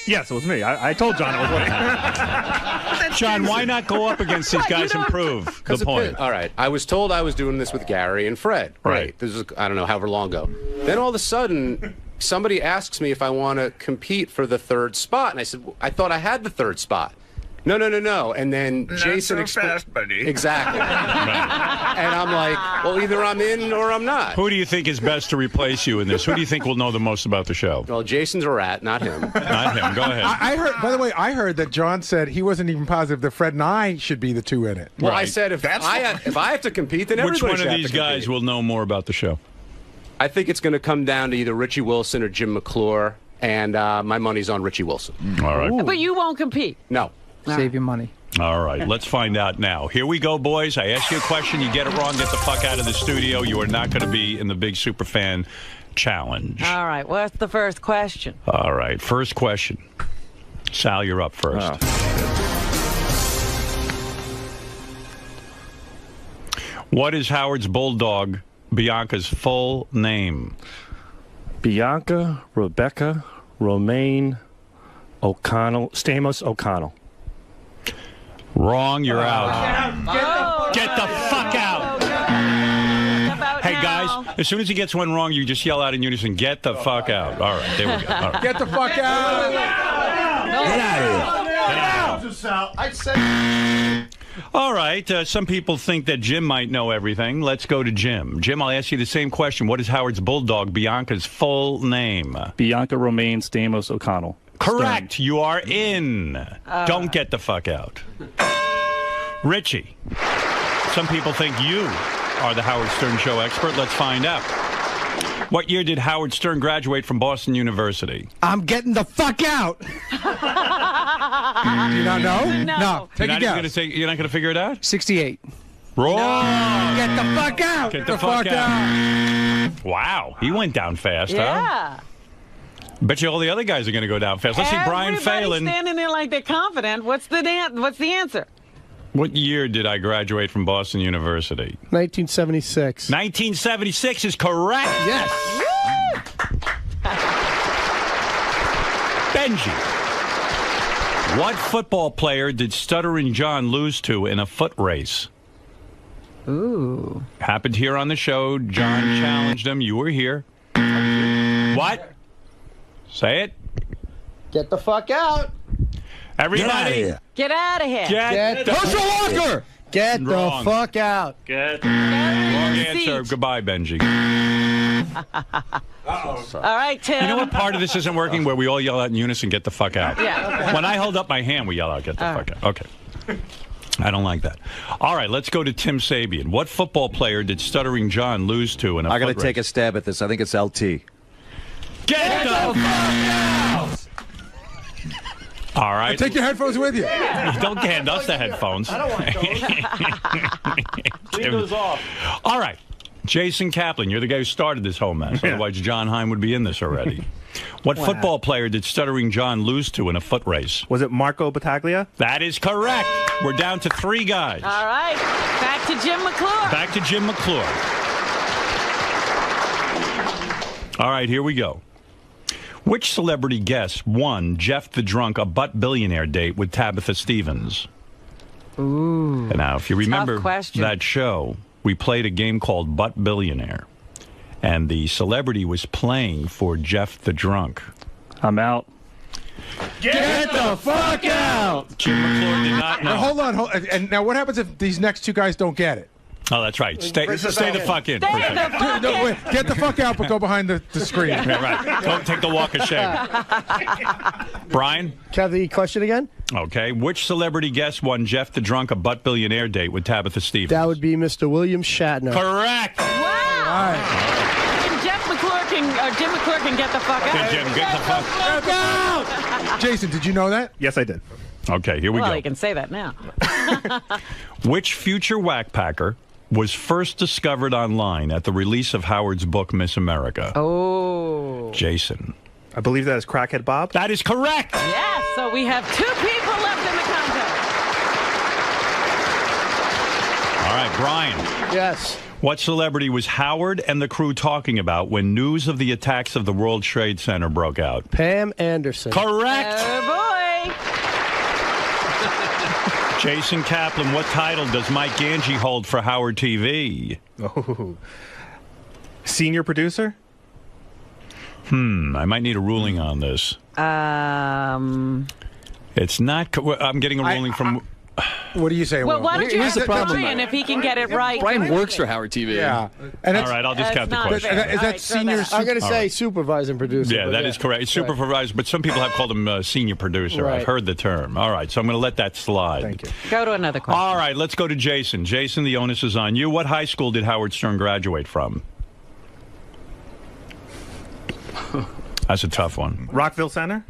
Yes, it was me. I told John it was me. John, why not go up against these guys and prove the point? All right. I was told I was doing this with Gary and Fred. Right. This is, I don't know, however long ago. Then all of a sudden, somebody asks me if I want to compete for the third spot. And I said, I thought I had the third spot. No. And then Jason fast, buddy. Exactly. And I'm like, well, either I'm in or I'm not. Who do you think is best to replace you in this? Who do you think will know the most about the show? Well, Jason's a rat, not him. Not him. Go ahead. I heard, by the way, I heard that John said he wasn't even positive that Fred and I should be the two in it. Well, I said if I have to compete, then Which everybody one of these guys will know more about the show? I think it's going to come down to either Richie Wilson or Jim McClure, and my money's on Richie Wilson. All right. But you won't compete. No. Save your money. All right, let's find out now. Here we go, boys. I ask you a question. You get it wrong, get the fuck out of the studio. You are not going to be in the Big Superfan Challenge. All right, what's the first question? All right, first question. Sal, you're up first. What is Howard's bulldog Bianca's full name? Bianca Rebecca Romaine Stamos O'Connell. Wrong, you're out. Get the fuck out. Hey, guys, as soon as he gets one wrong, you just yell out in unison, get the fuck out. All right, there we go. All right. Get the fuck out. Get out of here. I'd say. All right, some people think that Jim might know everything. Let's go to Jim. Jim, I'll ask you the same question. What is Howard's bulldog Bianca's full name? Bianca Romaine Stamos O'Connell. Correct. You are in. Don't get the fuck out. Richie, some people think you are the Howard Stern Show expert. Let's find out. What year did Howard Stern graduate from Boston University? I'm getting the fuck out. Do you not know? No. Take a guess. You're not going to figure it out? 68. Wrong. Get the fuck out. Get the fuck out. Wow. He went down fast, huh? Bet you all the other guys are going to go down fast. Let's see Brian Phelan. Standing there like they're confident. What's the answer? What year did I graduate from Boston University? 1976. 1976 is correct. Yes. Benji. What football player did Stuttering John lose to in a foot race? Ooh. Happened here on the show. John challenged him. You were here. What? Say it. Get the fuck out. Everybody. Get out of here. Get the Herschel Walker. Get Wrong. the fuck out. Wrong answer. Goodbye, Benji. All right, Tim. You know what part of this isn't working? Where we all yell out in unison, get the fuck out. Yeah. Okay. When I hold up my hand, we yell out, get the fuck out. Okay. I don't like that. All right, let's go to Tim Sabian. What football player did Stuttering John lose to in a I got foot to race? take a stab at this. I think it's LT. Get the fuck out! All right. Take your headphones with you. Don't hand us the headphones. I don't want those. Leave those off. All right. Jason Kaplan, you're the guy who started this whole mess. Otherwise, John Hein would be in this already. What football player did Stuttering John lose to in a foot race? Was it Marco Battaglia? That is correct. We're down to 3 guys. All right. Back to Jim McClure. Back to Jim McClure. All right, here we go. Which celebrity guest won Jeff the Drunk a butt billionaire date with Tabitha Stevens? Ooh. And now, if you remember question. that show, we played a game called Butt Billionaire. And the celebrity was playing for Jeff the Drunk. I'm out. Get the fuck out. Jim McClure did not know. Now, hold on. And now what happens if these next 2 guys don't get it? Oh, that's right. Stay the fuck in. Get the fuck out, but go behind the screen. Yeah, right. Go take the walk of shame. Brian? Can I have the question again? Okay. Which celebrity guest won Jeff the Drunk a butt billionaire date with Tabitha Stevens? That would be Mr. William Shatner. Correct. Wow. And Jim McClure can get the fuck out. Jim, get the fuck out. Jason, did you know that? Yes, I did. Okay, here we go. Well, you can say that now. Which future whackpacker was first discovered online at the release of Howard's book, Miss America? Oh. Jason. I believe that is Crackhead Bob. That is correct. Yes, so we have 2 people left in the contest. All right, Brian. Yes. What celebrity was Howard and the crew talking about when news of the attacks of the World Trade Center broke out? Pam Anderson. Correct. Oh, boy. Jason Kaplan, what title does Mike Ganji hold for Howard TV? Oh. Senior producer? I might need a ruling on this. It's not. I'm getting a ruling from. What do you say? Well, why don't you Here's ask the problem. Brian if he can get it right? Brian works for Howard TV. Yeah. And all right, I'll just count the question. Is that senior? I'm going to say supervising producer. Yeah, that is correct. It's supervisor, but some people have called him senior producer. Right. I've heard the term. All right, so I'm going to let that slide. Thank you. Go to another question. All right, let's go to Jason. Jason, the onus is on you. What high school did Howard Stern graduate from? That's a tough one. Rockville Center?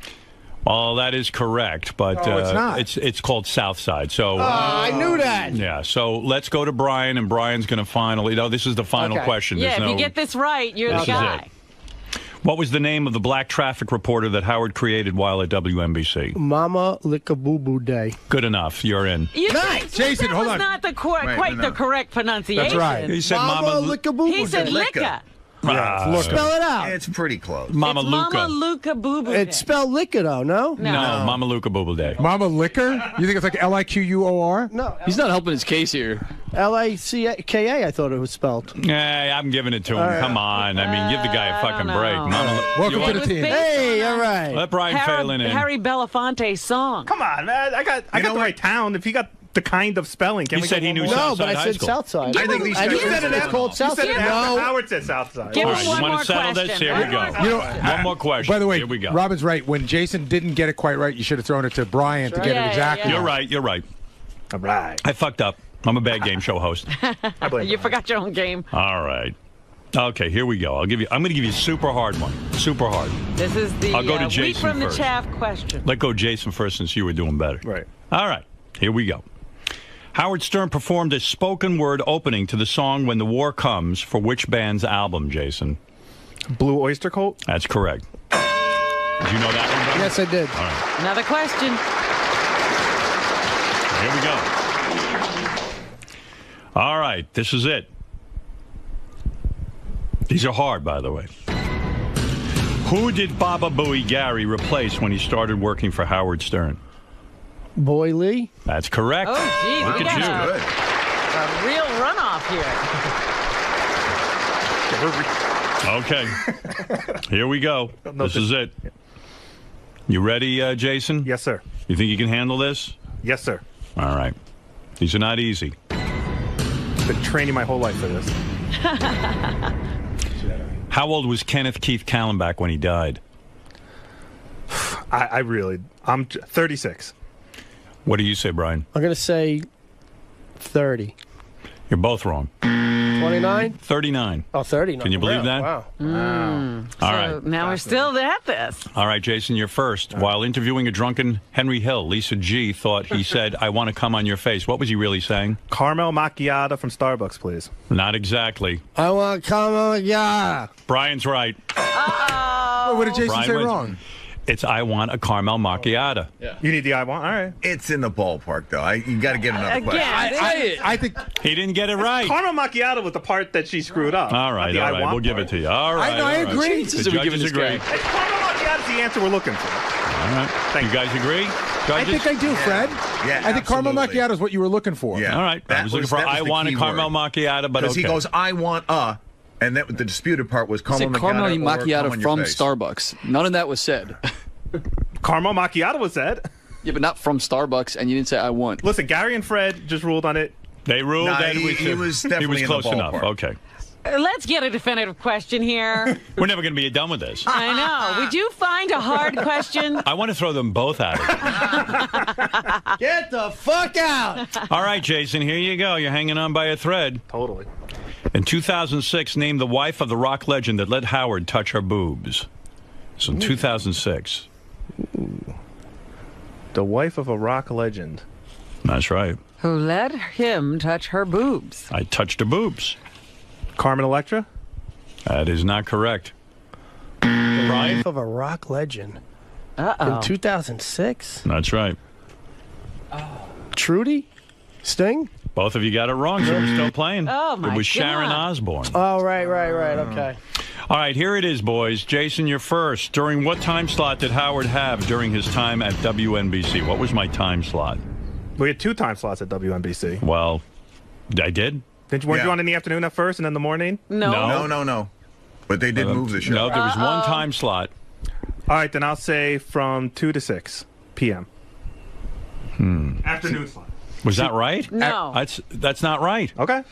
Well, that is correct, but it's not. It's called Southside. So I knew that. Yeah, so let's go to Brian, and Brian's going to finally. No, this is the final question. Yeah, There's if you get this right, you're the This guy. is it. What was the name of the black traffic reporter that Howard created while at WNBC? Mama Licka-Boo-Boo Day. Good enough. You're in. You Nice. Jason, that hold was on. not the the correct pronunciation. That's right. He said Mama Licka-Boo-Boo Day. He said Licka. Spell it out. It's pretty close. Mama It's Luca. Mama Luca Boo Boo. It's spelled Licka, though, no? No, Mama Luca Booble Day. Mama Liquor? You think it's like Liquor? No. He's not helping his case here. L-A-C-K-A, I thought it was spelled. Yeah, I'm giving it to him. Come on. I mean, give the guy a fucking break. Mama, Welcome to the team. Hey, all right. Let Brian Phelan in. Harry Belafonte's song. Come on, man. I got the right town. If he got the kind of spelling, can He we said go he one knew more? No, but Southside I High said School. Southside. I think these And you guys- said it's called You Southside. said it after Howard said Southside. Give All him right, you one want more to settle question. this? Here we go. You know, One more question. By the way, Here we go. Robin's right. When Jason didn't get it quite right, you should have thrown it to Brian to get Yeah, it exactly. yeah. You're right. You're right. All right. I fucked up. I'm a bad game show host. I blame You Brian. forgot your own game. All right. Okay, here we go. I'm going to give you a super hard one. Super hard. This is the I'll go to wheat Jason from the first. chaff question. Let go Jason first since you were doing better. Right. All right. Here we go. Howard Stern performed a spoken word opening to the song When the War Comes for which band's album, Jason? Blue Oyster Cult? That's correct. Did you know that one, brother? Yes, I did. All right. Another question. Here we go. All right, this is it. These are hard, by the way. Who did Baba Booey Gary replace when he started working for Howard Stern? Boy Lee. That's correct. Oh, gee, Look we at got you. a real runoff here. Okay. Here we go. This is it. You ready, Jason? Yes, sir. You think you can handle this? Yes, sir. All right. These are not easy. Been training my whole life for this. How old was Kenneth Keith Kallenbach when he died? I'm 36. What do you say, Brian? I'm going to say 30. You're both wrong. 29? 39. Oh, 39. Can you believe that? Wow. All right. Now we're still at this. All right, Jason, you're first. While interviewing a drunken Henry Hill, Lisa G thought he said, I want to come on your face. What was he really saying? Caramel macchiato from Starbucks, please. Not exactly. I want to come on, yeah. Brian's right. Uh-oh. What did Jason Brian say wins. wrong? It's I want a caramel macchiato. Yeah. You need the I want? All right. It's in the ballpark, though. You got to get another question. I think he didn't get it right. Caramel macchiato was the part that she screwed up. All right, not the all I right. want We'll give it to you. All right. I all right. agree. The judges agree. Caramel macchiato is the answer we're looking for. All right. You guys agree? I Judges? think I do, Fred. Yeah, I think caramel absolutely. macchiato is what you were looking for. Yeah. All right. I was looking for that I the want a key caramel word. macchiato, but Because okay. he goes, I want and that the disputed part was He said caramel caramel macchiato, or come macchiato on your from face. Starbucks. None of that was said. Caramel macchiato was said. Yeah, but not from Starbucks, and you didn't say I want. Listen, Gary and Fred just ruled on it. They ruled that he was definitely close in the enough. ballpark. Okay. Let's get a definitive question here. We're never going to be done with this. I know. Would you find a hard question? I want to throw them both out of it. Get the fuck out! All right, Jason, here you go. You're hanging on by a thread. Totally. In 2006, name the wife of the rock legend that let Howard touch her boobs. So in 2006. Ooh. The wife of a rock legend. That's right. Who let him touch her boobs? I touched her boobs. Carmen Electra? That is not correct. The Brian? wife of a rock legend. Uh-oh. In 2006? That's right. Trudy? Sting? Both of you got it wrong, so we're still playing. Oh, my It was Sharon God. Osbourne. Oh, right, okay. All right, here it is, boys. Jason, you're first. During what time slot did Howard have during his time at WNBC? What was my time slot? We had 2 time slots at WNBC. Well, I did. Weren't you on in the afternoon at first and in the morning? No. But they did move the show. No, there was one time slot. All right, then I'll say from 2 to 6 p.m. Afternoon slot. Was that right? No. That's not right. Okay.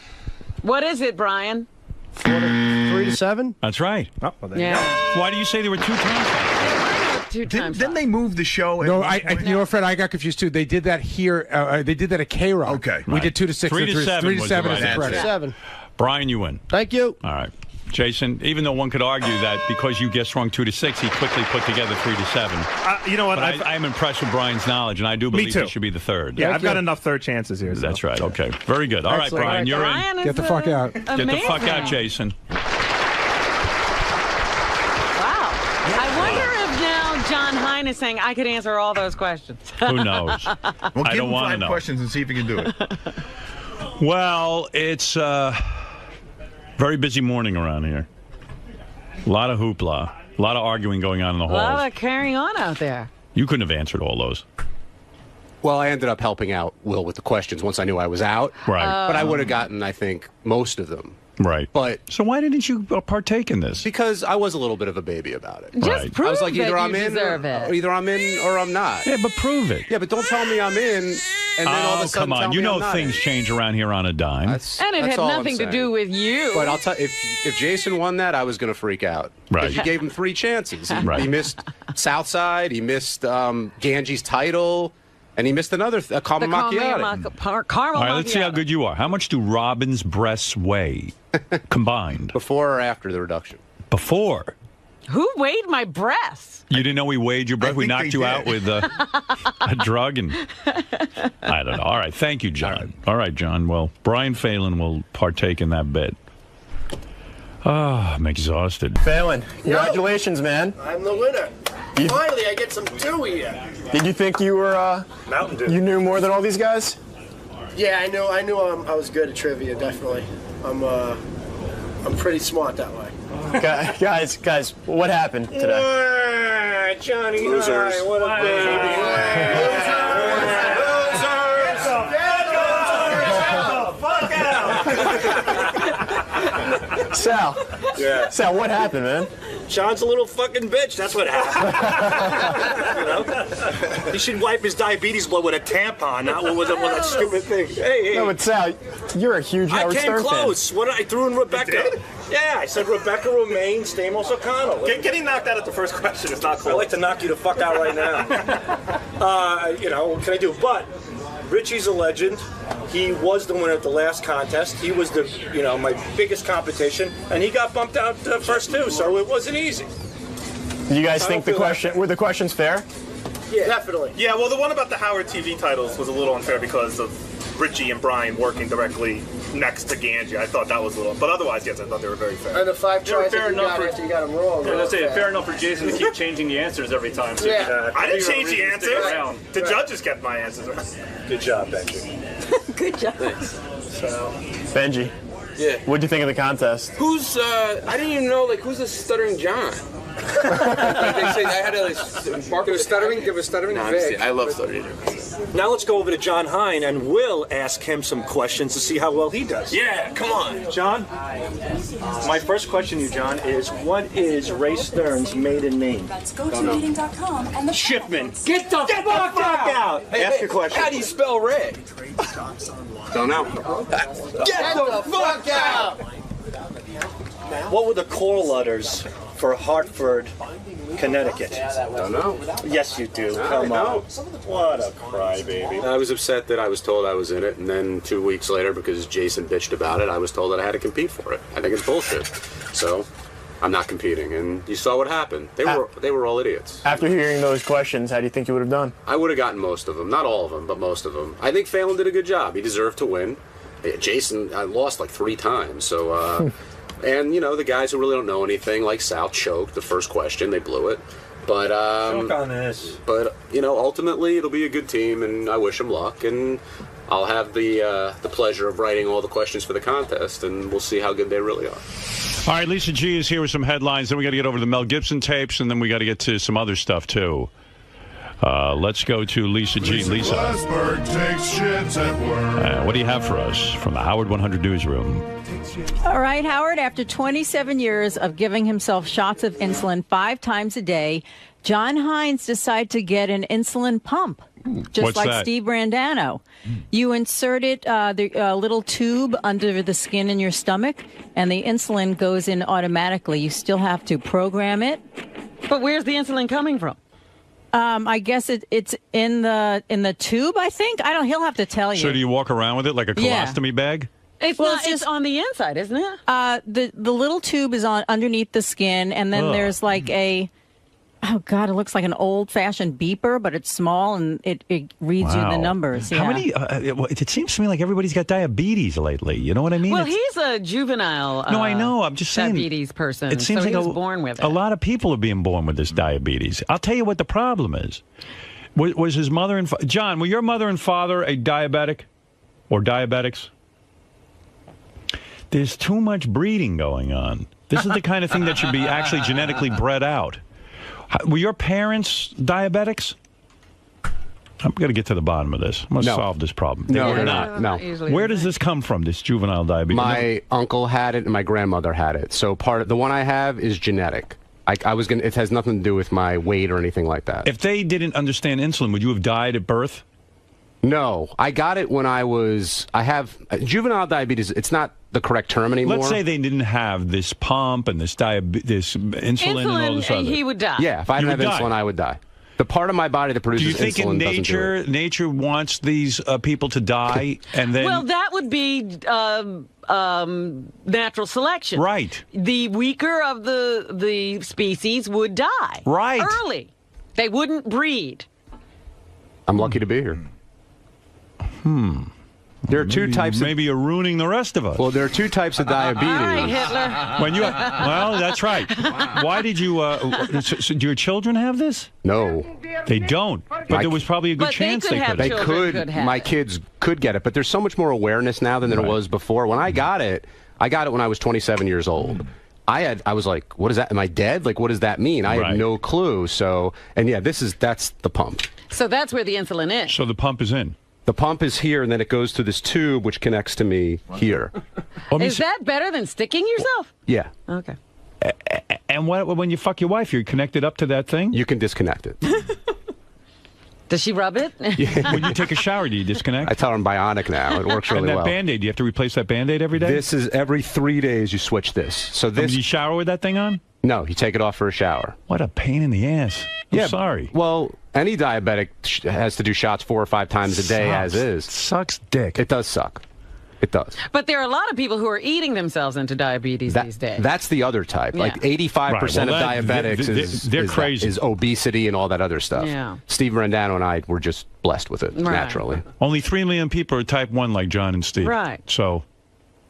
What is it, Brian? 3 to 7? That's right. Oh, well, there you go. Why do you say there were 2 time slots? Didn't they move the show? No, you know, Fred, I got confused too. They did that here. They did that at K-Rock. Okay. We did 2 to 6. 3 to 7 3 to was 7 the is right the correct. answer. 7. Brian, you win. Thank you. All right. Jason, even though one could argue that because you guessed wrong 2 to 6, he quickly put together 3 to 7. You know what? But I'm impressed with Brian's knowledge, and I do believe he should be the third. Yeah, I've got enough third chances here. That's right. Okay. Very good. All right, Brian, you're in. Get the fuck out. Get the fuck out, Jason. Wow. I wonder if now John Hein is saying I could answer all those questions. Who knows? Well, I give don't him want to 5 know. questions and see if he can do it. Well, it's a very busy morning around here. A lot of hoopla. A lot of arguing going on in the A halls. lot of carrying on out there. You couldn't have answered all those. Well, I ended up helping out Will with the questions once I knew I was out. Right. But I would have gotten, I think, most of them. Right. But so why didn't you partake in this? Because I was a little bit of a baby about it. Just prove I was like, that either you I'm in, deserve it. either I'm in or I'm not. Yeah, but prove it. Yeah, but don't tell me I'm in, and then all of a sudden come on. tell You me know I'm not things in. change around here on a dime. And it That's had all I'm nothing to saying. do with you. But I'll tell if Jason won that, I was going to freak out. Right. Because you gave him 3 chances. Right. He missed Southside, he missed Ganji's title, and he missed another caramel macchiato. All right, let's see how good you are. How much do Robin's breasts weigh combined? Before or after the reduction? Before. Who weighed my breasts? You didn't know we weighed your breath? We knocked you out with a drug? And I don't know. All right. Thank you, John. All right, John. Well, Brian Phelan will partake in that bit. Oh, I'm exhausted. Phelan, congratulations, man. I'm the winner. Finally, I get some Dewey here. Did you think you were, Mountain Dew. you knew more than all these guys? Yeah, I knew I was good at trivia, definitely. I'm pretty smart that way. Guys, what happened today? Johnny, Losers. hi, what a Sal. Yeah. Sal, what happened, man? Sean's a little fucking bitch. That's what happened. You know? He should wipe his diabetes blood with a tampon, not with that stupid thing. Hey. No, but Sal, you're a huge Howard I came Stern close. What I threw in Rebecca. Yeah, I said Rebecca Romaine, Stamos O'Connell. Getting knocked out at the first question is not cool. I'd like to knock you the fuck out right now. You know, what can I do? But Richie's a legend. He was the winner at the last contest. He was my biggest competition, and he got bumped out first too, so it wasn't easy. fan. Do you guys think were the questions fair? Yeah, definitely. Yeah, well, the one about the Howard TV titles was a little unfair because of Richie and Brian working directly next to Ganji. I thought that was a little, but otherwise, yes, I thought they were very fair. And the 5 tries that you got after you got them wrong. Yeah, let's say fair enough for Jason to keep changing the answers every time. So Yeah. I didn't change the answers. The judges kept my answers. Good job, Benji. Good job. So, Benji. Yeah. What'd you think of the contest? Who's, I didn't even know, who's the Stuttering John? They say I had to, give a stuttering No, Vic. I love Stuttering John. Now let's go over to John Hein, and we'll ask him some questions to see how well he does. Yeah, come on. John, my first question to you, John, is what is Ray Stern's maiden name? That's GoToMeeting.com and the Shipman. Get the fuck out! Hey, ask your question. How do you spell Ray? Don't know. Get the fuck out! What were the core letters for Hartford, Connecticut? Don't know. Yes, you do. Come on. What a crybaby. I was upset that I was told I was in it, and then 2 weeks later, because Jason bitched about it, I was told that I had to compete for it. I think it's bullshit. So I'm not competing, and you saw what happened. They were all idiots. After hearing those questions, how do you think you would have done? I would have gotten most of them. Not all of them, but most of them. I think Phelan did a good job. He deserved to win. Jason, I lost like 3 times, so... And, you know, the guys who really don't know anything, like Sal, choked the first question. They blew it. But, Choke on this. But, you know, ultimately it'll be a good team, and I wish them luck. And I'll have the pleasure of writing all the questions for the contest, and we'll see how good they really are. All right, Lisa G is here with some headlines. Then we got to get over to the Mel Gibson tapes, and then we got to get to some other stuff, too. Let's go to Lisa G. Lisa. Glassberg takes shits at work. What do you have for us from the Howard 100 newsroom? All right, Howard, after 27 years of giving himself shots of insulin 5 times a day, John Hines decided to get an insulin pump, just What's like that? Steve Brandano. You insert it, the little tube under the skin in your stomach, and the insulin goes in automatically. You still have to program it. But where's the insulin coming from? I guess it's in the tube, I think. He'll have to tell you. So do you walk around with it like a colostomy bag? It's on the inside, isn't it? The little tube is underneath the skin, and then there's like it looks like an old-fashioned beeper, but it's small, and it reads you the numbers. How many? It seems to me like everybody's got diabetes lately. You know what I mean? Well, he's a juvenile. No, I know. I'm just saying. Diabetes person. It seems so like he was born with it. A lot of people are being born with this diabetes. I'll tell you what the problem is. Was his mother and John? Were your mother and father a diabetic or diabetics? There's too much breeding going on. This is the kind of thing that should be actually genetically bred out. Were your parents diabetics? I'm going to get to the bottom of this. I'm going to solve this problem. No, they're not. Where does this come from, this juvenile diabetes? My uncle had it and my grandmother had it. So the one I have is genetic. It has nothing to do with my weight or anything like that. If they didn't understand insulin, would you have died at birth? No, I got it when I have juvenile diabetes. It's not the correct term anymore. Let's say they didn't have this pump and this insulin and all this other. He would die. Yeah, if I didn't have insulin, I would die. The part of my body that produces insulin doesn't do it. Do you think in nature wants these people to die and then? Well, that would be natural selection. Right. The weaker of the species would die. Right. Early. They wouldn't breed. I'm lucky to be here. There are two types. Maybe you're ruining the rest of us. Well, there are 2 types of diabetes. All right, Hitler. Well, that's right. Why did you? So do your children have this? No, they don't. But there was probably a good chance they could. They could. My kids could get it, but there's so much more awareness now than there was before. When I got it when I was 27 years old. I was like, what is that? Am I dead? Like, what does that mean? I had no clue. So, and yeah, that's the pump. So that's where the insulin is. So the pump is in. The pump is here, and then it goes through this tube, which connects to me here. Is that better than sticking yourself? Yeah. Okay. And when you fuck your wife, you're connected up to that thing? You can disconnect it. Does she rub it? When you take a shower, do you disconnect? I tell her I'm bionic now. It works really well. And that Band-Aid, do you have to replace that Band-Aid every day? This is every 3 days you switch this. So this. Do you shower with that thing on? No, you take it off for a shower. What a pain in the ass. I'm sorry. Well, any diabetic has to do shots 4 or 5 times a day as is. Sucks dick. It does suck. It does. But there are a lot of people who are eating themselves into diabetes these days. That's the other type. Yeah. Like 85% of diabetics crazy. is obesity and all that other stuff. Yeah. Steve Randano and I were just blessed with it naturally. Only 3 million people are type 1 like John and Steve. Right. So